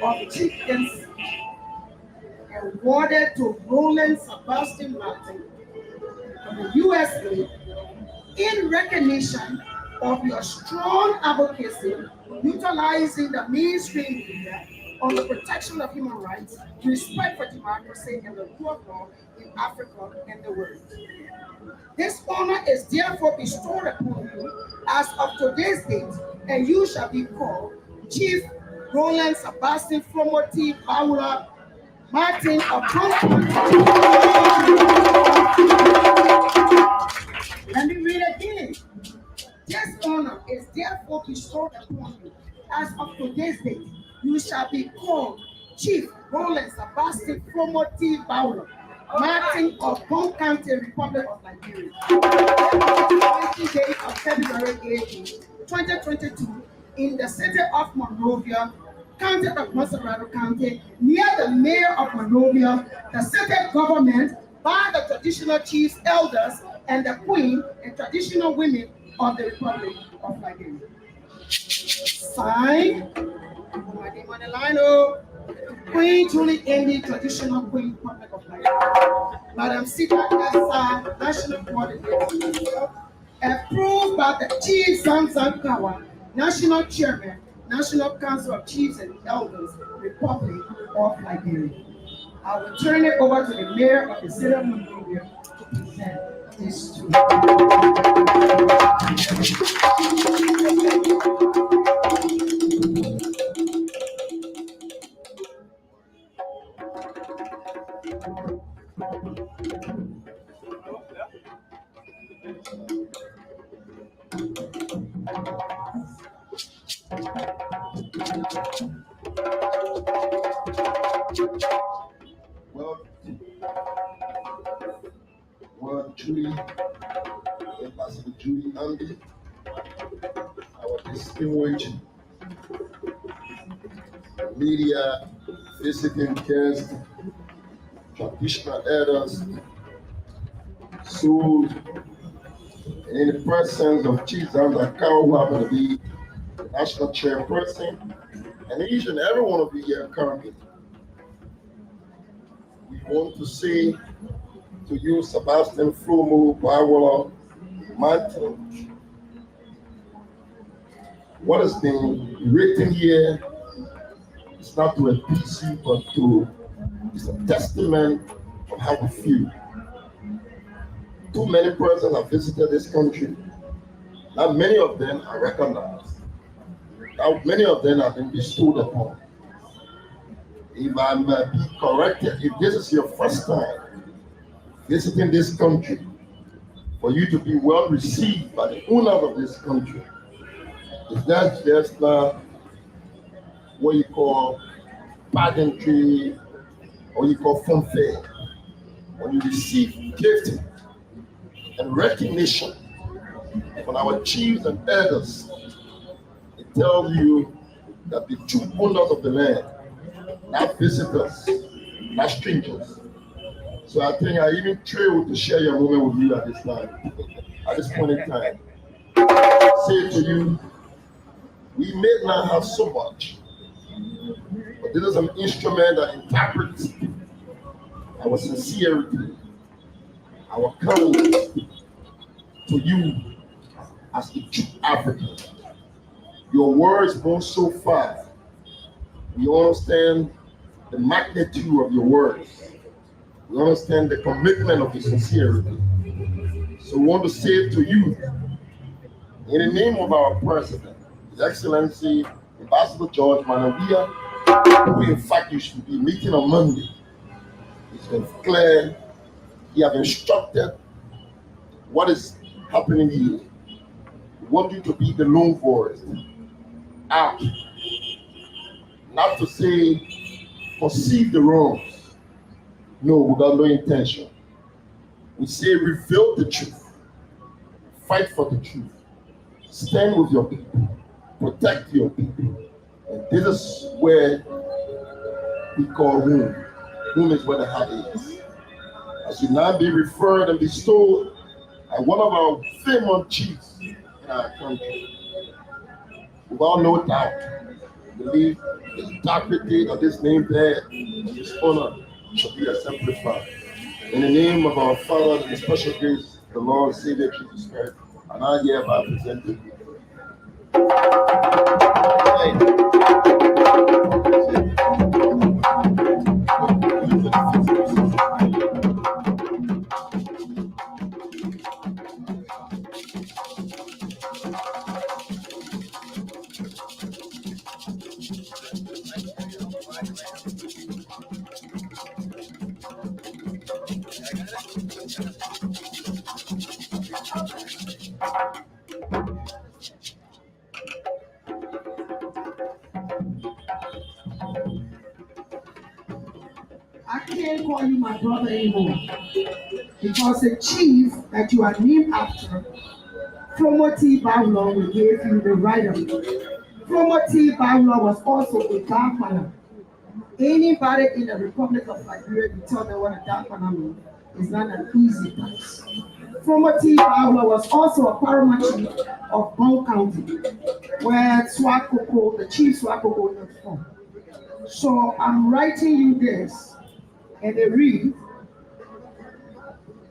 of Chieftains awarded to Roland Sebastian Martin from the USA in recognition of your strong advocacy utilizing the mainstream media on the protection of human rights, respect for democracy, and the rule of law in Africa and the world. This honor is therefore bestowed upon you as of today's date, and you shall be called Chief Roland, Sebastian, Fromoti, Paula, Martin, Let me read again. This honor is therefore bestowed upon you. As of today's date, you shall be called Chief Roland Sebastian Fromoti Paula, Martin of Bon County, Republic of Liberia. 20 days of February 18, 2022, in the city of Monrovia, County of Motherland County, near the mayor of Monrovia, the city government, by the traditional chiefs, elders, and the queen and traditional women of the Republic of Liberia. Sign, my name on the line, Queen Julie Andy, traditional queen, Republic of Liberia. Madam Sita Essa, national coordinator. Approved by the Chief Zanzan Kawa, national chairman, National Council of Chiefs and Elders, Republic of Liberia. I will turn it over to the mayor of the city of Monrovia to present this to Well, Julie, Ambassador Julie Andy, our distinguished media visiting guests, traditional elders, schools, and in the presence of Chief Zanzan Kawa, who happen to be the national chairperson, and each and every one of you here currently. We want to say to you, Sebastian Flomo, Bawala, Martin, what has been written here is not to appease you, but it's a testament of how we feel. Too many persons have visited this country. Not many of them are recognized. Not many of them have been bestowed upon. If I may be corrected, if this is your first time visiting this country, for you to be well received by the owners of this country, it's not just what you call pageantry or you call fanfare. When you receive gift and recognition from our chiefs and elders, it tells you that the true owners of the land, not visitors, not strangers. So I think I even thrilled to share your moment with you at this time, at this point in time. Say to you, we may not have so much, but this is an instrument that interprets our sincerity, our kindness to you as a true African. Your words go so far. We understand the magnitude of your words. We understand the commitment of your sincerity. So we want to say to you, in the name of our President, His Excellency, Ambassador George Manawia, who in fact you should be meeting on Monday, it's been clear, he has instructed what is happening here. We want you to be the lone voice out, not to say perceive the wrongs. No, without no intention. We say reveal the truth, fight for the truth, stand with your people, protect your people. And this is where we call home. Home is where the heart is. As you now be referred and bestowed as one of our famous chiefs in our country, without no doubt, believe the integrity of this name there, this honor shall be exemplified. In the name of our Father and the special grace, the Lord Savior Jesus Christ, and I hereby present you. can't call you my brother anymore because the chief that you are named after, Promoti Bawlo, will give you the right of it. Promoti Bawlo was also a godfather. Anybody in the Republic of Liberia, you tell them what a godfather means, is not an easy task. Promoti Bawlo was also a paramount chief of Bon County, where Swakoko, the chief Swakoko, is from. So I'm writing you this, and it reads,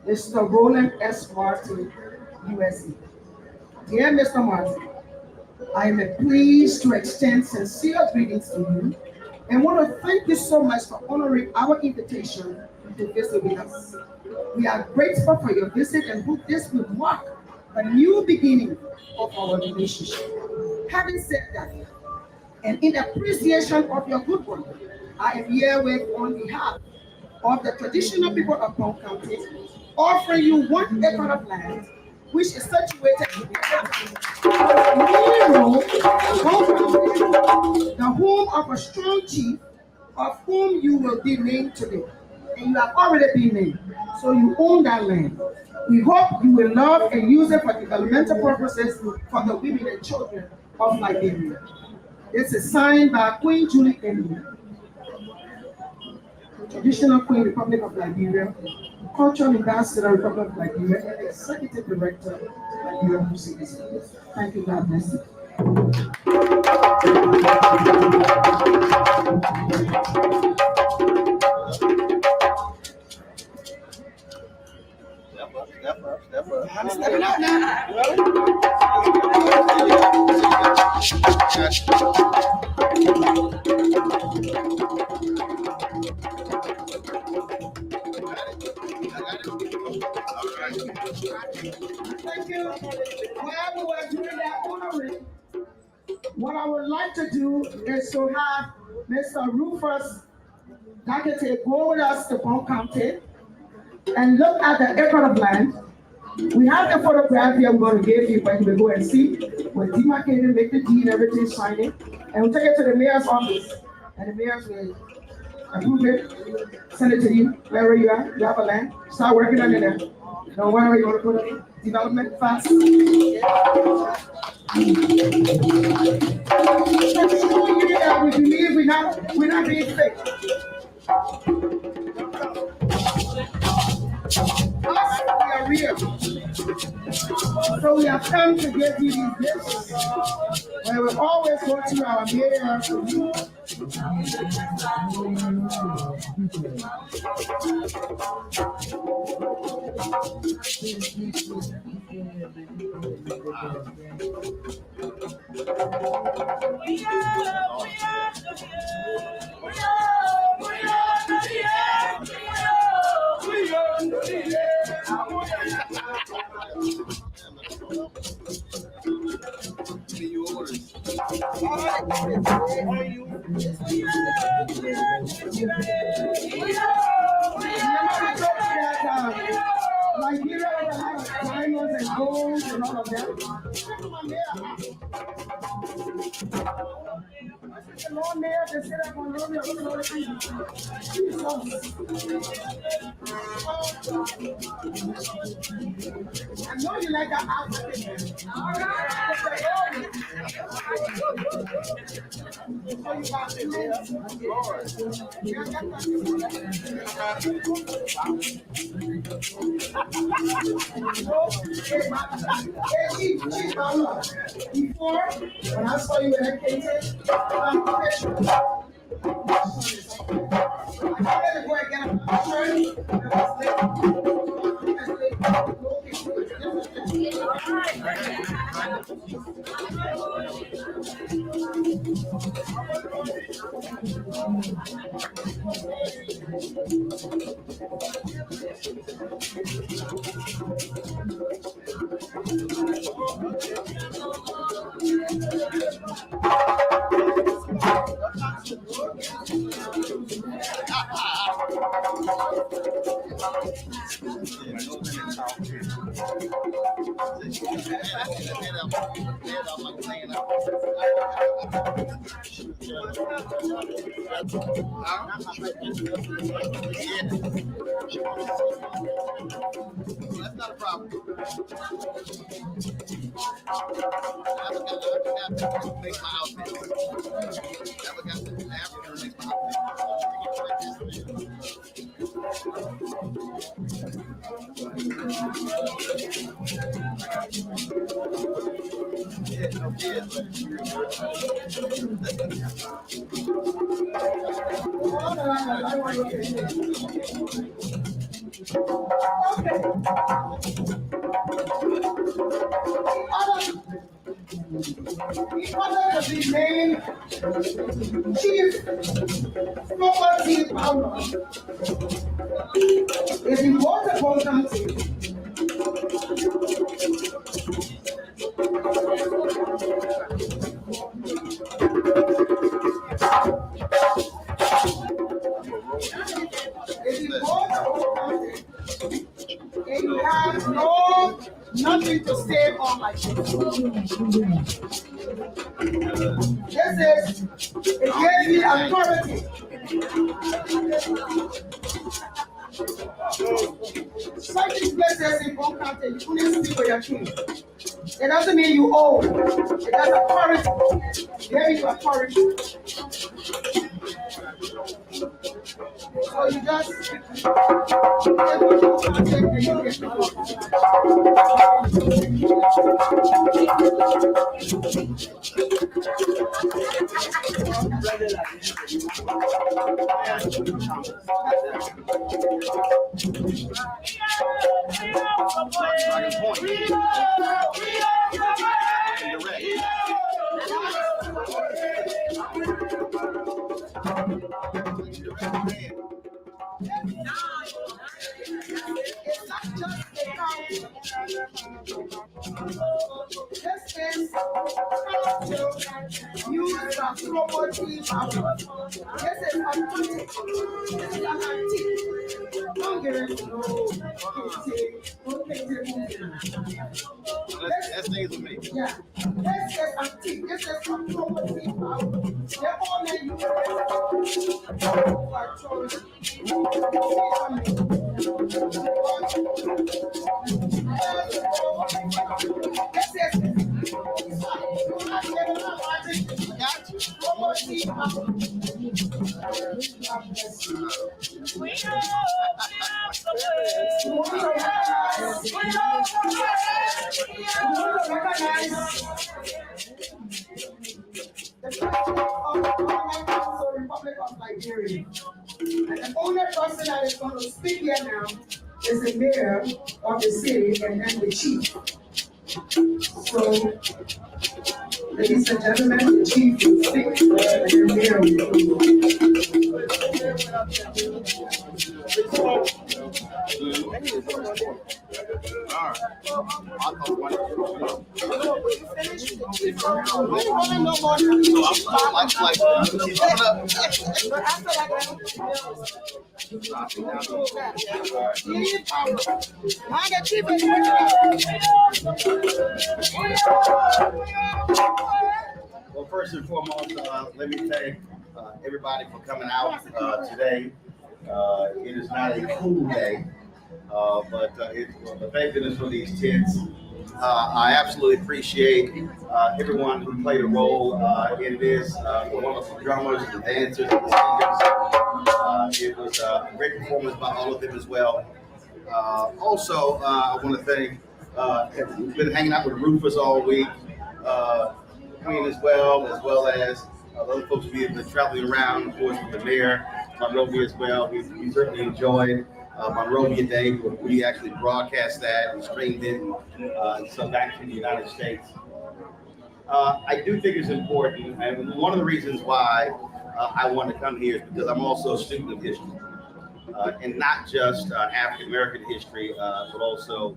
Mr. Roland S. Martin, USA. Dear Mr. Martin, I am pleased to extend sincere greetings to you and want to thank you so much for honoring our invitation to visit with us. We are grateful for your visit and hope this will mark a new beginning of our relationship. Having said that, and in appreciation of your good work, I am here with on behalf of the traditional people of Bon County, offering you 1 acre of land, which is situated in the home of a strong chief, of whom you will be named today. And you have already been named, so you own that land. We hope you will love and use it for developmental purposes for the women and children of Liberia. This is signed by Queen Julie Emily, Traditional Queen Republic of Liberia, Cultural Ambassador Republic of Liberia, and Executive Director of Liberia Bicentennial. Thank you, God bless you. I'm stepping out now. Thank you. While we were doing that honoring, what I would like to do is to have Mr. Rufus Dakete go with us to Bon County and look at the acre of land. We have the photograph here we're going to give you, but you will go and see. We'll demarcate it, make the deed, everything, sign it, and we'll take it to the mayor's office. And the mayor's will approve it, send it to you, wherever you are. You have a land, start working on it there. So wherever you want to put it, development fast. We're showing you that we believe we're not being fake. Us, we are real. So we have come to give you these gifts. Where we always go to our mayor for you. Liberia has a lot of diamonds and gold and all of that. The Lord Mayor just sit up on the I know you like that outfit. All right. Before, when I saw you in that case, I had to go and get a shirt. That's not a problem. Makes my outfit. Father was the main chief property owner. If you bought a whole country, if you bought a whole country, and you have nothing to save on like this. This is, it gives you authority. Certain places in one country, you couldn't sleep with your king. It doesn't mean you own. It has authority. Giving you authority. So you just it's not just a county. This is use the property power. This is antique. This is antique. Don't get it. That stays with me. Yeah. This is antique. This is property power. They only use Republic of Liberia. And the only person that is going to speak here now is the mayor of the city and then the chief. So, ladies and gentlemen, the chief will speak and the mayor Well, first and foremost, let me thank everybody for coming out today. It is not a cool day, but thank goodness for these tents. I absolutely appreciate everyone who played a role in this, the wonderful drummers, the dancers, the singers. It was a great performance by all of them as well. Also, I want to thank, we've been hanging out with Rufus all week, Queen as well as other folks we have been traveling around, of course, with the mayor, Monrovia as well. We certainly enjoyed Monrovia Day. We actually broadcast that and streamed it, so back to the United States. I do think it's important, and one of the reasons why I want to come here is because I'm also a student of history, and not just African American history, but also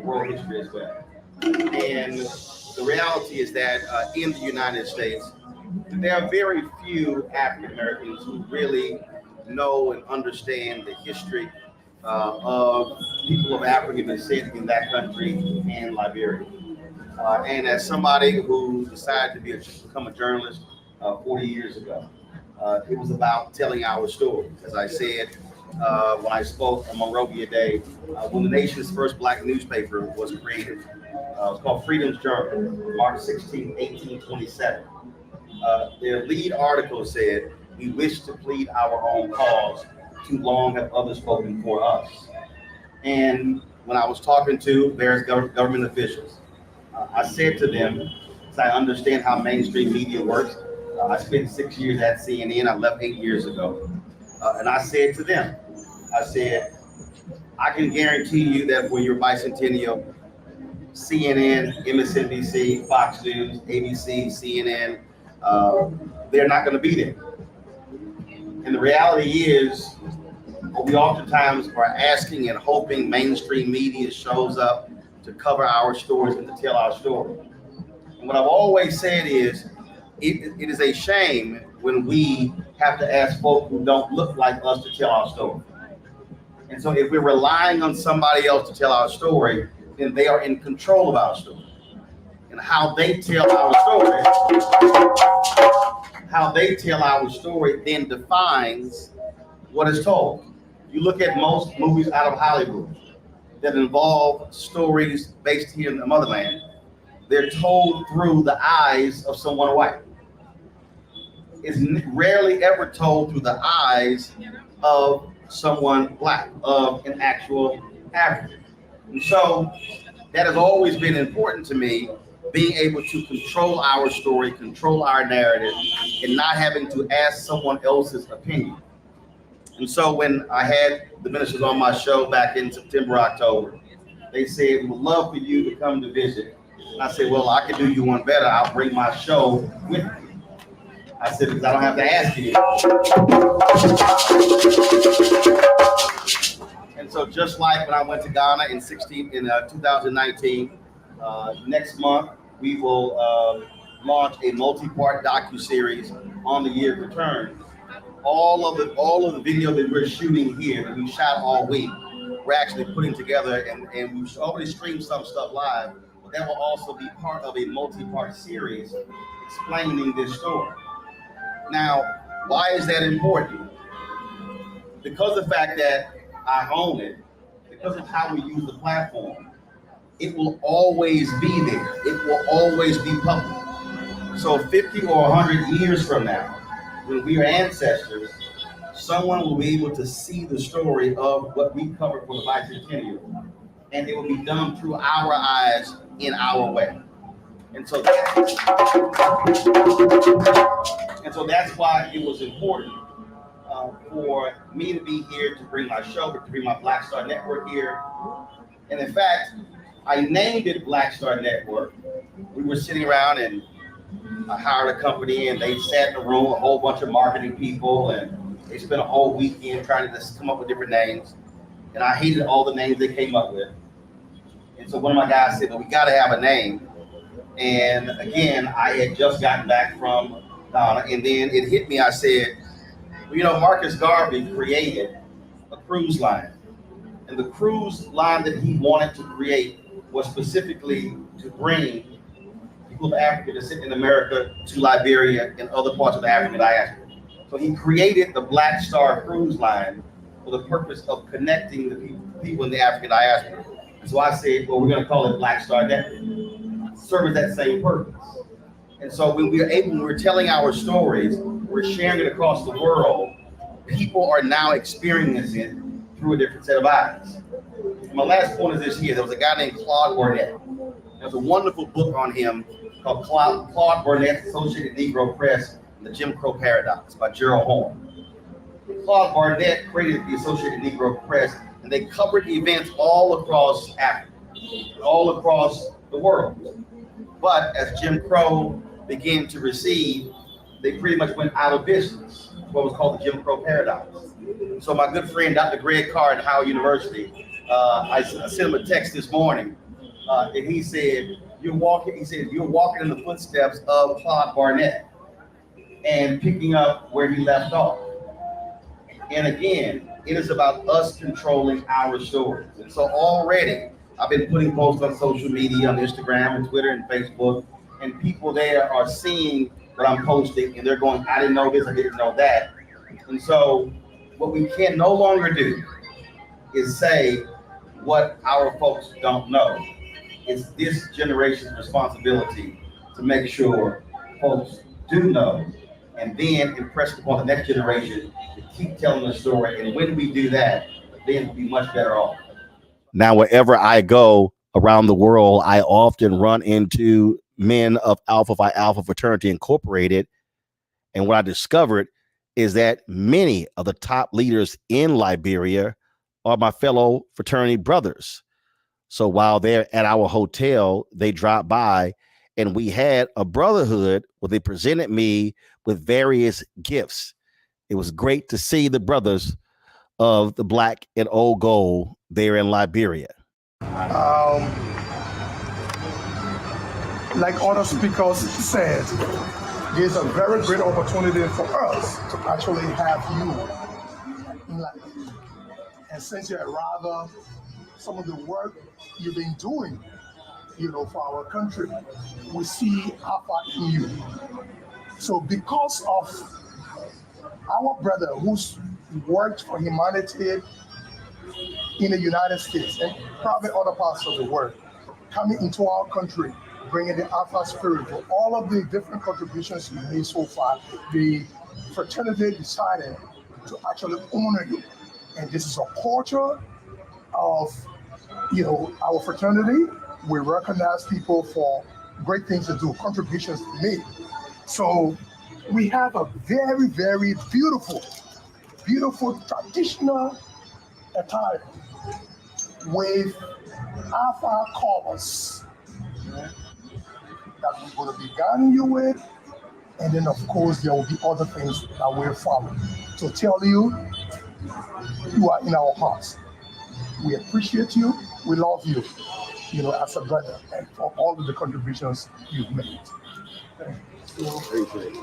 world history as well. And the reality is that in the United States, there are very few African Americans who really know and understand the history of people of African descent in that country and Liberia. And as somebody who decided to become a journalist 40 years ago, It was about telling our stories. As I said when I spoke on Monrovia Day, when the nation's first black newspaper was created, it was called Freedom's Journal, March 16, 1827. Their lead article said, "We wish to plead our own cause. Too long have others spoken for us." And when I was talking to various government officials, I said to them, because I understand how mainstream media works, I spent 6 years at CNN. I left 8 years ago. And I said to them, I said, I can guarantee you that for your bicentennial, CNN, MSNBC, Fox News, ABC, CNN, they're not going to be there. And the reality is, we oftentimes are asking and hoping mainstream media shows up to cover our stories and to tell our story. And what I've always said is, it is a shame when we have to ask folk who don't look like us to tell our story. And so if we're relying on somebody else to tell our story, then they are in control of our story. And how they tell our story then defines what is told. You look at most movies out of Hollywood that involve stories based here in the Motherland, they're told through the eyes of someone white. It's rarely ever told through the eyes of someone black, of an actual African. And so that has always been important to me, being able to control our story, control our narrative, and not having to ask someone else's opinion. And so when I had the ministers on my show back in September, October, they said, "We would love for you to come to visit." And I said, "Well, I can do you one better. I'll bring my show with me." I said, "Because I don't have to ask you." And so just like when I went to Ghana in 2019, next month we will launch a multi-part docuseries on the year of return. All of the video that we're shooting here, that we shot all week, we're actually putting together, and we've already streamed some stuff live, but that will also be part of a multi-part series explaining this story. Now, why is that important? Because of the fact that I own it, because of how we use the platform, it will always be there. It will always be public. So 50 or 100 years from now, when we are ancestors, someone will be able to see the story of what we covered for the bicentennial, and it will be done through our eyes in our way. And so that's why it was important for me to be here, to bring my show, to bring my Black Star Network here. And in fact, I named it Black Star Network. We were sitting around and I hired a company, and they sat in a room, a whole bunch of marketing people, and they spent a whole weekend trying to just come up with different names. And I hated all the names they came up with. And so one of my guys said, "Well, we got to have a name." And again, I had just gotten back from Ghana, and then it hit me. I said, "Well, you know, Marcus Garvey created a cruise line. And the cruise line that he wanted to create was specifically to bring people of Africa to sit in America to Liberia and other parts of the African diaspora. So he created the Black Star Cruise Line for the purpose of connecting the people in the African diaspora. And so I said, well, we're going to call it Black Star Network. Serves that same purpose. And so when we're telling our stories, we're sharing it across the world, people are now experiencing it through a different set of eyes. And my last point is this here. There was a guy named Claude Barnett. There's a wonderful book on him called Claude Barnett's Associated Negro Press and the Jim Crow Paradox by Gerald Horne. Claude Barnett created the Associated Negro Press, and they covered events all across Africa, all across the world. But as Jim Crow began to recede, they pretty much went out of business, what was called the Jim Crow Paradox. So my good friend, Dr. Greg Carr at Howard University, I sent him a text this morning, and he said, you're walking in the footsteps of Claude Barnett and picking up where he left off. And again, it is about us controlling our stories. And so already, I've been putting posts on social media, on Instagram and Twitter and Facebook, and people there are seeing what I'm posting, and they're going, I didn't know this, I didn't know that. And so what we can no longer do is say what our folks don't know. It's this generation's responsibility to make sure folks do know, and then impress it upon the next generation to keep telling the story. And when we do that, then we'll be much better off. Now, wherever I go around the world, I often run into men of Alpha Phi Alpha Fraternity Incorporated. And what I discovered is that many of the top leaders in Liberia are my fellow fraternity brothers. So while they're at our hotel, they dropped by and we had a brotherhood where they presented me with various gifts. It was great to see the brothers of the Black and Old Gold there in Liberia. Like other speakers said, there's a very great opportunity for us to actually have you in Liberia. And since you're rather some of the work you've been doing, for our country, we see Alpha in you. So because of our brother who's worked for humanity in the United States and probably other parts of the world, coming into our country, bringing the Alpha spirit to all of the different contributions you made so far, the fraternity decided to actually honor you. And this is a culture of, our fraternity. We recognize people for great things to do, contributions to make. So we have a very, very beautiful traditional attire with Alpha colors that we're going to be guiding you with. And then, of course, there will be other things that will follow. To tell you, you are in our hearts. We appreciate you. We love you, as a brother, and for all of the contributions you've made. Thank you. Appreciate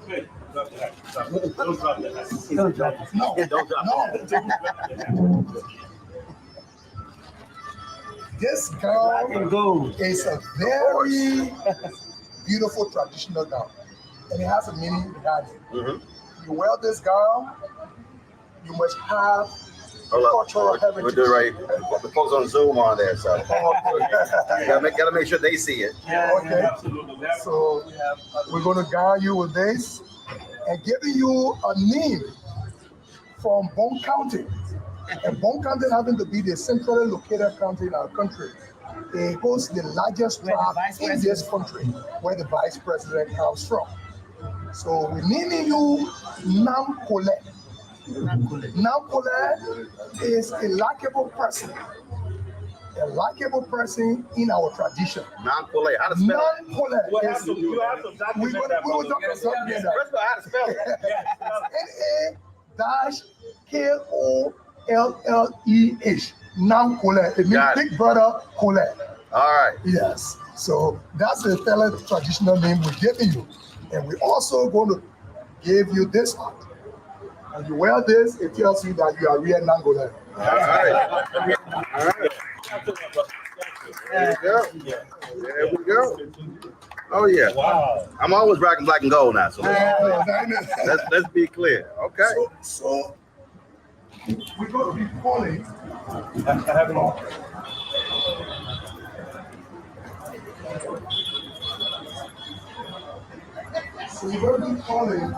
it. Don't drop that. No. This gown is a very beautiful traditional gown, and it has a meaning behind it. Mm-hmm. You wear this gown, you must have cultural heritage. We'll do right. The folks on Zoom on there, so gotta make sure they see it. Okay. So we're gonna guide you with this and giving you a name from Bone County. And Bone County happens to be the centrally located county in our country. It hosts the largest tribe in this country, where the vice president comes from. So we're naming you Nam Kole. Nam Kole is a likable person. A likable person in our tradition. Nam Kole, how to spell it? Nam Kole. You have to document that. We will document that. First of all, how to spell it? N-A--K-O-L-L-E-H. Nam Kole. It means big brother Kole. All right. Yes. So that's the traditional name we're giving you. And we're also going to give you this hat. And you wear this, it tells you that you are real Nangole. All right. All right. There we go. There we go. Oh yeah. Wow. I'm always rocking black and gold now. So let's be clear. Okay. So we're going to be calling. So we're going to be calling.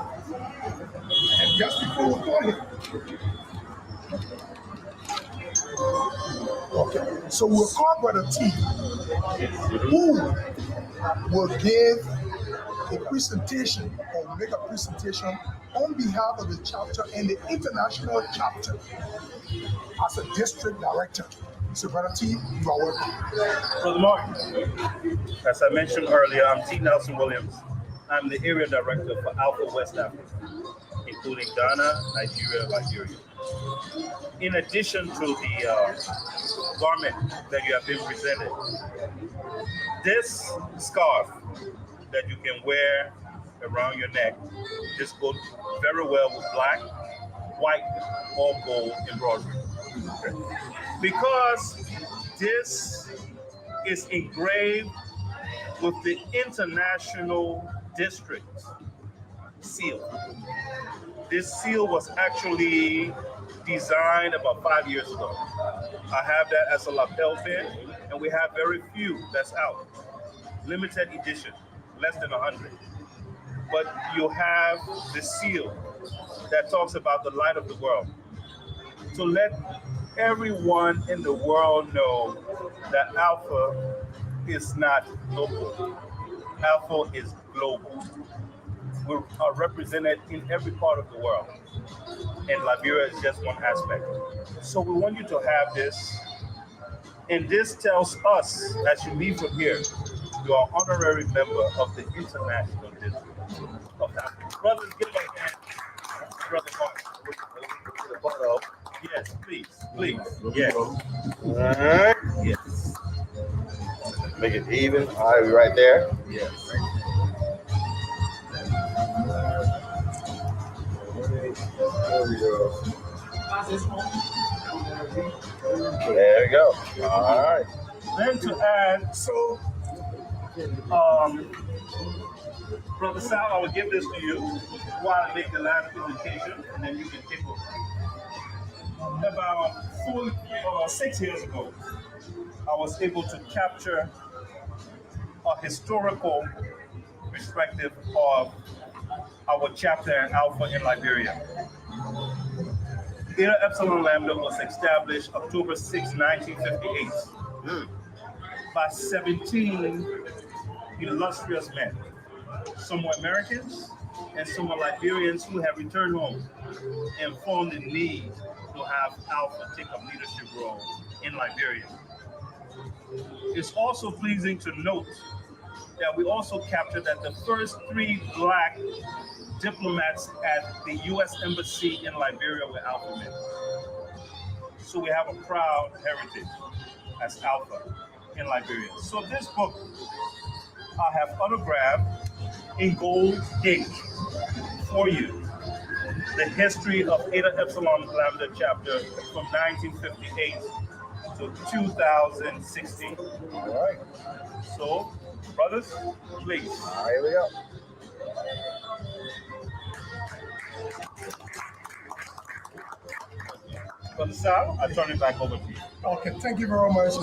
And just before we call him. Okay, so we'll call Brother T, who will give a presentation or make a presentation on behalf of the chapter and the international chapter as a district director. So Brother T, you are welcome. Good morning. As I mentioned earlier, I'm T. Nelson Williams. I'm the area director for Alpha West Africa, including Ghana, Nigeria, Liberia. In addition to the garment that you have been presented, this scarf that you can wear around your neck, this goes very well with black, white, or gold embroidery. Because this is engraved with the International District seal. This seal was actually designed about 5 years ago. I have that as a lapel pin, and we have very few that's out. Limited edition, less than 100. But you have the seal that talks about the light of the world. To let everyone in the world know that Alpha is not local. Alpha is global. We are represented in every part of the world. And Liberia is just one aspect. So we want you to have this. And this tells us, as you leave from here, you are an honorary member of the International District of Africa. Brothers, give it a hand. Brother Mark. Yes, please, please. Yes. All right. Yes. Make it even. All right, we right there. Yes. There we go. All right. Then to add, so, Brother Sal, I will give this to you while I make the last presentation, and then you can take over. About 6 years ago, I was able to capture a historical perspective of our chapter in Alpha in Liberia. Beta Epsilon Lambda was established October 6, 1958 by 17 illustrious men. Some were Americans and some were Liberians who have returned home and found the need to have Alpha take a leadership role in Liberia. It's also pleasing to note that we also captured that the first 3 Black diplomats at the U.S. Embassy in Liberia were Alpha men. So we have a proud heritage as Alpha in Liberia. So this book I have autographed in gold ink for you. The history of Eta Epsilon Lambda chapter from 1958 to 2016. All right. So, brothers, please. All right, here we go. Brother Sal, I turn it back over to you. Okay, thank you very much,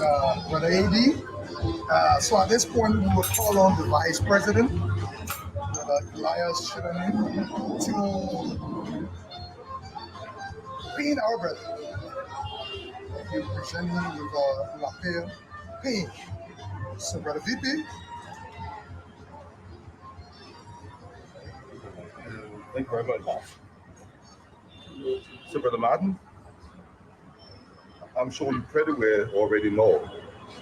Brother AD. So at this point, we will call on the Vice President, Brother Elias Shiranin, to pin our brother. He'll present him with a lapel pin. So, Brother VP. Thank you very much, boss. So, Brother Martin, I'm sure you pretty well already know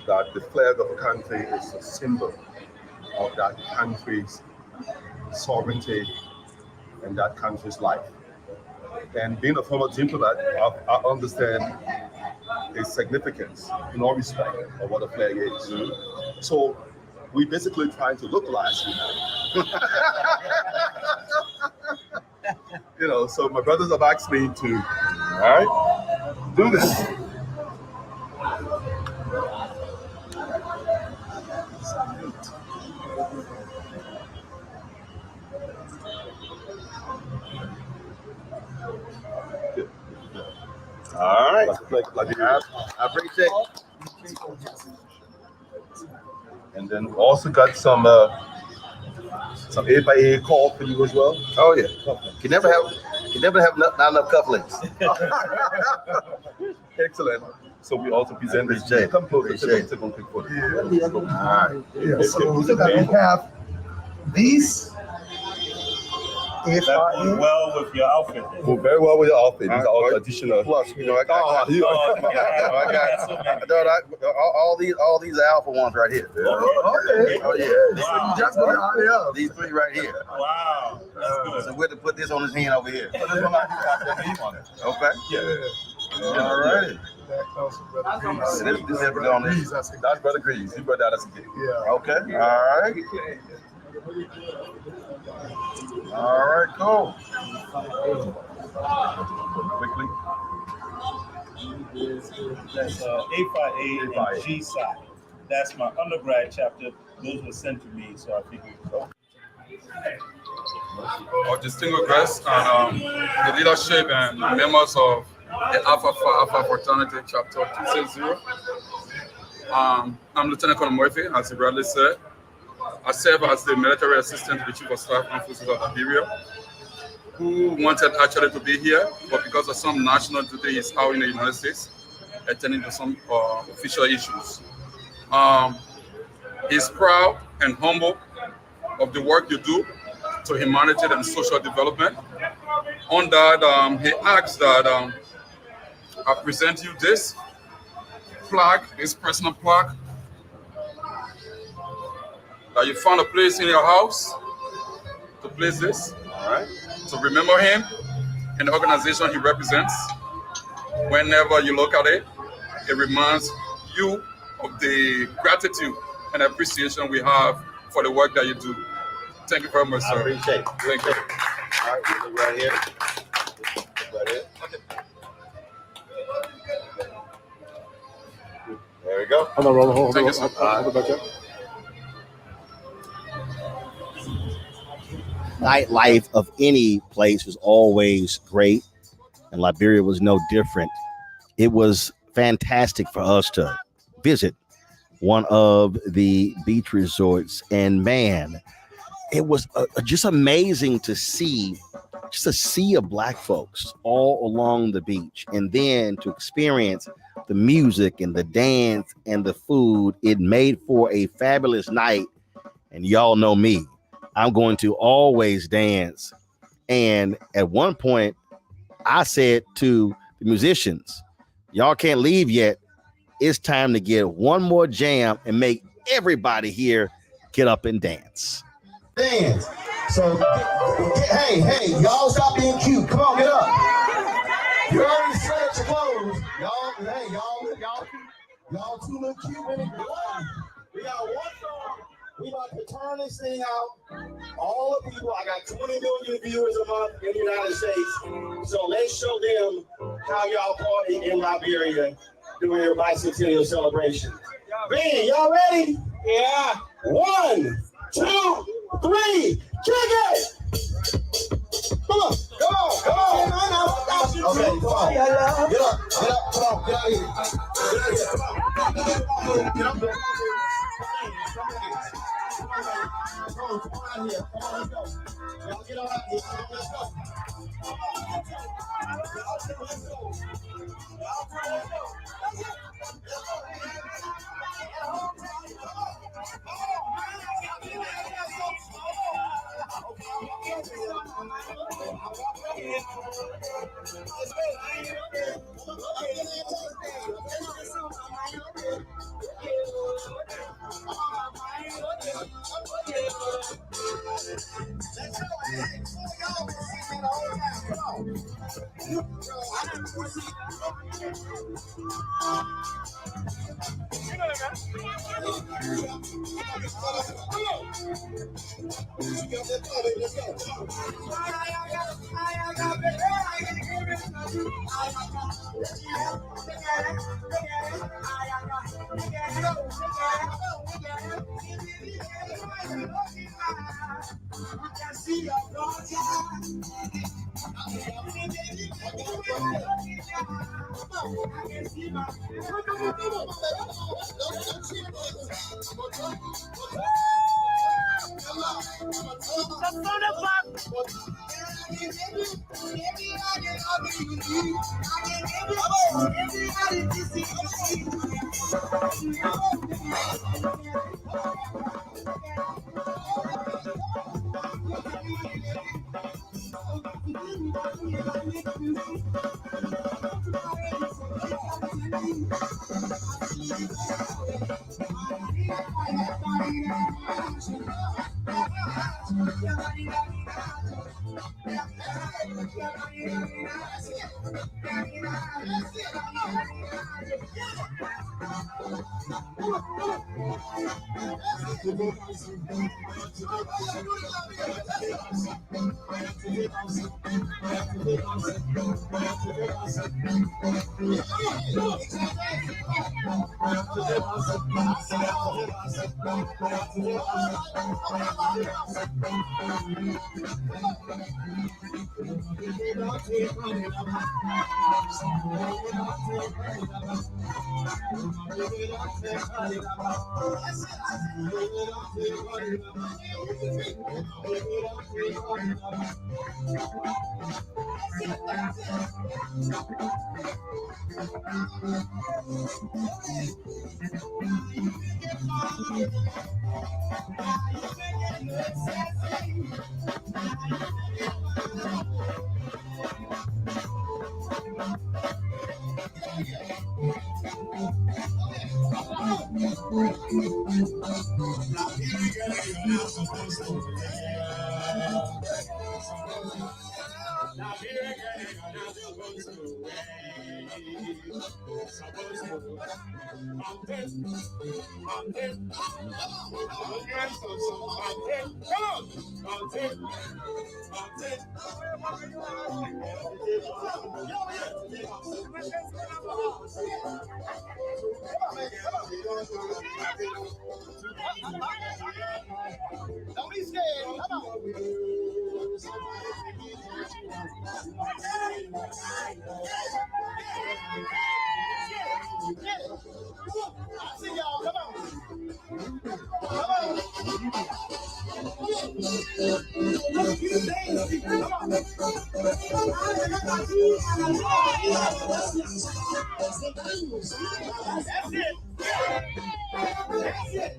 that the flag of a country is a symbol of that country's sovereignty and that country's life. And being a former diplomat, I understand its significance in all respect of what a flag is. So we basically trying to localize it. You know, so my brothers have asked me to, all right, do this. All right. I appreciate it. And then also got some A by A call for you as well. Oh yeah. Can never have not enough cufflinks. Excellent. So we also present this. Come closer to go quick photo. All right. Yeah, so that we have these. That goes well with your outfit. Go very well with your outfit. These are all traditional. Plus, you know, I got all these alpha ones right here. Okay. Oh yeah. Wow. Just go these 3 right here. Wow. That's good. So we're to put this on his hand over here. This one I got that name on it. Okay. Yeah. All right. This is on this. That's Brother Greaves. He brought that as a gift. Yeah. Okay. All right. All right, cool. Quickly. That's A by A and G side. That's my undergrad chapter. Those were sent to me, so I figured. Our distinguished guests and the leadership and members of the Alpha Fraternity Chapter 260. I'm Lieutenant Colonel Murphy, as he rightly said. I serve as the military assistant to the Chief of Staff and Forces of Liberia, who wanted actually to be here, but because of some national duty, he's out in the United States, attending to some official issues. He's proud and humble of the work you do to humanity and social development. On that, he asks that I present you this plaque, this personal plaque, that you found a place in your house to place this, all right, to remember him and the organization he represents. Whenever you look at it, it reminds you of the gratitude and appreciation we have for the work that you do. Thank you very much, sir. I appreciate it. Thank you. All right, we look right here. Look right here. There we go. Hold on, Roland. Hold Thank on. you, sir. Hold it back there. Nightlife of any place is always great, and Liberia was no different. It was fantastic for us to visit one of the beach resorts, and man, it was just amazing to see just a sea of Black folks all along the beach, and then to experience the music and the dance and the food. It made for a fabulous night, and y'all know me. I'm going to always dance. And at one point, I said to the musicians, y'all can't leave yet. It's time to get one more jam and make everybody here get up and dance. Dance. So, hey, y'all stop being cute. Come on, get up. You already stretched your clothes. Y'all too little cute. We got one song. We about to turn this thing out. All the people, I got 20 million viewers a month in the United States. So let's show them how y'all party in Liberia during your bicentennial celebration. Man, y'all ready? Yeah. 1, 2, 3, kick it! Come on. Okay, come on. Get up, come on, get out here. Get up here. Come on out here. Come on, let's go. Y'all get on out here. Come on, let's go. Don't be scared. Come on. I see y'all. Come on. Come on. That's it. That's it.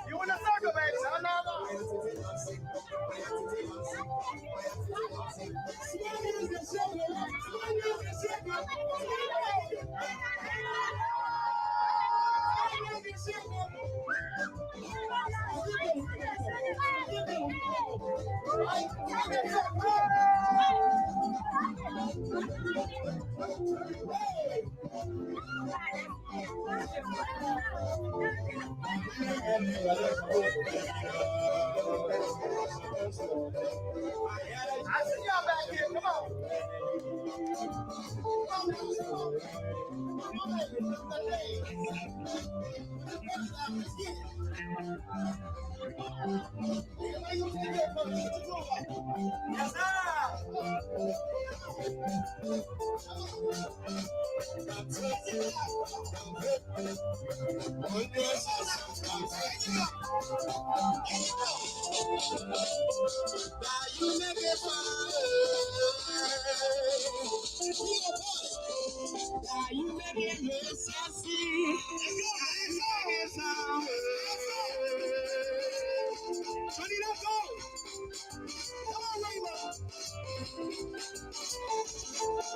You in the circle, baby. I see y'all back here. Come on. Yes, you make it fun. You make it sassy. Turn it up, go. Come on, Rainbow.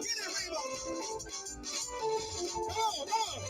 Get it, Rainbow. Come on, come on.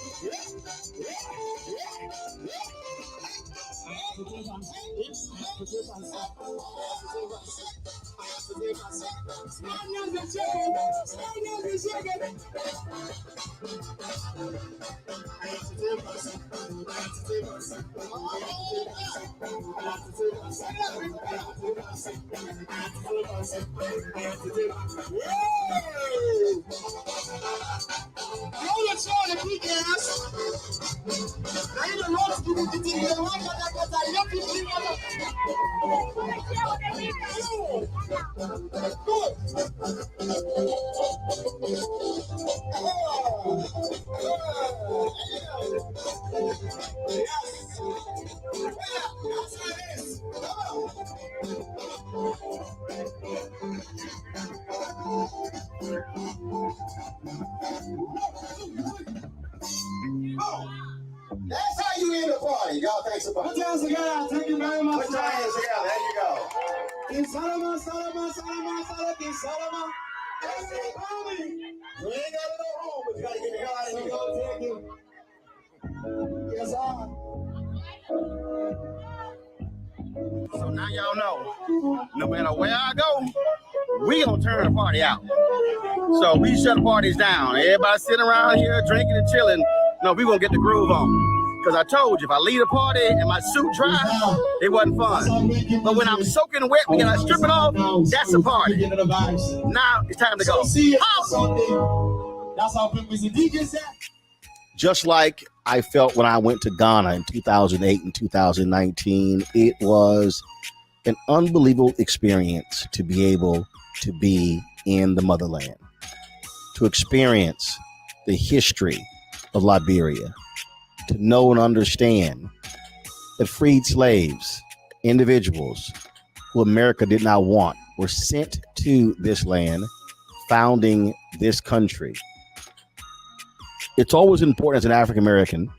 you go. Thanks a bunch. Put your hands together. Thank you very much. Put your hands together. There you go. King Solomon, Solomon, Solomon, Solomon, King Solomon. That's it, homie. You ain't got to go home, but you got to get the hell out of here. Thank you. Yes, sir. So now y'all know, no matter where I go, we gonna turn the party out. So we shut the parties down. Everybody sitting around here drinking and chilling. No, we gonna get the groove on. Because I told you, if I leave a party and my suit dry, it wasn't fun. But when I'm soaking wet, we gotta strip it off, that's a party. Now it's time to go. That's how quick the DJ said. Just like I felt when I went to Ghana in 2008 and 2019, it was an unbelievable experience to be able to be in the motherland, to experience the history of Liberia, to know and understand that freed slaves, individuals who America did not want, were sent to this land, founding this country. It's always important as an African American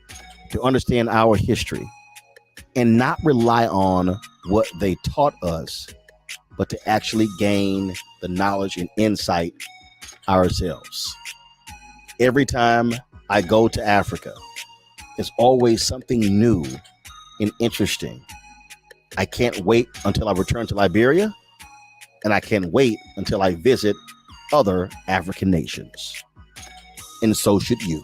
to understand our history and not rely on what they taught us, but to actually gain the knowledge and insight ourselves. Every time I go to Africa, it's always something new and interesting. I can't wait until I return to Liberia, and I can't wait until I visit other African nations. And so should you.